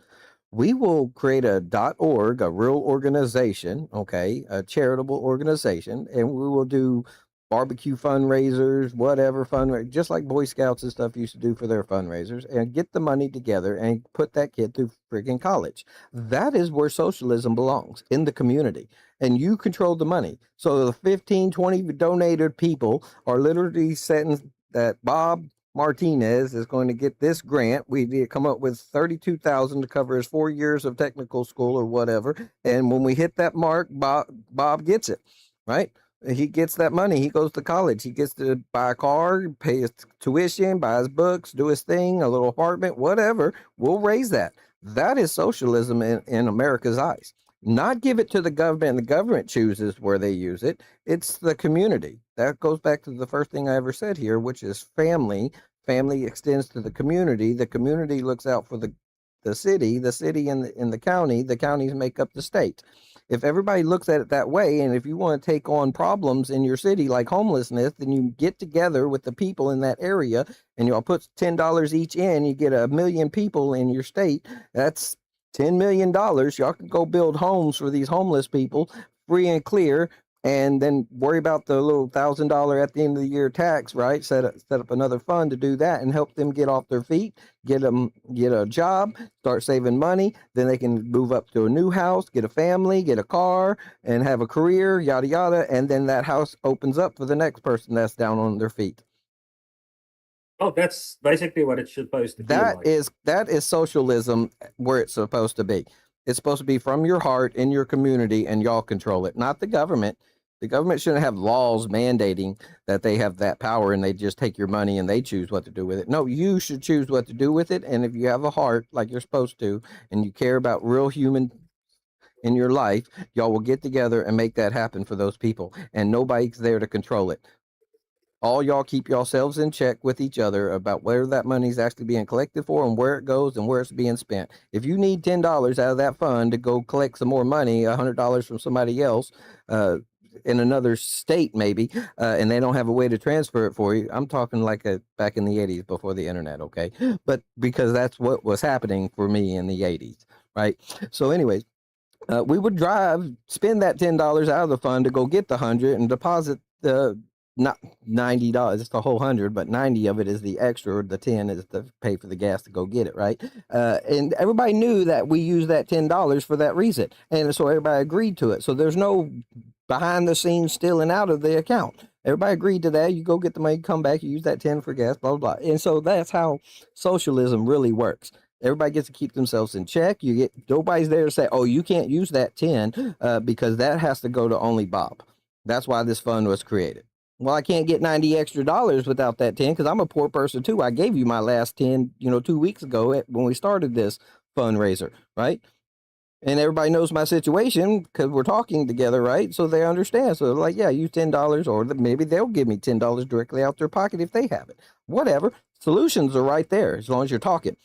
We will create a .org, a real organization, okay, a charitable organization, and we will do barbecue fundraisers, whatever fundraiser, just like Boy Scouts and stuff used to do for their fundraisers, and get the money together and put that kid through freaking college. That is where socialism belongs, in the community, and you control the money. So the 15, 20 donated people are literally setting that Bob Martinez is going to get this grant. We did come up with 32,000 to cover his 4 years of technical school or whatever. And when we hit that mark, Bob gets it, right? He gets that money. He goes to college. He gets to buy a car, pay his tuition, buy his books, do his thing, a little apartment, whatever. We'll raise that. That is socialism in America's eyes. Not give it to the government, and the government chooses where they use it. It's the community. That goes back to the first thing I ever said here, which is family. Family extends to the community. The community looks out for the city and the county. The counties make up the state. If everybody looks at it that way, and if you want to take on problems in your city like homelessness, then you get together with the people in that area and you'll put $10 each in, you get 1 million people in your state. That's $10 million. Y'all can go build homes for these homeless people free and clear, and then worry about the little $1,000 at the end of the year tax, right? Set up another fund to do that and help them get off their feet, get a job, start saving money. Then they can move up to a new house, get a family, get a car, and have a career, yada, yada. And then that house opens up for the next person that's down on their feet. Oh, that's basically what it's supposed to be. That is socialism where it's supposed to be. It's supposed to be from your heart in your community, and y'all control it, not the government. The government shouldn't have laws mandating that they have that power and they just take your money and they choose what to do with it. No, you should choose what to do with it. And if you have a heart like you're supposed to, and you care about real human in your life, y'all will get together and make that happen for those people. And nobody's there to control it. All y'all keep yourselves in check with each other about where that money's actually being collected for and where it goes and where it's being spent. If you need $10 out of that fund to go collect some more money, $100 from somebody else, in another state maybe, and they don't have a way to transfer it for you. I'm talking like back in the 80s before the internet, okay? But because that's what was happening for me in the 80s, right? So anyways, we would spend that $10 out of the fund to go get the 100 and deposit not $90, it's the whole 100, but 90 of it is the extra, or the 10 is to pay for the gas to go get it, right? And everybody knew that we used that $10 for that reason, and so everybody agreed to it. So there's no behind the scenes stealing out of the account. Everybody agreed to that. You go get the money, come back, you use that 10 for gas, blah, blah, blah. And so that's how socialism really works. Everybody gets to keep themselves in check. Nobody's there to say, oh, you can't use that 10 because that has to go to only Bob. That's why this fund was created. Well, I can't get 90 extra dollars without that 10 because I'm a poor person too. I gave you my last 10, 2 weeks ago when we started this fundraiser, right? And everybody knows my situation because we're talking together, right? So they understand. So they're like, yeah, use $10, or maybe they'll give me $10 directly out their pocket if they have it. Whatever. Solutions are right there as long as you're talking.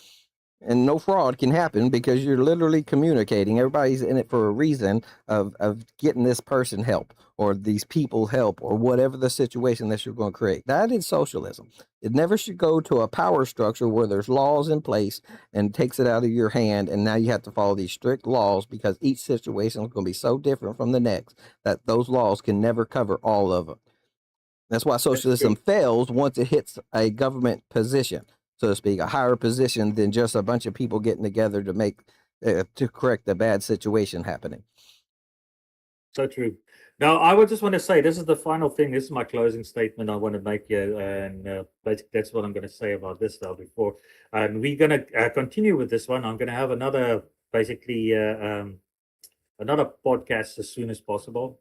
And no fraud can happen because you're literally communicating. Everybody's in it for a reason of getting this person help or these people help or whatever the situation that you're going to create. That is socialism. It never should go to a power structure where there's laws in place and takes it out of your hand. And now you have to follow these strict laws because each situation is going to be so different from the next that those laws can never cover all of them. That's why socialism fails once it hits a government position, so to speak, a higher position than just a bunch of people getting together to make to correct a bad situation happening. So true. Now, I would just want to say this is the final thing. This is my closing statement I want to make here, and basically that's what I'm going to say about this now. Before, and we're going to continue with this one. I'm going to have another another podcast as soon as possible.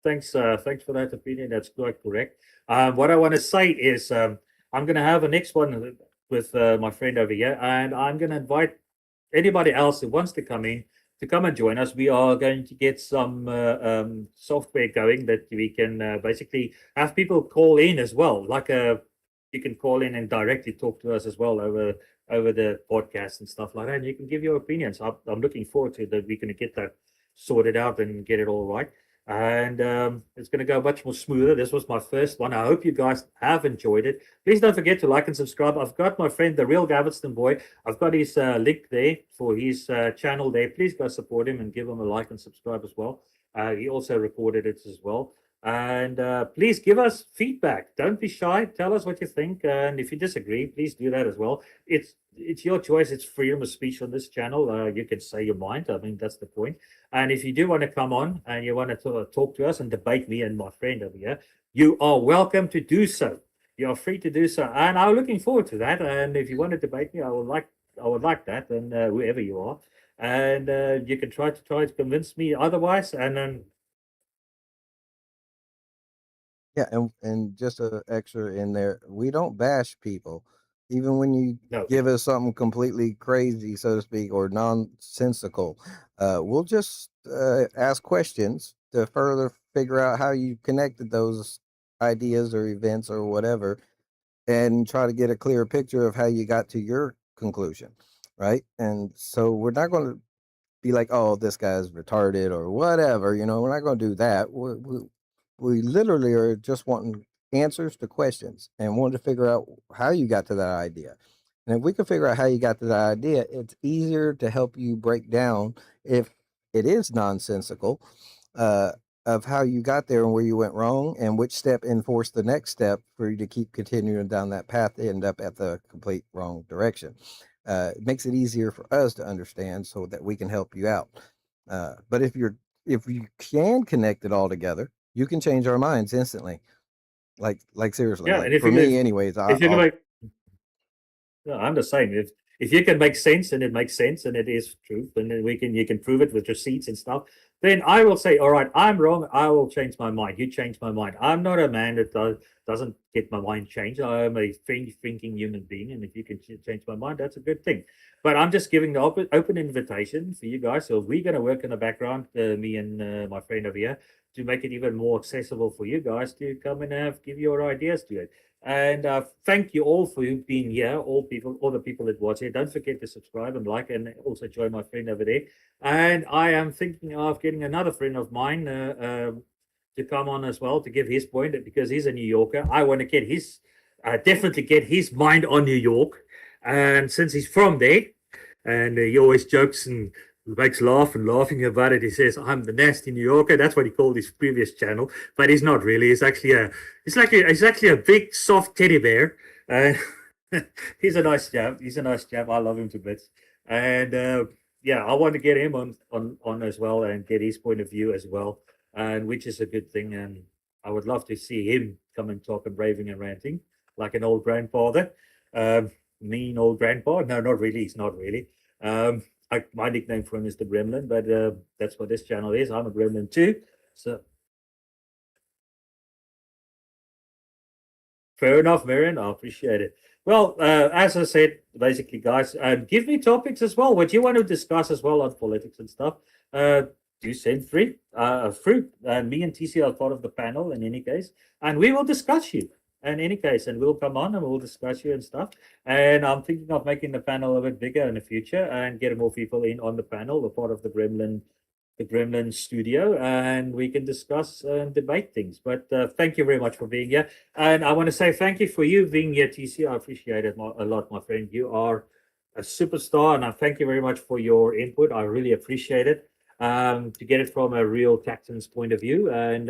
Thanks for that opinion. That's quite correct. What I want to say is I'm going to have a next one with my friend over here, and I'm going to invite anybody else who wants to come in to come and join us. We are going to get some software going that we can basically have people call in as well. You can call in and directly talk to us as well over over the podcast and stuff like that. And you can give your opinions. I'm looking forward to that. We're going to get that sorted out and get it all right. And it's going to go much more smoother. This was my first one. I hope you guys have enjoyed it. Please don't forget to like and subscribe. I've got my friend, TheReal GalvestonBOI. I've got his link there for his channel there. Please go support him and give him a like and subscribe as well. He also recorded it as well. And please give us feedback. Don't be shy. Tell us what you think. And if you disagree, please do that as well. It's your choice. It's freedom of speech on this channel. You can say your mind. I mean, that's the point. And if you do want to come on and you want to talk to us and debate me and my friend over here, you are welcome to do so. You are free to do so. And I'm looking forward to that. And if you want to debate me, I would like that. And whoever you are, and you can try to convince me otherwise. And then Yeah, and just a extra in there, we don't bash people. Even when you no, give us something completely crazy, so to speak, or nonsensical, we'll just ask questions to further figure out how you connected those ideas or events or whatever, and try to get a clearer picture of how you got to your conclusion, right? And so we're not going to be like, oh, this guy's retarded or whatever. We're not going to do that. We literally are just wanting answers to questions and wanting to figure out how you got to that idea. And if we can figure out how you got to that idea, it's easier to help you break down if it is nonsensical, uh, of how you got there and where you went wrong and which step enforced the next step for you to keep continuing down that path to end up at the complete wrong direction. It makes it easier for us to understand so that we can help you out. But if you can connect it all together, you can change our minds instantly. Like seriously, yeah. like And if for you me, anyways, if you can I'll make No, I'm the same. If you can make sense and it makes sense and it is truth, and then you can prove it with receipts and stuff, then I will say, all right, I'm wrong. I will change my mind. You change my mind. I'm not a man that doesn't get my mind changed. I'm a thinking human being, and if you can change my mind, that's a good thing. But I'm just giving the open invitation for you guys. So we're going to work in the background, me and my friend over here, to make it even more accessible for you guys to come and give your ideas to it. And thank you all for being here, all the people that watch it. Don't forget to subscribe and like, and also join my friend over there. And I am thinking of getting another friend of mine to come on as well to give his point, because he's a New Yorker. I want to get definitely get his mind on New York, and since he's from there, and he always jokes and makes laughing about it. He says, "I'm the nasty New Yorker." That's what he called his previous channel, but he's not really. He's actually a big soft teddy bear. Uh, he's a nice chap. He's a nice chap. I love him to bits. And yeah, I want to get him on as well and get his point of view as well, and which is a good thing. And I would love to see him come and talk and raving and ranting like an old grandfather. Mean old grandpa. No, not really. He's not really. My nickname for him is the Gremlin, but that's what this channel is. I'm a Gremlin too. So fair enough, Marion. I appreciate it. Well, as I said, basically, guys, give me topics as well. What you want to discuss as well on politics and stuff. Do send through. Me and TC are part of the panel in any case, and we will discuss you in any case, and we'll come on and we'll discuss you and stuff. And I'm thinking of making the panel a bit bigger in the future and getting more people in on the panel, a part of the Gremlin studio, and we can discuss and debate things. But thank you very much for being here. And I want to say thank you for you being here, TC. I appreciate it a lot, my friend. You are a superstar, and I thank you very much for your input. I really appreciate it, to get it from a real Texans point of view. And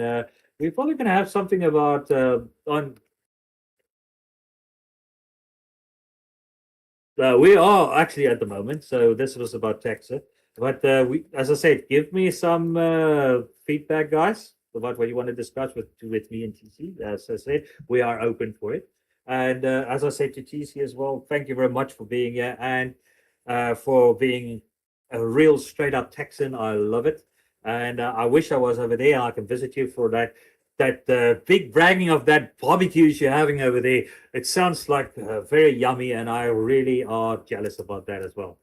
we're probably going to have something about on. We are actually at the moment, so this was about Texas. But as I said, give me some feedback, guys, about what you want to discuss with me and TC. As I said, we are open for it. And as I said to TC as well, thank you very much for being here and for being a real straight up Texan. I love it. And I wish I was over there. I can visit you for that big bragging of that barbecues you're having over there. It sounds like very yummy, and I really are jealous about that as well.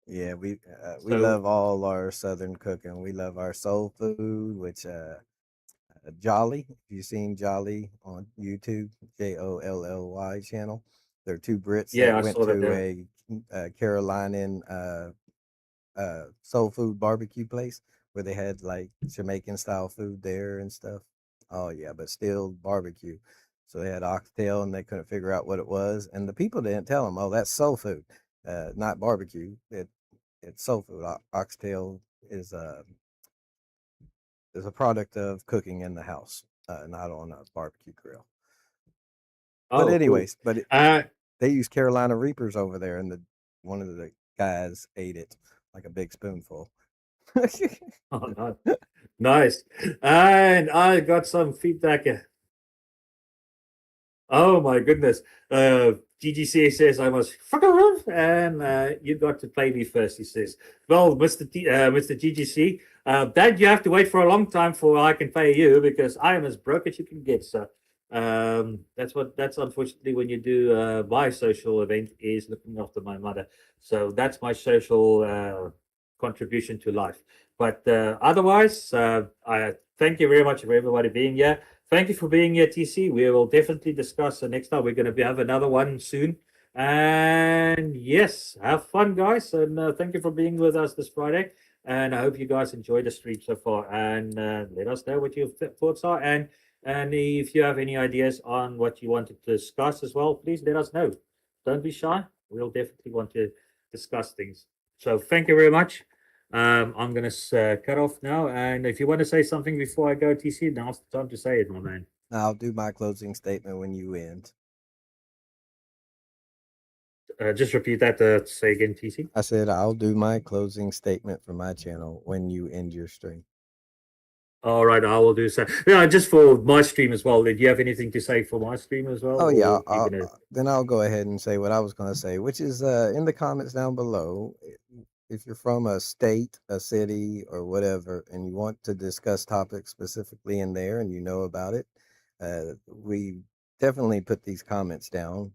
Yeah, we So love all our Southern cooking. We love our soul food, which Jolly. If you've seen Jolly on YouTube, JOLLY channel, they're two Brits Yeah, that I went saw that. to a Carolinian soul food barbecue place where they had like Jamaican style food there and stuff. Oh yeah, but still barbecue. So they had oxtail and they couldn't figure out what it was, and the people didn't tell them, "Oh, that's soul food, not barbecue. It's soul food. Oxtail is is a product of cooking in the house, not on a barbecue grill." But Oh, cool. anyways, Uh, they use Carolina Reapers over there, and one of the guys ate it like a big spoonful. oh, nice. And I got some feedback. Oh my goodness. GGC says I must fuck around, and you got to pay me first, he says. Well, Mr. GGC, that you have to wait for a long time for I can pay you because I am as broke as you can get, sir. That's unfortunately when you do my social event is looking after my mother. So that's my social contribution to life. But otherwise, I thank you very much for everybody being here. Thank you for being here, TC. We will definitely discuss the next time. We're going to have another one soon. And yes, have fun, guys. And thank you for being with us this Friday. And I hope you guys enjoyed the stream so far. And let us know what your thoughts are. And if you have any ideas on what you want to discuss as well, please let us know. Don't be shy. We'll definitely want to discuss things. So thank you very much. I'm going to cut off now. And if you want to say something before I go, TC, now's the time to say it, my man. I'll do my closing statement when you end. Just repeat that. Say again, TC. I said I'll do my closing statement for my channel when you end your stream. All right, I will do so. Yeah, just for my stream as well. Did you have anything to say for my stream as well? Oh yeah, Gonna... I'll go ahead and say what I was going to say, which is in the comments down below. If you're from a state, a city, or whatever, and you want to discuss topics specifically in there, and you know about it, we definitely put these comments down,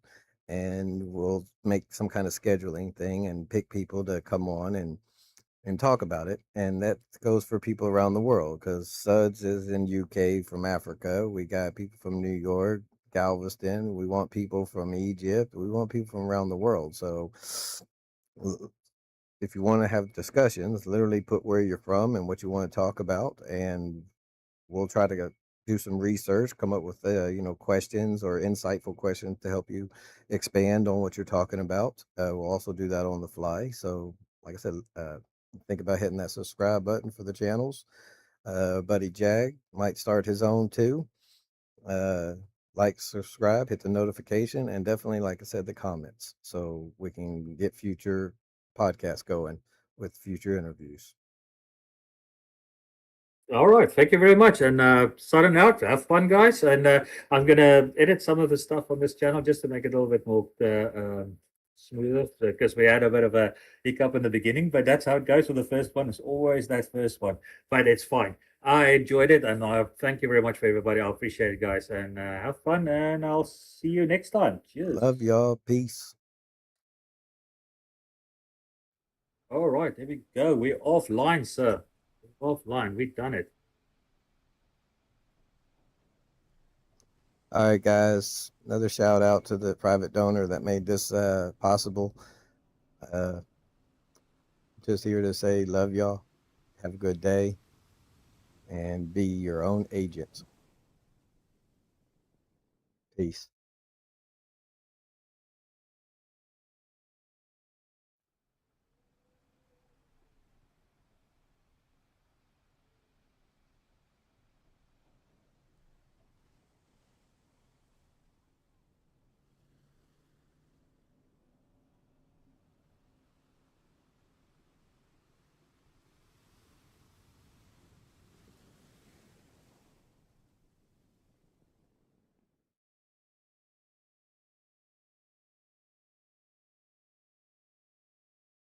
and we'll make some kind of scheduling thing and pick people to come on and talk about it. And that goes for people around the world because Sudds is in UK from Africa. We got people from New York, Galveston. We want people from Egypt. We want people from around the world. So if you want to have discussions, literally put where you're from and what you want to talk about, and we'll try to do some research, come up with questions or insightful questions to help you expand on what you're talking about. We'll also do that on the fly. So, like I said, think about hitting that subscribe button for the channels. Buddy Jag might start his own too. Like, subscribe, hit the notification, and definitely, like I said, the comments so we can get future podcasts going with future interviews. All right, thank you very much. And signing out. Have fun, guys. And I'm gonna edit some of the stuff on this channel just to make it a little bit more smoother because we had a bit of a hiccup in the beginning. But that's how it goes with the first one. It's always that first one, but it's fine. I enjoyed it, and I thank you very much for everybody. I appreciate it, guys, and have fun. And I'll see you next time. Cheers. Love y'all. Peace. All right, there we go. We're offline, sir. Offline. We've done it. All right, guys. Another shout out to the private donor that made this possible. Just here to say, love y'all. Have a good day. And be your own agent. Peace.